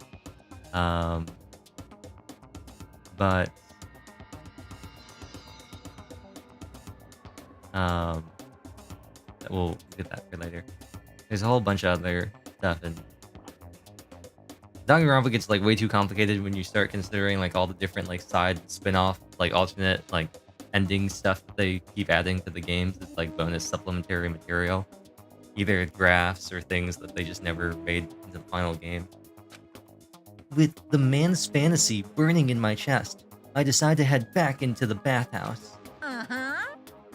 Speaker 1: But... we'll get that for later. There's a whole bunch of other stuff, and Danganronpa gets like way too complicated when you start considering like all the different like side spin-off like alternate like ending stuff they keep adding to the games. It's like bonus supplementary material. Either graphs or things that they just never made into the final game. With the man's fantasy burning in my chest, I decide to head back into the bathhouse.
Speaker 11: Uh-huh.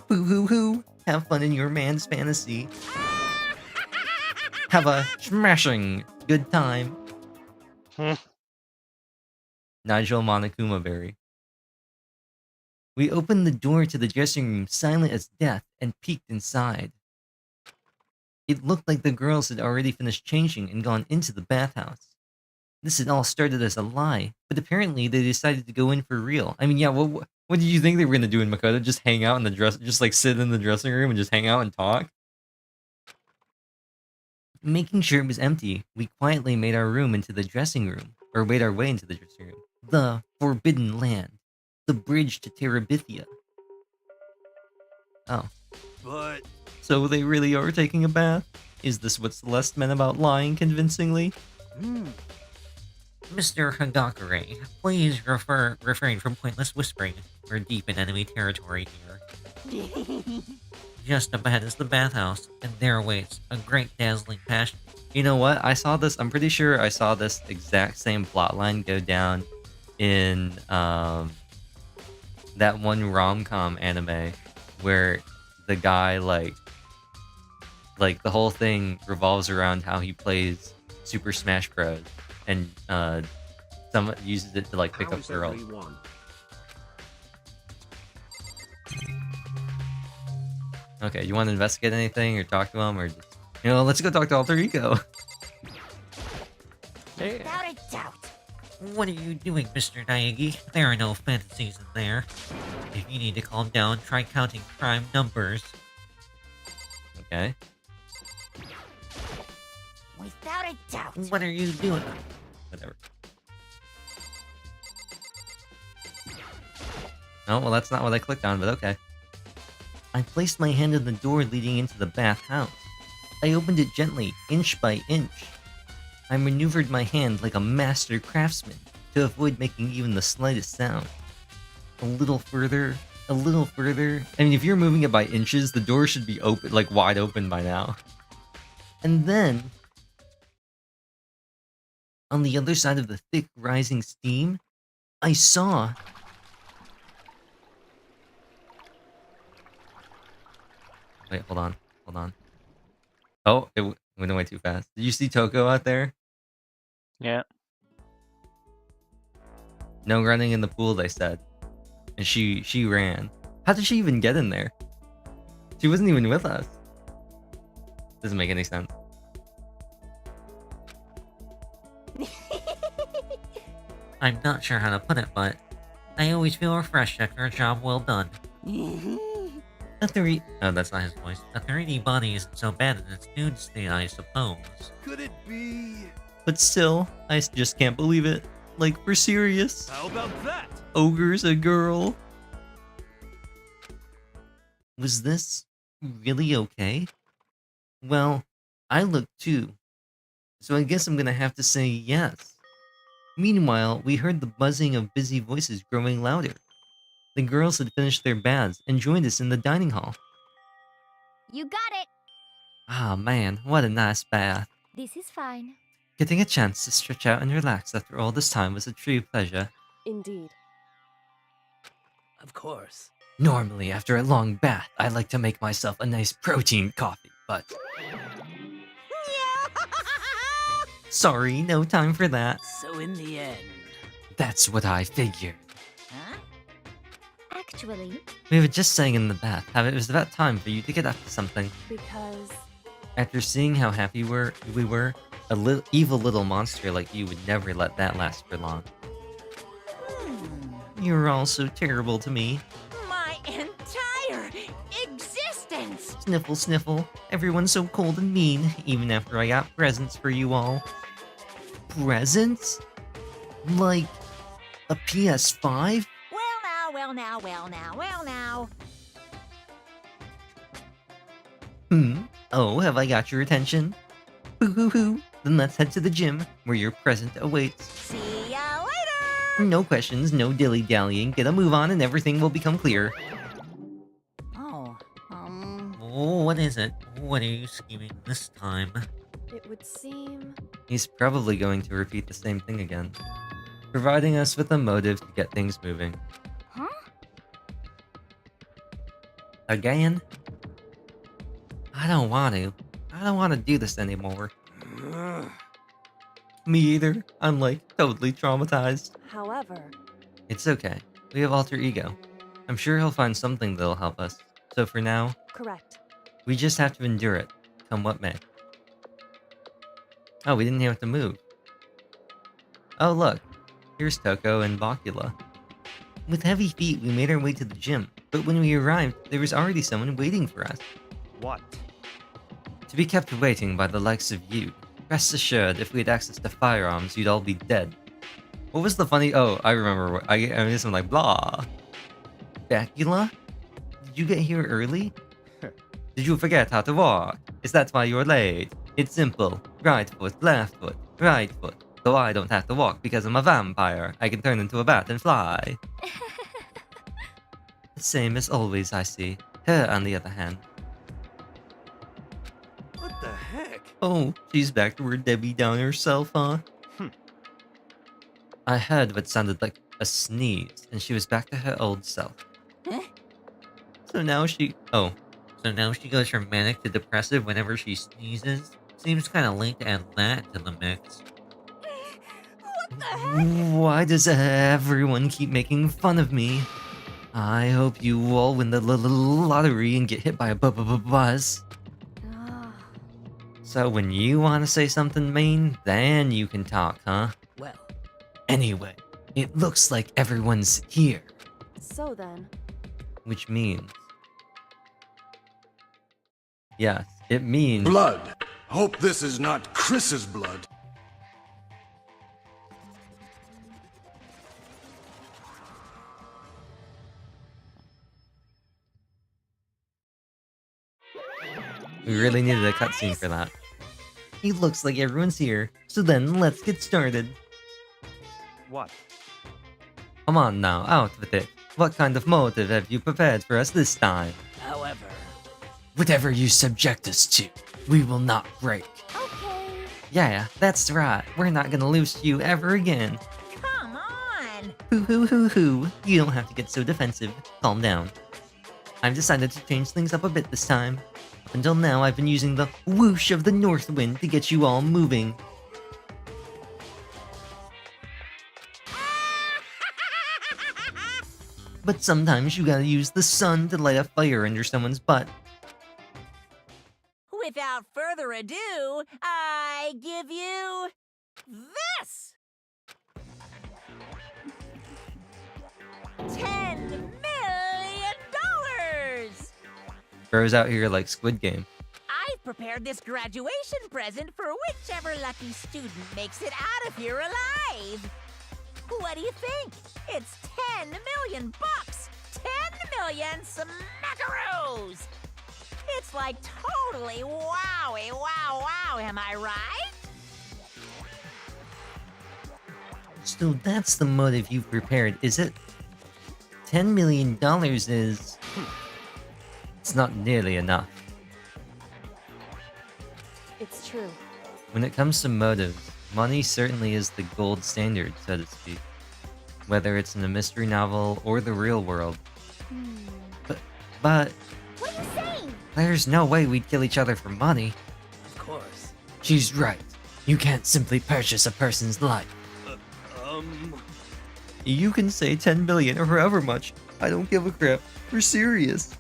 Speaker 1: Boo hoo hoo! Have fun in your man's fantasy. Have a smashing good time. Nigel Monokuma Berry. We opened the door to the dressing room silent as death and peeked inside. It looked like the girls had already finished changing and gone into the bathhouse. This had all started as a lie, but apparently they decided to go in for real. I mean, yeah, what did you think they were gonna do in Makoto? Just hang out in the just like sit in the dressing room and just hang out and talk? Making sure it was empty, we quietly made our room into the dressing room, or made our way into the dressing room. The Forbidden Land. The bridge to Terabithia. Oh.
Speaker 9: But...
Speaker 1: So they really are taking a bath? Is this what Celeste meant about lying convincingly? Mr. Hagakure, please refrain from pointless whispering. We're deep in enemy territory here. Just ahead is the bathhouse, and there awaits a great dazzling passion. You know what? I saw this, I'm pretty sure I saw this exact same plotline go down in that one rom-com anime where the guy like the whole thing revolves around how he plays Super Smash Bros. And someone uses it to like pick up girls. Okay, you want to investigate anything or talk to him or just, let's go talk to Alter Ego.
Speaker 11: Without a doubt.
Speaker 12: What are you doing, Mr. Naegi? There are no fantasies in there. If you need to calm down, try counting prime numbers.
Speaker 1: Okay.
Speaker 11: Without a doubt.
Speaker 12: What are you doing?
Speaker 1: Whatever. Oh, well, that's not what I clicked on, but okay. I placed my hand on the door leading into the bathhouse. I opened it gently, inch by inch. I maneuvered my hand like a master craftsman to avoid making even the slightest sound. A little further, a little further. I mean, if you're moving it by inches, the door should be open, like wide open by now. And then, on the other side of the thick rising steam, I saw... Wait, hold on. Oh, it went away too fast. Did you see Toko out there?
Speaker 2: Yeah.
Speaker 1: No running in the pool, they said. And she ran. How did she even get in there? She wasn't even with us. Doesn't make any sense.
Speaker 12: I'm not sure how to put it, but I always feel refreshed after a job well done. Oh, that's not his voice. A 3D body isn't so bad in its nude state, I suppose.
Speaker 9: Could it be...
Speaker 1: But still, I just can't believe it. Like, we're serious.
Speaker 9: How about that?
Speaker 1: Ogre's a girl. Was this really okay? Well, I looked too. So I guess I'm gonna have to say yes. Meanwhile, we heard the buzzing of busy voices growing louder. The girls had finished their baths and joined us in the dining hall.
Speaker 11: You got it.
Speaker 1: Ah man, what a nice bath.
Speaker 7: This is fine.
Speaker 1: Getting a chance to stretch out and relax after all this time was a true pleasure.
Speaker 7: Indeed.
Speaker 9: Of course.
Speaker 1: Normally, after a long bath, I like to make myself a nice protein coffee, but... Sorry, no time for that.
Speaker 9: So in the end...
Speaker 1: That's what I figured.
Speaker 11: Huh?
Speaker 7: Actually,
Speaker 1: We were just saying in the bath how it was about time for you to get up to something.
Speaker 7: because
Speaker 1: After seeing how happy we were, a evil little monster like you would never let that last for long. You're all so terrible to me.
Speaker 11: My entire existence.
Speaker 1: Sniffle, sniffle. Everyone's so cold and mean, even after I got presents for you all. Presents? Like a PS5?
Speaker 11: Well now.
Speaker 1: Oh, have I got your attention? Boo-hoo-hoo. Then let's head to the gym, where your present awaits.
Speaker 11: See ya later.
Speaker 1: No questions, no dilly-dallying. Get a move on and everything will become clear.
Speaker 12: what is it? What are you scheming this time?
Speaker 7: It would seem.
Speaker 1: He's probably going to repeat the same thing again, providing us with a motive to get things moving.
Speaker 7: Huh?
Speaker 1: Again? I don't want to. I don't want to do this anymore. Me either. I'm like totally traumatized.
Speaker 7: However,
Speaker 1: It's okay. We have alter ego. I'm sure he'll find something that'll help us. So for now,
Speaker 7: correct.
Speaker 1: we just have to endure it, come what may. Oh, we didn't have to move. Oh look, here's Toko and Bakula. With heavy feet, we made our way to the gym, but when we arrived, there was already someone waiting for us.
Speaker 4: What?
Speaker 1: To be kept waiting by the likes of you. Rest assured, if we had access to firearms, you'd all be dead. What was the funny? Oh, I remember. I guess I'm like, blah. Bakula? Did you get here early? Did you forget how to walk? Is that why you're late? It's simple. Right foot, left foot, right foot. So I don't have to walk because I'm a vampire. I can turn into a bat and fly. The same as always, I see. Her, on the other hand.
Speaker 4: What the heck?
Speaker 1: Oh, she's back to her Debbie Downer self, huh? I heard what sounded like a sneeze, and she was back to her old self.
Speaker 11: Huh?
Speaker 1: So now she... Oh.
Speaker 12: So now she goes from manic to depressive whenever she sneezes? Seems kinda late to add that to the mix.
Speaker 11: What the heck?
Speaker 1: Why does everyone keep making fun of me? I hope you all win the lottery and get hit by a buzz.
Speaker 7: Ah,
Speaker 1: So when you want to say something mean, then you can talk, huh?
Speaker 9: Well,
Speaker 1: Anyway, it looks like everyone's here,
Speaker 7: so then.
Speaker 1: which means... Yes, it means...
Speaker 4: Blood. Hope this is not Chris's blood.
Speaker 1: We really needed a cutscene for that. It looks like everyone's here, so then let's get started.
Speaker 4: What?
Speaker 1: Come on now, out with it. What kind of motive have you prepared for us this time?
Speaker 9: however,
Speaker 1: Whatever you subject us to, we will not break.
Speaker 7: Okay.
Speaker 1: Yeah, that's right. We're not gonna lose to you ever again.
Speaker 11: Come on.
Speaker 1: Hoo. You don't have to get so defensive. Calm down. I've decided to change things up a bit this time. Up until now, I've been using the whoosh of the north wind to get you all moving. But sometimes you gotta use the sun to light a fire under someone's butt.
Speaker 11: Without further ado, I give you this. $10 million.
Speaker 1: Bro's out here like Squid Game.
Speaker 11: I've prepared this graduation present for whichever lucky student makes it out of here alive. What do you think? It's 10 million bucks. 10 million smackaroos. It's like totally wowie, wow, am I right?
Speaker 1: So that's the motive you've prepared, is it? $10 million is... It's not nearly enough.
Speaker 7: It's true.
Speaker 1: When it comes to motives, money certainly is the gold standard, so to speak. Whether it's in a mystery novel or the real world. But
Speaker 7: What are you saying?
Speaker 1: there's no way we'd kill each other for money.
Speaker 9: of course.
Speaker 1: She's right. You can't simply purchase a person's life. You can say 10 million or however much. I don't give a crap. We're serious.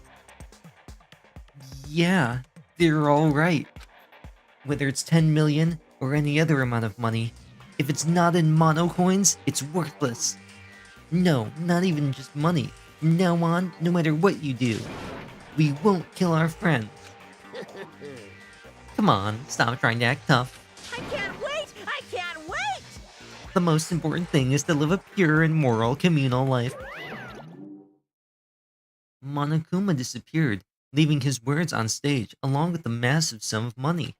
Speaker 1: Yeah, they're all right. Whether it's 10 million or any other amount of money, if it's not in mono coins, it's worthless. No, not even just money. From now on, no matter what you do, we won't kill our friends. Come on, stop trying to act tough.
Speaker 11: I can't wait! I can't wait!
Speaker 1: The most important thing is to live a pure and moral communal life. Monokuma disappeared, leaving his words on stage along with the massive sum of money.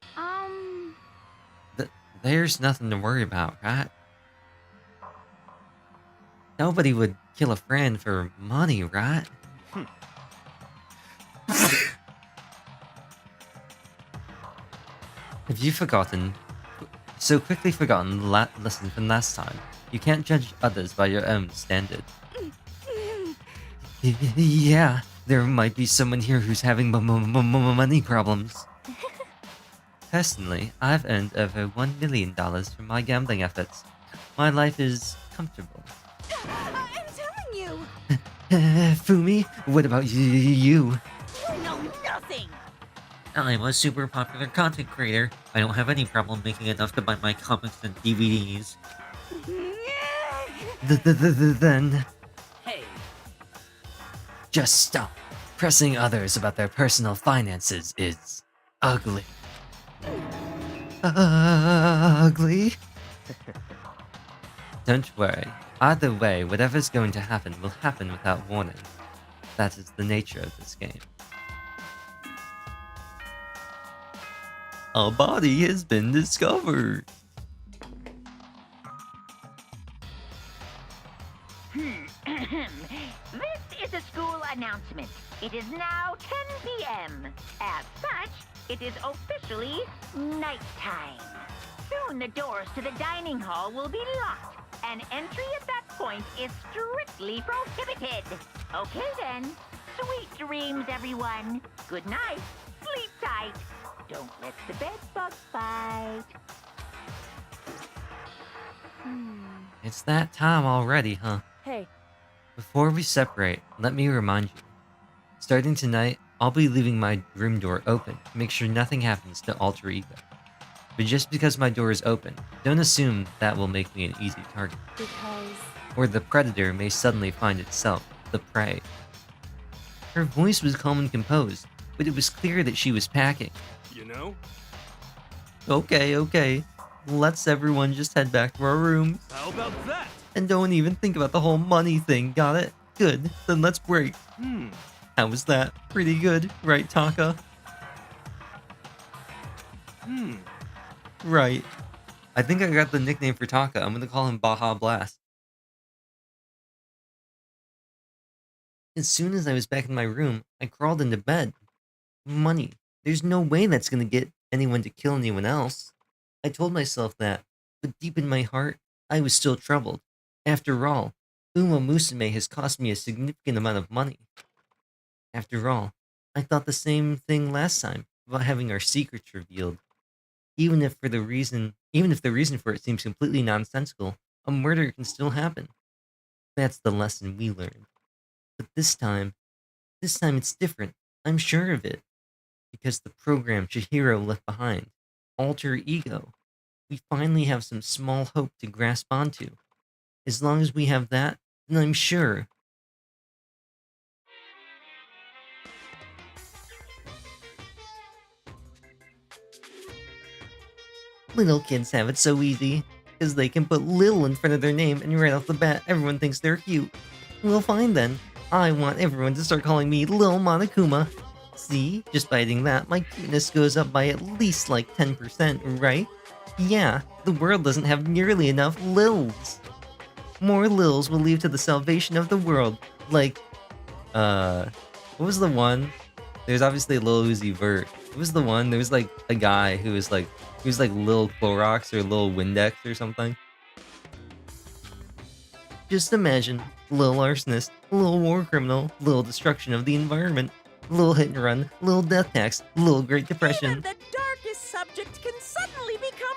Speaker 1: There's nothing to worry about, right? Nobody would kill a friend for money, right? Have you forgotten? So quickly forgotten the lesson from last time. You can't judge others by your own standard. Yeah, there might be someone here who's having money problems. Personally, I've earned over $1 million from my gambling efforts. My life is comfortable.
Speaker 11: I'm telling you!
Speaker 1: Fumi, what about you?
Speaker 11: You know nothing!
Speaker 12: I'm a super popular content creator. I don't have any problem making enough to buy my comics and DVDs.
Speaker 1: Then
Speaker 9: Hey,
Speaker 1: just stop. Pressing others about their personal finances is ugly. Ugly? Don't worry. Either way, whatever's going to happen will happen without warning. That is the nature of this game. A body has been discovered.
Speaker 11: This is a school announcement. It is now 10 p.m. As such, it is officially nighttime. Soon the doors to the dining hall will be locked, and entry at that point is strictly prohibited. Okay then. Sweet dreams, everyone. Good night. Sleep tight. Don't let the bed bug bite.
Speaker 1: It's that time already, huh?
Speaker 7: Hey,
Speaker 1: Before we separate, let me remind you. Starting tonight, I'll be leaving my room door open to make sure nothing happens to Alter Ego. But just because my door is open, don't assume that will make me an easy target.
Speaker 7: because...
Speaker 1: Or the predator may suddenly find itself the prey. Her voice was calm and composed, but it was clear that she was packing.
Speaker 9: you know?
Speaker 1: Okay. Let's everyone just head back to our rooms.
Speaker 9: How about that?
Speaker 1: And don't even think about the whole money thing, got it? Good, then let's break. How was that? Pretty good, right, Taka? Right. I think I got the nickname for Taka. I'm gonna call him Baja Blast. As soon as I was back in my room, I crawled into bed. Money. There's no way that's gonna get anyone to kill anyone else. I told myself that, but deep in my heart, I was still troubled. After all, Uma Musume has cost me a significant amount of money. After all, I thought the same thing last time about having our secrets revealed. Even if the reason for it seems completely nonsensical, a murder can still happen. That's the lesson we learned. But this time it's different. I'm sure of it. Because the program Chihiro left behind, Alter Ego, we finally have some small hope to grasp onto. As long as we have that, then I'm sure. Little kids have it so easy, because they can put Lil in front of their name and right off the bat everyone thinks they're cute. Well fine then, I want everyone to start calling me Lil Monokuma. See, just by adding that, my cuteness goes up by at least like 10%, right? Yeah, the world doesn't have nearly enough Lils. More Lils will lead to the salvation of the world, like, what was the one? There's obviously Lil Uzi Vert. What was the one? There was like a guy who was like Lil Clorox or Lil Windex or something. Just imagine, Lil Arsonist, Lil War Criminal, Lil Destruction of the Environment, Lil Hit and Run, Lil Death Tax, Lil Great Depression.
Speaker 11: Even the darkest subject can suddenly become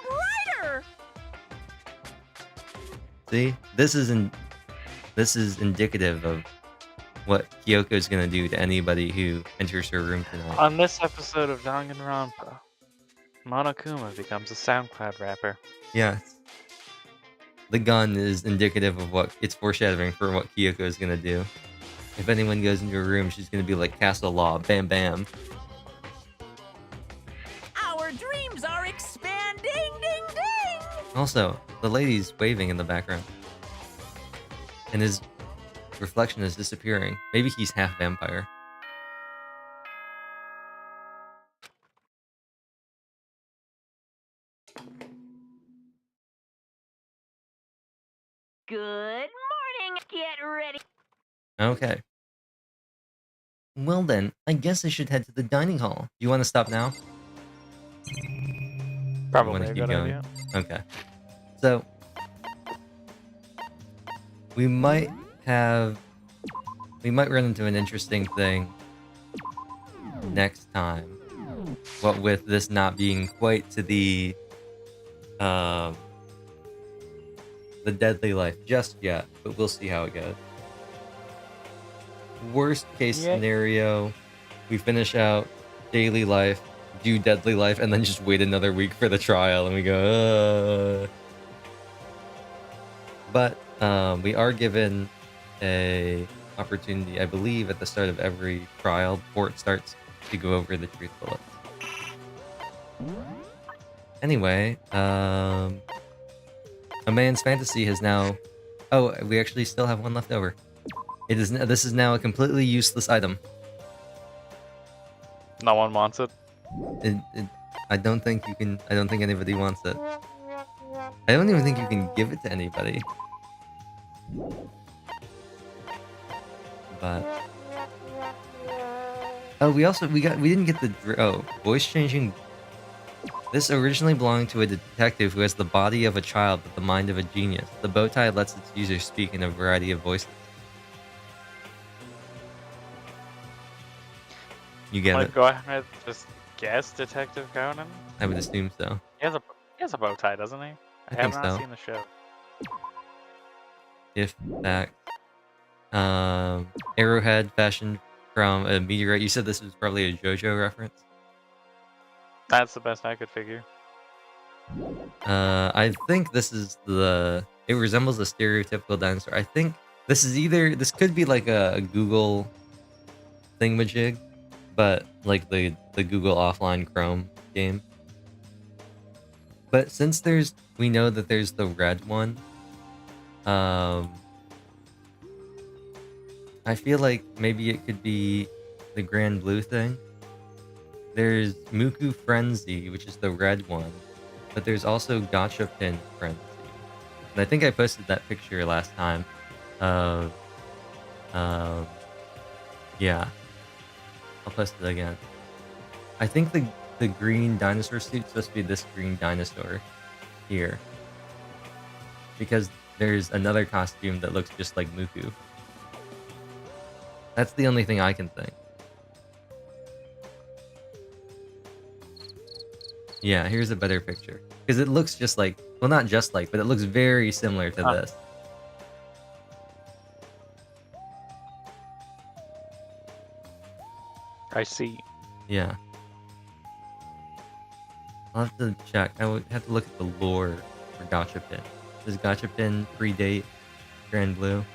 Speaker 11: brighter!
Speaker 1: See, this is indicative of what Kyoko's gonna do to anybody who enters her room tonight.
Speaker 2: On this episode of Danganronpa, Monokuma becomes a SoundCloud rapper.
Speaker 1: Yeah. The gun is indicative of what it's foreshadowing for what Kyoko is gonna do. If anyone goes into her room, she's gonna be like Castle Law, bam bam.
Speaker 11: Our dreams are expanding, ding ding!
Speaker 1: Also, the lady's waving in the background. And his reflection is disappearing. Maybe he's half vampire.
Speaker 11: Good morning, get ready.
Speaker 1: Okay. Well then, I guess I should head to the dining hall. You want to stop now?
Speaker 2: Probably
Speaker 1: want
Speaker 2: a
Speaker 1: to keep
Speaker 2: good
Speaker 1: going?
Speaker 2: idea.
Speaker 1: Okay. So we might run into an interesting thing next time. What with this not being quite to the deadly life just yet, but we'll see how it goes. Worst case scenario, we finish out daily life, do deadly life, and then just wait another week for the trial, and we go, But we are given a opportunity, I believe, at the start of every trial before it starts to go over the truth bullets. Anyway, A Man's Fantasy has now... Oh, we actually still have one left over. This is now a completely useless item.
Speaker 2: No one wants it.
Speaker 1: I don't think you can... I don't think anybody wants it. I don't even think you can give it to anybody. But... Oh, we didn't get the... Oh, voice changing... This originally belonged to a detective who has the body of a child but the mind of a genius. The bow tie lets its user speak in a variety of voices. You get it?
Speaker 2: Go ahead, just guess Detective Conan.
Speaker 1: I would assume so.
Speaker 2: He has a bow tie, doesn't he?
Speaker 1: I
Speaker 2: have
Speaker 1: think
Speaker 2: not
Speaker 1: so.
Speaker 2: seen the show.
Speaker 1: If fact. Arrowhead fashioned from a meteorite. You said this was probably a JoJo reference?
Speaker 2: That's the best I could figure.
Speaker 1: I think this is the... It resembles a stereotypical dinosaur. I think this is either... This could be like a Google thingamajig, but like the Google offline Chrome game. But since we know that there's the red one, I feel like maybe it could be the Grand Blue thing. There's Muku Frenzy, which is the red one, but there's also Gacha Pin Frenzy. And I think I posted that picture last time of, yeah. I'll post it again. I think the green dinosaur suit's supposed to be this green dinosaur here. Because there's another costume that looks just like Muku. That's the only thing I can think. Yeah, here's a better picture. Because it looks just like... Well, not just like, but it looks very similar to this.
Speaker 2: I see.
Speaker 1: Yeah. I'll have to check. I would have to look at the lore for Gachapin. Does Gachapin predate Grand Blue?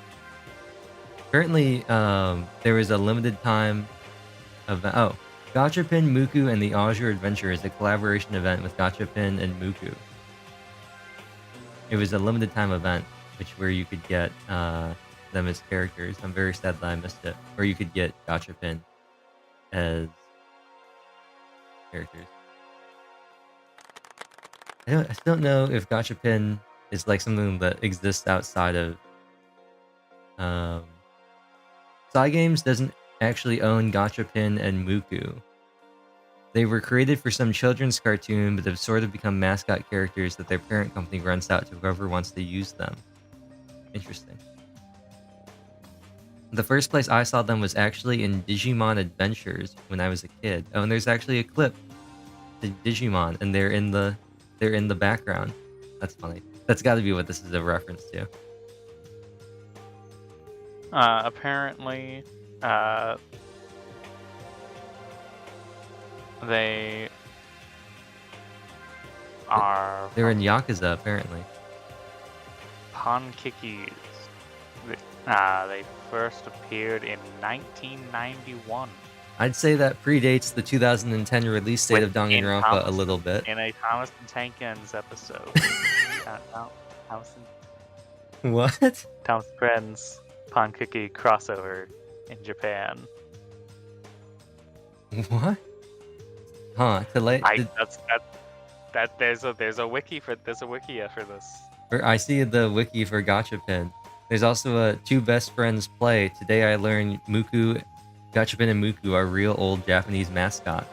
Speaker 1: Currently, there was a limited time event. Oh, Gachapin, Muku, and the Azure Adventure is a collaboration event with Gachapin and Muku. It was a limited time event, where you could get them as characters. I'm very sad that I missed it. Or you could get Gachapin as characters. I still don't know if Gachapin is like something that exists outside of Cygames doesn't actually own Gachapin and Muku. They were created for some children's cartoon, but have sort of become mascot characters that their parent company rents out to whoever wants to use them. Interesting. The first place I saw them was actually in Digimon Adventures when I was a kid. Oh, and there's actually a clip to Digimon, and they're in the background. That's funny. That's got to be what this is a reference to.
Speaker 2: Apparently, they are...
Speaker 1: They're in Yakuza, apparently.
Speaker 2: Pankikis. They first appeared in 1991.
Speaker 1: I'd say that predates the 2010 release date of Danganronpa a little bit.
Speaker 2: In a Thomas and Tankens episode.
Speaker 1: What?
Speaker 2: Thomas Friends Pankiki crossover in Japan.
Speaker 1: What? Huh?
Speaker 2: There's a wiki for this.
Speaker 1: I see the wiki for Gachapin. There's also a two best friends play. Today I learned Gachapin and Muku are real old Japanese mascots.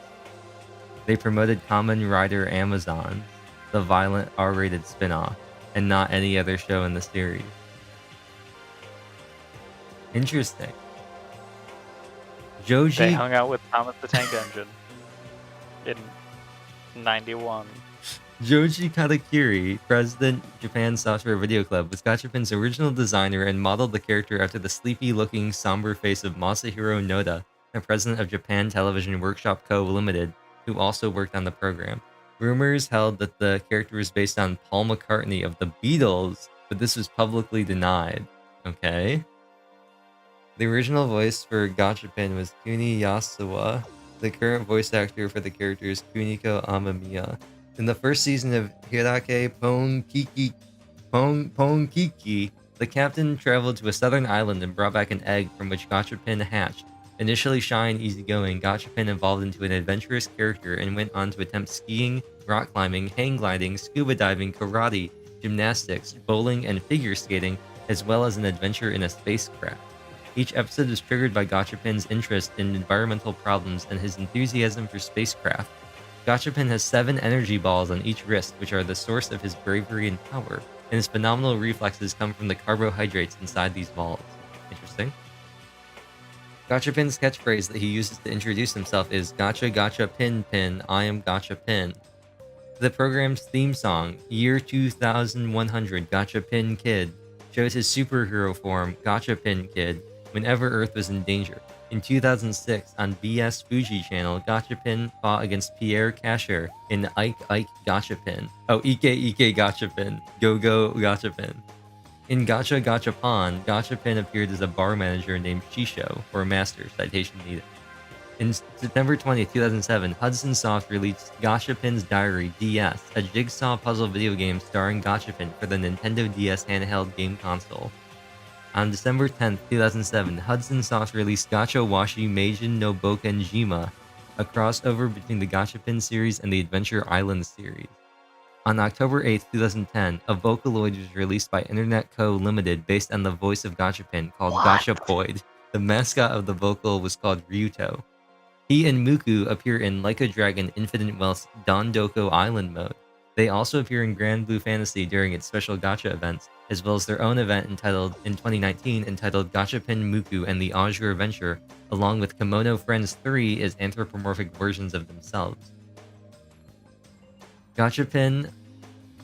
Speaker 1: They promoted Kamen Rider Amazon. the violent R-rated spin-off, and not any other show in the series. Interesting.
Speaker 2: They
Speaker 1: Joji
Speaker 2: hung out with Thomas the Tank Engine in 91.
Speaker 1: Joji Katakiri, president Japan Software Video Club, was Gachapin's original designer and modeled the character after the sleepy-looking, somber face of Masahiro Noda, the president of Japan Television Workshop Co. Limited, who also worked on the program. Rumors held that the character was based on Paul McCartney of the Beatles, but this was publicly denied. Okay. The original voice for Gachapin was Kuni Yasuwa. The current voice actor for the character is Kuniko Amamiya. In the first season of Hirake Ponkiki, the captain traveled to a southern island and brought back an egg from which Gachapin hatched. Initially shy and easygoing, Gachapin evolved into an adventurous character and went on to attempt skiing, rock climbing, hang gliding, scuba diving, karate, gymnastics, bowling, and figure skating, as well as an adventure in a spacecraft. Each episode was triggered by Gachapin's interest in environmental problems and his enthusiasm for spacecraft. Gachapin has 7 energy balls on each wrist, which are the source of his bravery and power, and his phenomenal reflexes come from the carbohydrates inside these balls. Interesting. Gachapin's catchphrase that he uses to introduce himself is Gacha Gacha Pin Pin, I am Gachapin. The program's theme song, Year 2100 Gachapin Kid, shows his superhero form, Gachapin Kid, whenever Earth was in danger. In 2006, on BS Fuji Channel, Gachapin fought against Pierre Casher in Ike Ike Gachapin. Oh, Ike Ike Gachapin. Go Go Gachapin. In Gacha Gachapon, Gachapin appeared as a bar manager named Shisho, or Master, citation needed. In September 20, 2007, Hudson Soft released Gachapin's Diary DS, a jigsaw puzzle video game starring Gachapin for the Nintendo DS handheld game console. On December 10, 2007, Hudson Soft released Gacha Washi Meijin no Bokenjima, a crossover between the Gachapin series and the Adventure Island series. On October 8, 2010, a Vocaloid was released by Internet Co. Limited based on the voice of Gachapin called Gachapoid. The mascot of the vocal was called Ryuto. He and Muku appear in Like a Dragon Infinite Wealth's Dondoko Island mode. They also appear in Grand Blue Fantasy during its special gacha events, as well as their own event in 2019 entitled Gachapin Muku and the Azure Adventure, along with Kimono Friends 3 as anthropomorphic versions of themselves. Gachapin,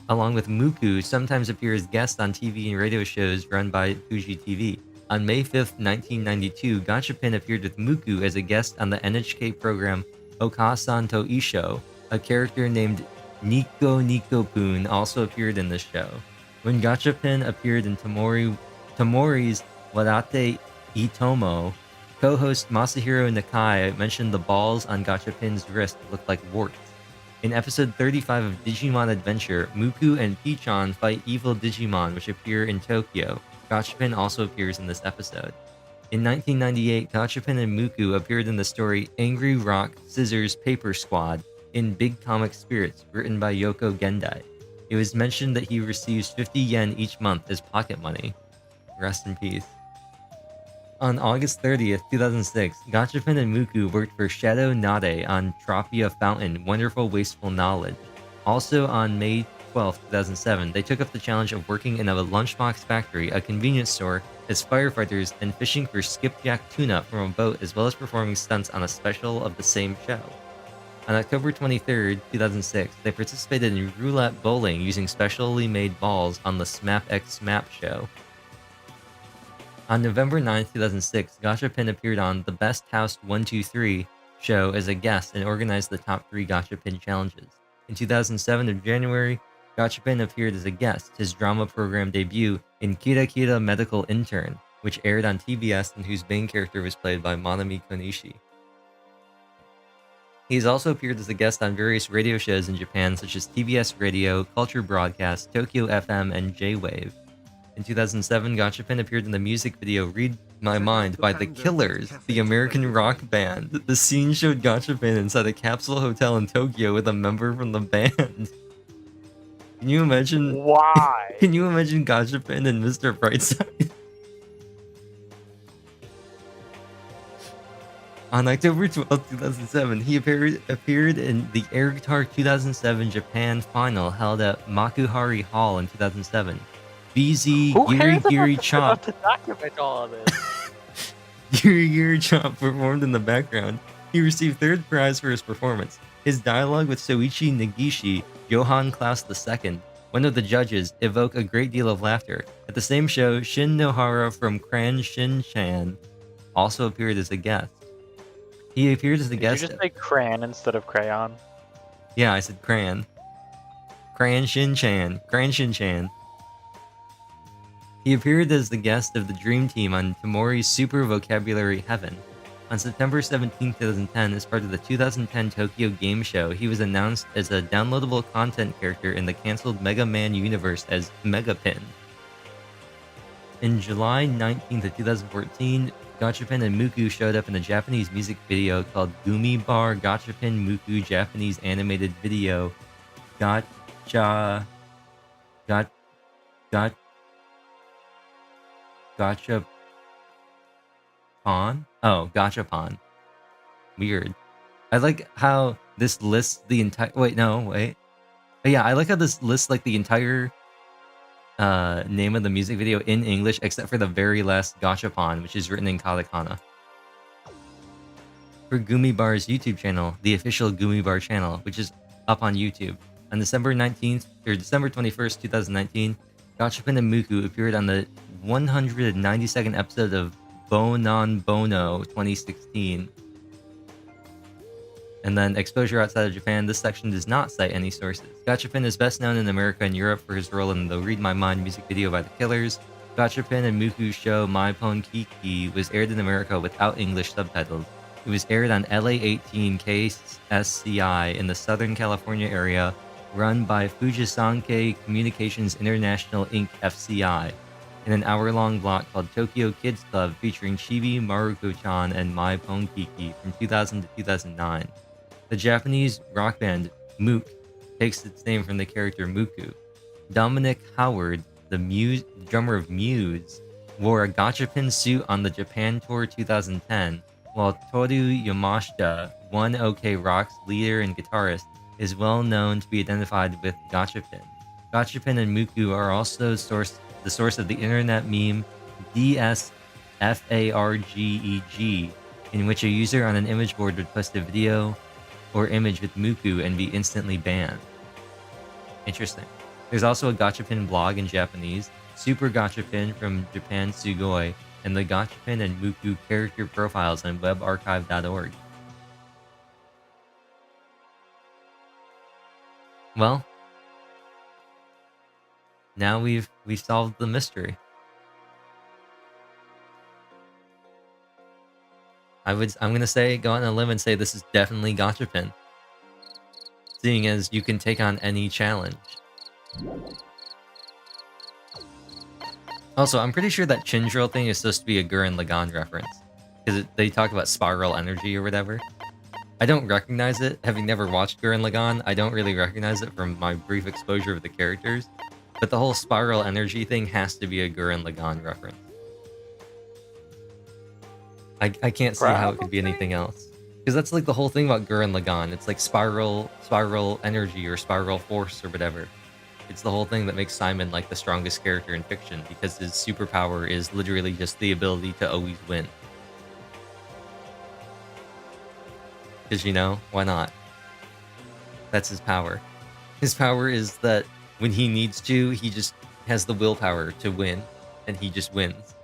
Speaker 1: along with Muku, sometimes appear as guests on TV and radio shows run by Fuji TV. On May 5th, 1992, Gachapin appeared with Muku as a guest on the NHK program Okasan to Isho. A character named Nico Nikopun also appeared in this show. When Gachapin appeared in Tomori's Warate Itomo, co-host Masahiro Nakai mentioned the balls on Gachapin's wrist looked like warts. In episode 35 of Digimon Adventure, Muku and Pichon fight evil Digimon which appear in Tokyo. Gachapin also appears in this episode. In 1998, Gachapin and Muku appeared in the story Angry Rock Scissors Paper Squad in Big Comic Spirits, written by Yoko Gendai. It was mentioned that he receives 50 yen each month as pocket money. Rest in peace. On August 30th, 2006, Gachapin and Muku worked for Shadow Nade on Tropia Fountain, Wonderful Wasteful Knowledge. Also on May 12, 2007, they took up the challenge of working in a lunchbox factory, a convenience store, as firefighters and fishing for skipjack tuna from a boat, as well as performing stunts on a special of the same show. On October 23, 2006, they participated in roulette bowling using specially made balls on the SMAP X SMAP show. On November 9, 2006, Gachapin appeared on the Best House 123 show as a guest and organized the top 3 Gachapin challenges. In 2007 of January, Gachapin appeared as a guest, his drama program debut in Kira Kira Medical Intern, which aired on TBS and whose main character was played by Manami Konishi. He's also appeared as a guest on various radio shows in Japan such as TBS Radio, Culture Broadcast, Tokyo FM, and J-Wave. In 2007, Gachapin appeared in the music video Read My Mind by The Killers, the American rock band. The scene showed Gachapin inside a capsule hotel in Tokyo with a member from the band. Can you imagine?
Speaker 2: Why?
Speaker 1: Can you imagine Gachapin and Mr. Brightside? On October 12, 2007, he appeared in the Airguitar 2007 Japan final held at Makuhari Hall in 2007. BZ
Speaker 2: Who
Speaker 1: Giri
Speaker 2: cares
Speaker 1: Giri
Speaker 2: enough
Speaker 1: Chop
Speaker 2: to document all of this?
Speaker 1: Giri Giri Chop performed in the background. He received third prize for his performance. His dialogue with Soichi Negishi, Johann Klaus II, one of the judges, evoke a great deal of laughter. At the same show, Shin Nohara from Cran Shin-chan also appeared as a guest. He appeared as the
Speaker 2: Did
Speaker 1: guest.
Speaker 2: you just say crayon instead of crayon?
Speaker 1: Yeah, I said Cran. Cran Shin-chan. Cran Shin-chan. He appeared as the guest of the Dream Team on Tamori's Super Vocabulary Heaven. On September 17, 2010, as part of the 2010 Tokyo Game Show, he was announced as a downloadable content character in the cancelled Mega Man universe as Megapin. In July 19th of 2014, Gachapin and Muku showed up in a Japanese music video called Gumi Bar Gachapin Muku Japanese Animated Video Gachapon? Oh, Gachapon. Weird. I like how this lists the entire... Wait, no, wait. But yeah, I like how this lists like the entire name of the music video in English, except for the very last Gachapon, which is written in katakana. For Gumi Bar's YouTube channel, the official Gumi Bar channel, which is up on YouTube. On December 19th, or December 21st, 2019, Gachapin and Muku appeared on the 192nd episode of Bonon Bono 2016. And then exposure outside of Japan, this section does not cite any sources. Gachapin is best known in America and Europe for his role in the Read My Mind music video by The Killers. Gachapin and Muku's show My Pon Kiki was aired in America without English subtitles. It was aired on LA18 KSCI in the Southern California area, run by Fujisankei Communications International Inc. FCI, in an hour-long block called Tokyo Kids Club featuring Chibi, Maruko-chan, and Mai Pon Kiki from 2000 to 2009. The Japanese rock band Mook takes its name from the character Muku. Dominic Howard, the drummer of Muse, wore a Gachapin suit on the Japan Tour 2010, while Toru Yamashita, One OK Rock's leader and guitarist, is well known to be identified with Gachapin. Gachapin and Muku are also the source of the internet meme DSFARGEG, in which a user on an image board would post a video or image with Muku and be instantly banned. Interesting. There's also a Gachapin blog in Japanese, Super Gachapin from Japan Sugoi, and the Gachapin and Muku character profiles on webarchive.org. Well, now we've solved the mystery. I'm gonna say, go on a limb and say this is definitely Gachapin, seeing as you can take on any challenge. Also, I'm pretty sure that Chin-drill thing is supposed to be a Gurren Lagann reference, because they talk about spiral energy or whatever. I don't recognize it, having never watched Gurren Lagann. I don't really recognize it from my brief exposure of the characters, but the whole spiral energy thing has to be a Gurren Lagann reference. I can't see how it could be anything else, because that's like the whole thing about Gurren Lagann. It's like spiral energy or spiral force or whatever. It's the whole thing that makes Simon like the strongest character in fiction, because his superpower is literally just the ability to always win. Because, you know, why not? That's his power. His power is that when he needs to, he just has the willpower to win, and he just wins.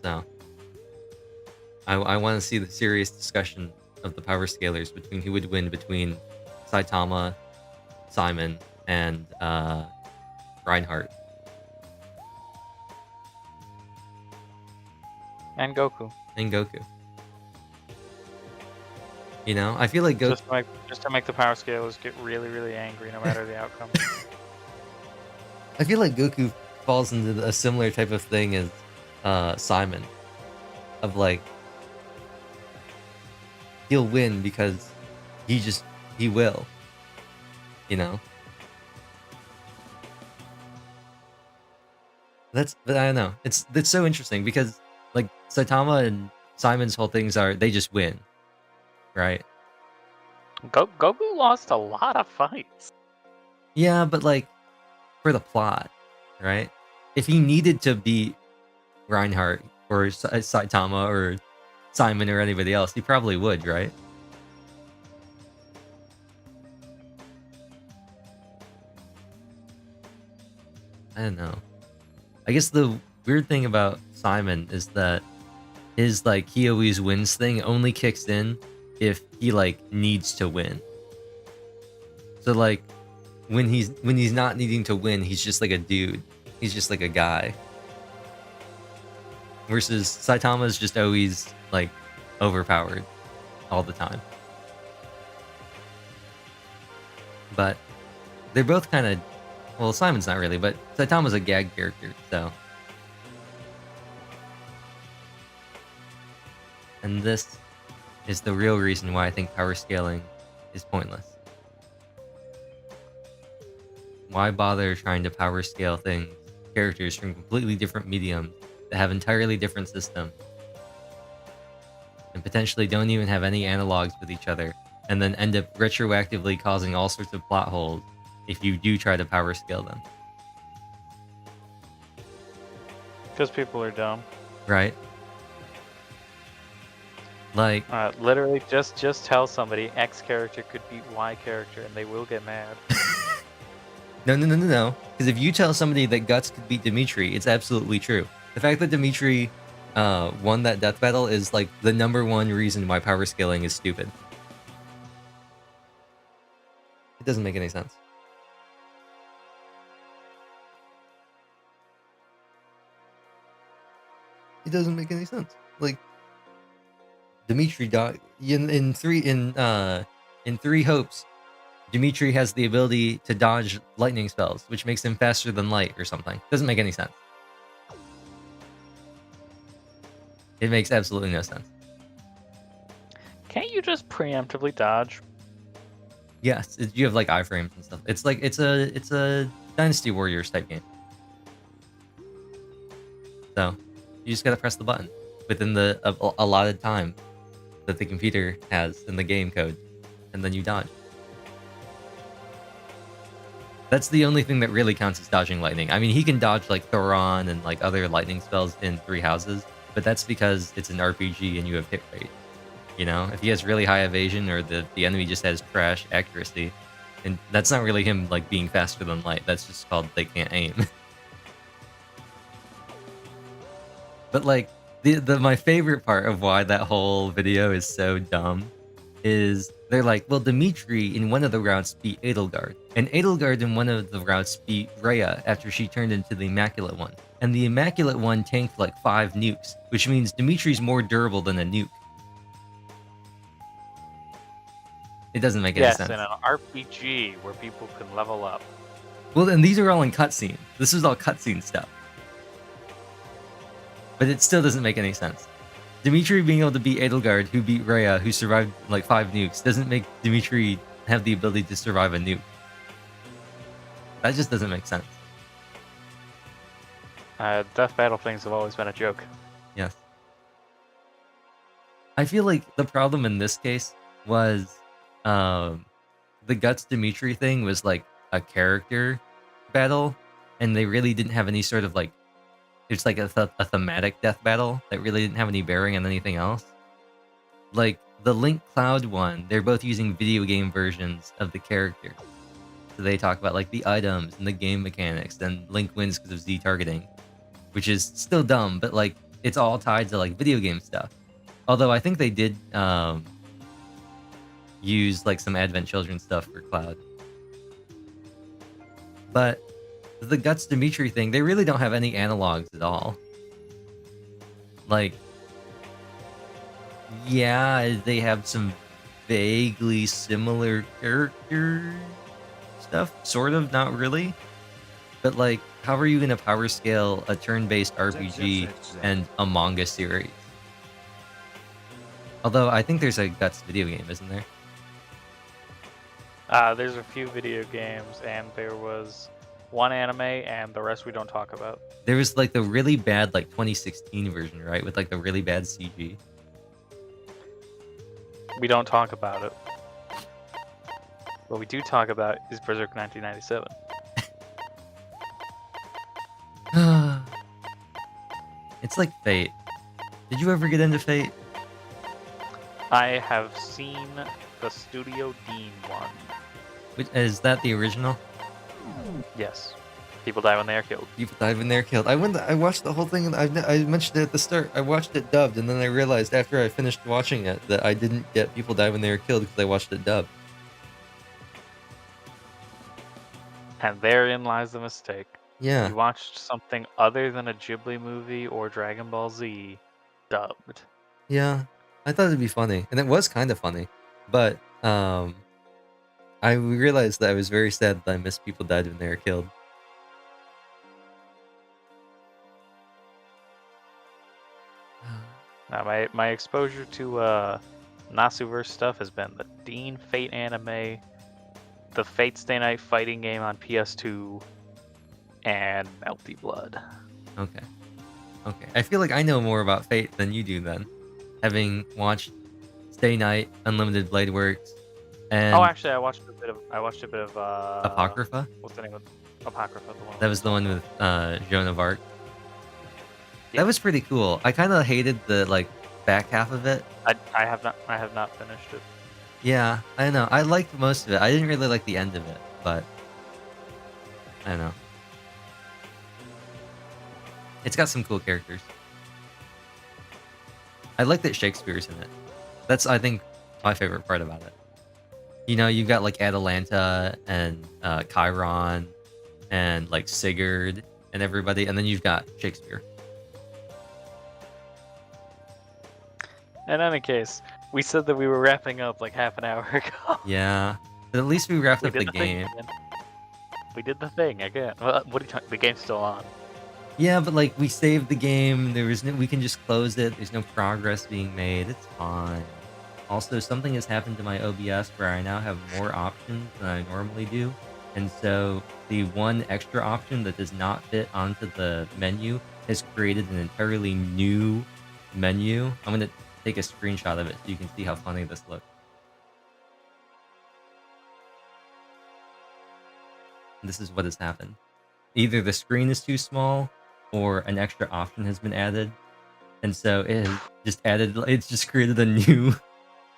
Speaker 1: So, I want to see the serious discussion of the power scalars between who would win between Saitama, Simon, and Reinhardt.
Speaker 2: And Goku.
Speaker 1: And Goku. You know, I feel like Goku...
Speaker 2: Just to make the power scalers get really, really angry no matter the outcome.
Speaker 1: I feel like Goku falls into a similar type of thing as Simon. Of like... He'll win because he will. You know? But I don't know. It's so interesting because, like, Saitama and Simon's whole things are they just win, right?
Speaker 2: Goku lost a lot of fights.
Speaker 1: Yeah, but like for the plot, right? If he needed to beat Reinhardt or Saitama or Simon or anybody else, he probably would, right? I don't know. I guess the weird thing about Simon is that his like he always wins thing only kicks in if he like needs to win. So like when he's not needing to win, he's just like a dude. He's just like a guy. Versus Saitama is just always like overpowered all the time. But they're both kind of, well, Simon's not really, but Saitama's a gag character, so. And this is the real reason why I think power scaling is pointless. Why bother trying to power scale characters from completely different mediums that have entirely different systems and potentially don't even have any analogs with each other, and then end up retroactively causing all sorts of plot holes if you do try to power scale them.
Speaker 2: Because people are dumb.
Speaker 1: Right? Like,
Speaker 2: literally, just tell somebody X character could beat Y character, and they will get mad.
Speaker 1: No. Because if you tell somebody that Guts could beat Dimitri, it's absolutely true. The fact that Dimitri won that death battle is like the #1 reason why power scaling is stupid. It doesn't make any sense. It doesn't make any sense. Like Dimitri died in Three Hopes. Dimitri has the ability to dodge lightning spells, which makes him faster than light or something. Doesn't make any sense. It makes absolutely no sense.
Speaker 2: Can't you just preemptively dodge?
Speaker 1: Yes, you have like iframes and stuff. It's like it's a Dynasty Warriors type game. So you just gotta press the button within the allotted time that the computer has in the game code, and then you dodge. That's the only thing that really counts as dodging lightning. I mean, he can dodge like Thoron and like other lightning spells in Three Houses, but that's because it's an RPG and you have hit rate. You know, if he has really high evasion or the enemy just has trash accuracy, and that's not really him like being faster than light. That's just called they can't aim. But like my favorite part of why that whole video is so dumb is they're like, well, Dimitri in one of the routes beat Edelgard, and Edelgard in one of the routes beat Raeo after she turned into the Immaculate One, and the Immaculate One tanked like 5 nukes, which means Dimitri's more durable than a nuke. It doesn't make any sense.
Speaker 2: Yes, in an RPG where people can level up.
Speaker 1: Well, then these are all in cutscene. This is all cutscene stuff. But it still doesn't make any sense. Dimitri being able to beat Edelgard, who beat Raeo, who survived like 5 nukes, doesn't make Dimitri have the ability to survive a nuke. That just doesn't make sense.
Speaker 2: Death battle things have always been a joke.
Speaker 1: Yes. I feel like the problem in this case was the Guts Dimitri thing was like a character battle, and they really didn't have any sort of like, it's like a thematic death battle that really didn't have any bearing on anything else. Like the Link Cloud one, they're both using video game versions of the character. So they talk about like the items and the game mechanics, and Link wins because of Z targeting, which is still dumb, but like it's all tied to like video game stuff. Although I think they did use like some Advent Children stuff for Cloud. But the Guts Dimitri thing, they really don't have any analogs at all. Like, yeah, they have some vaguely similar character stuff, sort of, not really. But like, how are you going to power scale a turn-based RPG and a manga series? Although I think there's a Guts video game, isn't there?
Speaker 2: There's a few video games, and there was one anime, and the rest we don't talk about.
Speaker 1: There was like the really bad like 2016 version, right? With like the really bad CG.
Speaker 2: We don't talk about it. What we do talk about is Berserk 1997.
Speaker 1: It's like Fate. Did you ever get into Fate?
Speaker 2: I have seen the Studio Dean one.
Speaker 1: Is that the original?
Speaker 2: Yes. People die when they are killed.
Speaker 1: People die when they're killed. I watched the whole thing, and I mentioned it at the start. I watched it dubbed, and then I realized after I finished watching it that I didn't get people die when they were killed because I watched it dubbed.
Speaker 2: And therein lies the mistake.
Speaker 1: Yeah.
Speaker 2: You watched something other than a Ghibli movie or Dragon Ball Z dubbed.
Speaker 1: Yeah. I thought it'd be funny, and it was kind of funny, but I realized that I was very sad that I missed people died when they were killed.
Speaker 2: Now, my exposure to Nasuverse stuff has been the Dean Fate anime, the Fate Stay Night fighting game on PS2, and Melty Blood.
Speaker 1: Okay. Okay. I feel like I know more about Fate than you do then, having watched Stay Night, Unlimited Blade Works, and
Speaker 2: Oh, actually, I watched a bit of
Speaker 1: Apocrypha.
Speaker 2: What's the name of Apocrypha? The one
Speaker 1: That was the one with Joan of Arc. That was pretty cool. I kind of hated the like back half of it.
Speaker 2: I have not finished it.
Speaker 1: Yeah, I know. I liked most of it. I didn't really like the end of it, but I don't know. It's got some cool characters. I like that Shakespeare's in it. That's, I think, my favorite part about it. You know, you've got like Atalanta and Chiron and like Sigurd and everybody, and then you've got Shakespeare.
Speaker 2: In any case, we said that we were wrapping up like half an hour ago.
Speaker 1: Yeah, but at least we wrapped up the
Speaker 2: thing
Speaker 1: game.
Speaker 2: again. We did the thing again. Well, what are you talking? The game's still on.
Speaker 1: Yeah, but like we saved the game. There was no, we can just close it. There's no progress being made. It's fine. Also, something has happened to my OBS where I now have more options than I normally do, and so the one extra option that does not fit onto the menu has created an entirely new menu. I'm gonna take a screenshot of it so you can see how funny this looks. This is what has happened. Either the screen is too small or an extra option has been added. And so it has just added, it's just created a new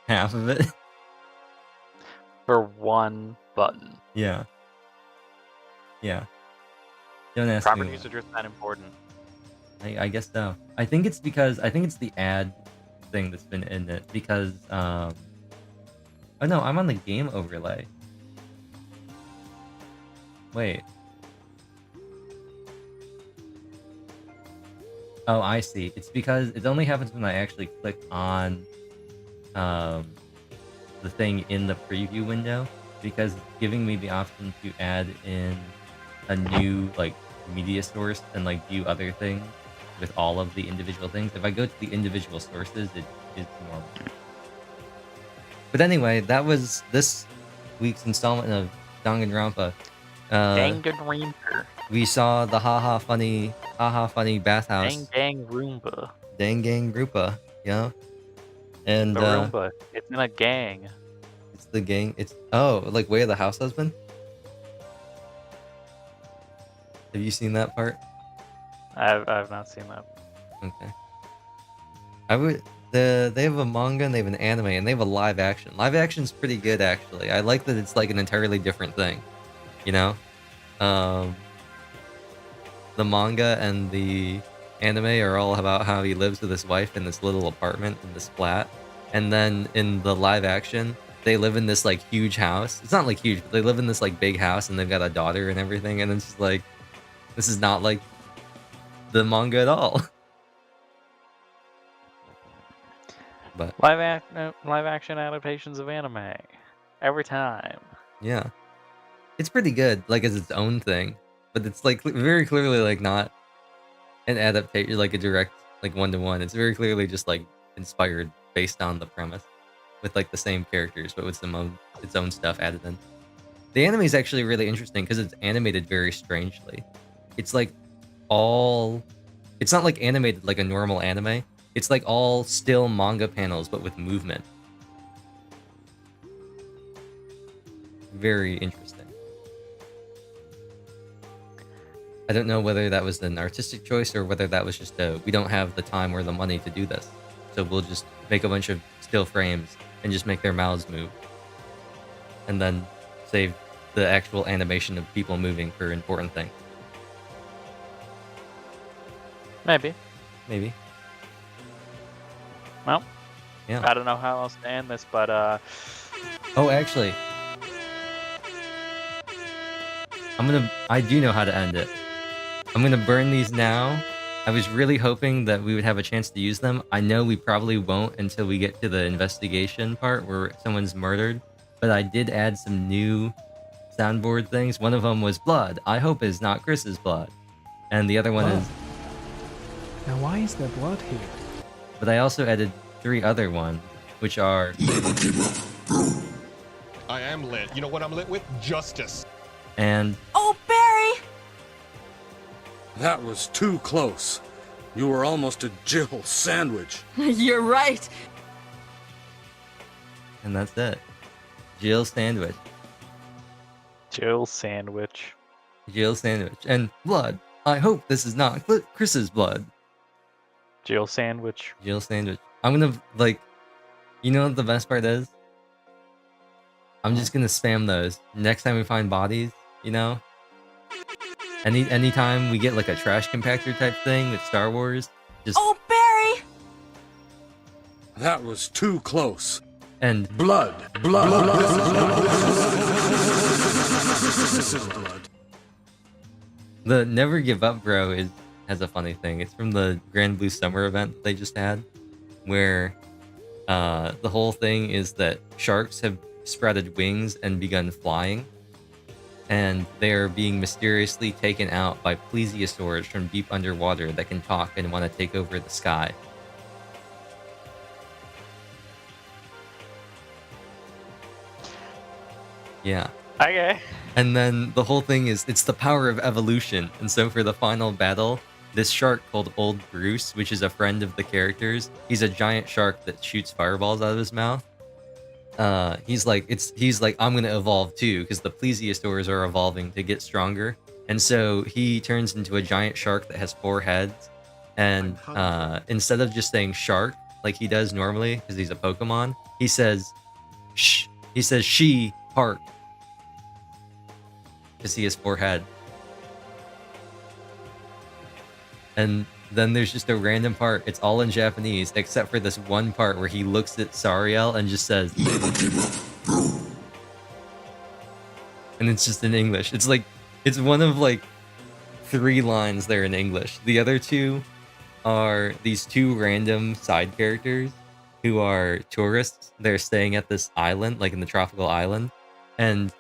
Speaker 1: half of it.
Speaker 2: For one button.
Speaker 1: Yeah. Yeah. Don't ask me
Speaker 2: Properties are just that important.
Speaker 1: I guess so. I think it's the ad thing that's been in it because, oh no, I'm on the game overlay. Wait. Oh, I see. It's because it only happens when I actually click on the thing in the preview window, because it's giving me the option to add in a new like media source and like view other things with all of the individual things. If I go to the individual sources, it is normal. But anyway, that was this week's installment of Danganronpa.
Speaker 2: Danganronpa.
Speaker 1: We saw the haha funny bathhouse.
Speaker 2: Danganronpa.
Speaker 1: Danganronpa, yeah. And
Speaker 2: The Roomba. It's in a gang.
Speaker 1: it's the gang. It's like Way of the House Husband. Have you seen that part?
Speaker 2: I've not seen that.
Speaker 1: Okay. They have a manga and they have an anime and they have a live action. Live action's pretty good actually. I like that it's like an entirely different thing. You know? The manga and the anime are all about how he lives with his wife in this little apartment in this flat. And then in the live action, they live in this like huge house. It's not like huge, but they live in this like big house and they've got a daughter and everything. And it's just like, this is not like the manga at all. But
Speaker 2: Live action adaptations of anime. Every time.
Speaker 1: yeah, it's pretty good, like as its own thing. But it's like very clearly like not an adaptation, like a direct like one-to-one. It's very clearly just like inspired based on the premise, with like the same characters, but with its own stuff added in. The anime is actually really interesting because it's animated very strangely. It's like all... It's not like animated like a normal anime. It's like all still manga panels, but with movement. Very interesting. I don't know whether that was an artistic choice or whether that was just we don't have the time or the money to do this. So we'll just make a bunch of still frames and just make their mouths move. And then save the actual animation of people moving for important things.
Speaker 2: Maybe.
Speaker 1: Maybe.
Speaker 2: Well,
Speaker 1: yeah.
Speaker 2: I don't know how else to end this, but
Speaker 1: Oh, actually, I do know how to end it. I'm gonna burn these now. I was really hoping that we would have a chance to use them. I know we probably won't until we get to the investigation part where someone's murdered, but I did add some new soundboard things. One of them was blood. I hope it's not Chris's blood. And the other one is...
Speaker 5: Now why is there blood here?
Speaker 1: But I also added 3 other ones, which are...
Speaker 13: I am lit. You know what I'm lit with? Justice.
Speaker 1: And...
Speaker 6: Oh, Barry!
Speaker 4: That was too close. You were almost a Jill sandwich.
Speaker 6: You're right.
Speaker 1: And that's it. Jill sandwich.
Speaker 2: Jill sandwich.
Speaker 1: Jill sandwich. And blood. I hope this is not Chris's blood.
Speaker 2: Jill sandwich.
Speaker 1: Jill sandwich. I'm gonna, like... You know what the best part is? I'm just gonna spam those. Next time we find bodies, you know? Anytime we get like a trash compactor type thing with Star Wars, just...
Speaker 6: Oh, Barry!
Speaker 4: That was too close.
Speaker 1: And...
Speaker 4: Blood.
Speaker 1: The Never Give Up Bro has a funny thing. It's from the Grand Blue Summer event that they just had, where the whole thing is that sharks have sprouted wings and begun flying, and they are being mysteriously taken out by plesiosaurs from deep underwater that can talk and want to take over the sky. Yeah.
Speaker 2: Okay.
Speaker 1: And then the whole thing is, it's the power of evolution. And so for the final battle, this shark called Old Bruce, which is a friend of the characters, he's a giant shark that shoots fireballs out of his mouth. He's like, I'm gonna evolve too, because the plesiosaurs are evolving to get stronger. And so he turns into a giant shark that has 4 heads. And instead of just saying shark, like he does normally, because he's a Pokemon, he says, shh. He says, she, park. Because he has 4 heads. And then there's just a random part. It's all in Japanese, except for this one part where he looks at Sariel and just says... And it's just in English. It's like, it's one of like 3 lines there in English. The other 2 are these 2 random side characters who are tourists. They're staying at this island, like in the tropical island. And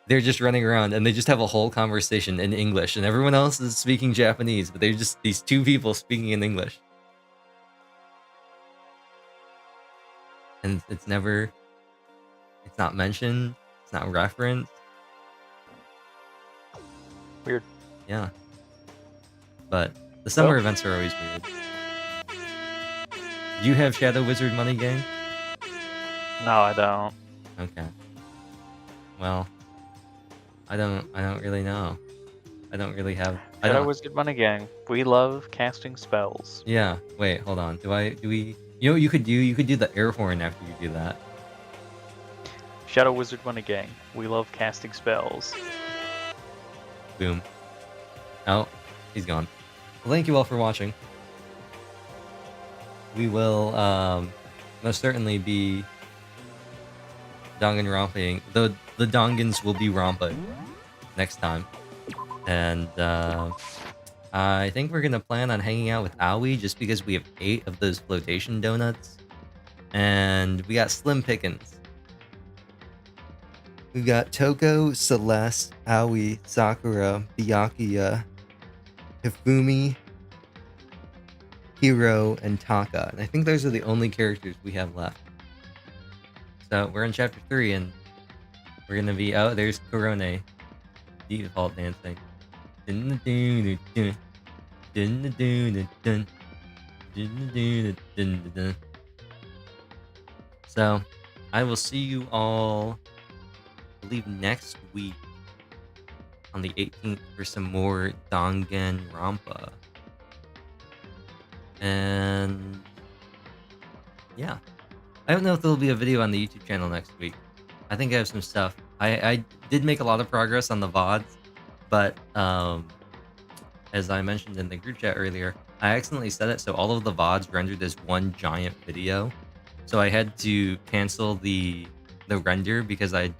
Speaker 1: they're just running around and they just have a whole conversation in English, and everyone else is speaking Japanese, but they're just these 2 people speaking in English. And it's not mentioned, it's not referenced.
Speaker 2: Weird.
Speaker 1: Yeah. But the summer events are always weird. Do you have Shadow Wizard Money Gang?
Speaker 2: No, I don't.
Speaker 1: Okay. Well, I don't really know. I don't really have...
Speaker 2: Shadow Wizard Money Gang. We love casting spells.
Speaker 1: Yeah. Wait, hold on. Do we... You know what you could do? You could do the air horn after you do that.
Speaker 2: Shadow Wizard Money Gang. We love casting spells.
Speaker 1: Boom. Oh, he's gone. Well, thank you all for watching. We will most certainly be Danganronpa. The Dongans will be Rompa next time. And I think we're gonna plan on hanging out with Aoi just because we have 8 of those flotation donuts. And we got slim pickings. We've got Toko, Celeste, Aoi, Sakura, Byakuya, Hifumi, Hiro, and Taka. And I think those are the only characters we have left. So we're in chapter 3, and We're gonna be out. There's Corone. Default dancing. Dun dun dun dun dun dun dun dun dun dun. So, I will see you all, I believe, next week on the 18th for some more Danganronpa. And yeah, I don't know if there'll be a video on the YouTube channel next week. I think I have some stuff. I did make a lot of progress on the VODs, but as I mentioned in the group chat earlier, I accidentally set it so all of the VODs rendered as one giant video. So I had to cancel the render because it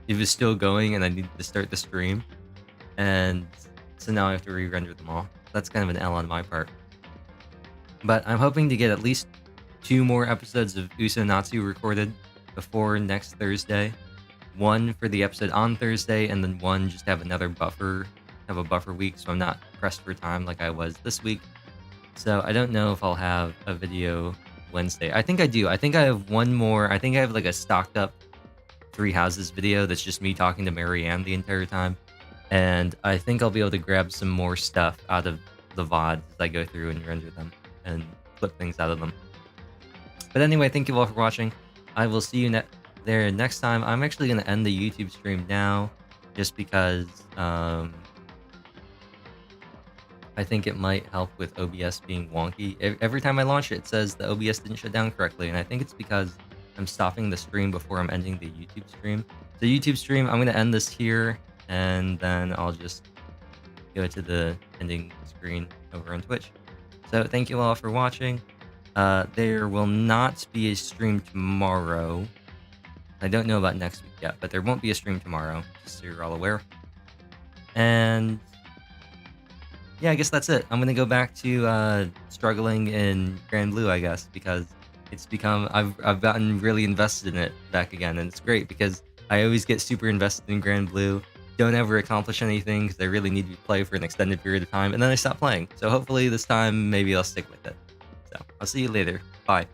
Speaker 1: was still going and I needed to start the stream. And so now I have to re-render them all. That's kind of an L on my part. But I'm hoping to get at least 2 more episodes of Usonatsu recorded before next Thursday. 1 for the episode on Thursday, and then 1 just have a buffer week, so I'm not pressed for time like I was this week. So I don't know if I'll have a video Wednesday. I think I do. I think I have 1 more. I think I have like a stocked up 3 Houses video that's just me talking to Marianne the entire time. And I think I'll be able to grab some more stuff out of the VODs as I go through and render them and clip things out of them. But anyway, thank you all for watching. I will see you there next time. I'm actually going to end the YouTube stream now just because I think it might help with OBS being wonky. Every time I launch it, it says the OBS didn't shut down correctly, and I think it's because I'm stopping the stream before I'm ending the YouTube stream. So YouTube stream, I'm going to end this here, and then I'll just go to the ending screen over on Twitch. So thank you all for watching. There will not be a stream tomorrow. I don't know about next week yet, but there won't be a stream tomorrow, just so you're all aware. And yeah, I guess that's it. I'm gonna go back to struggling in Grand Blue, I guess, because it's become I've gotten really invested in it back again, and it's great because I always get super invested in Grand Blue, don't ever accomplish anything because I really need to play for an extended period of time, and then I stop playing. So hopefully this time maybe I'll stick with it. So I'll see you later. Bye.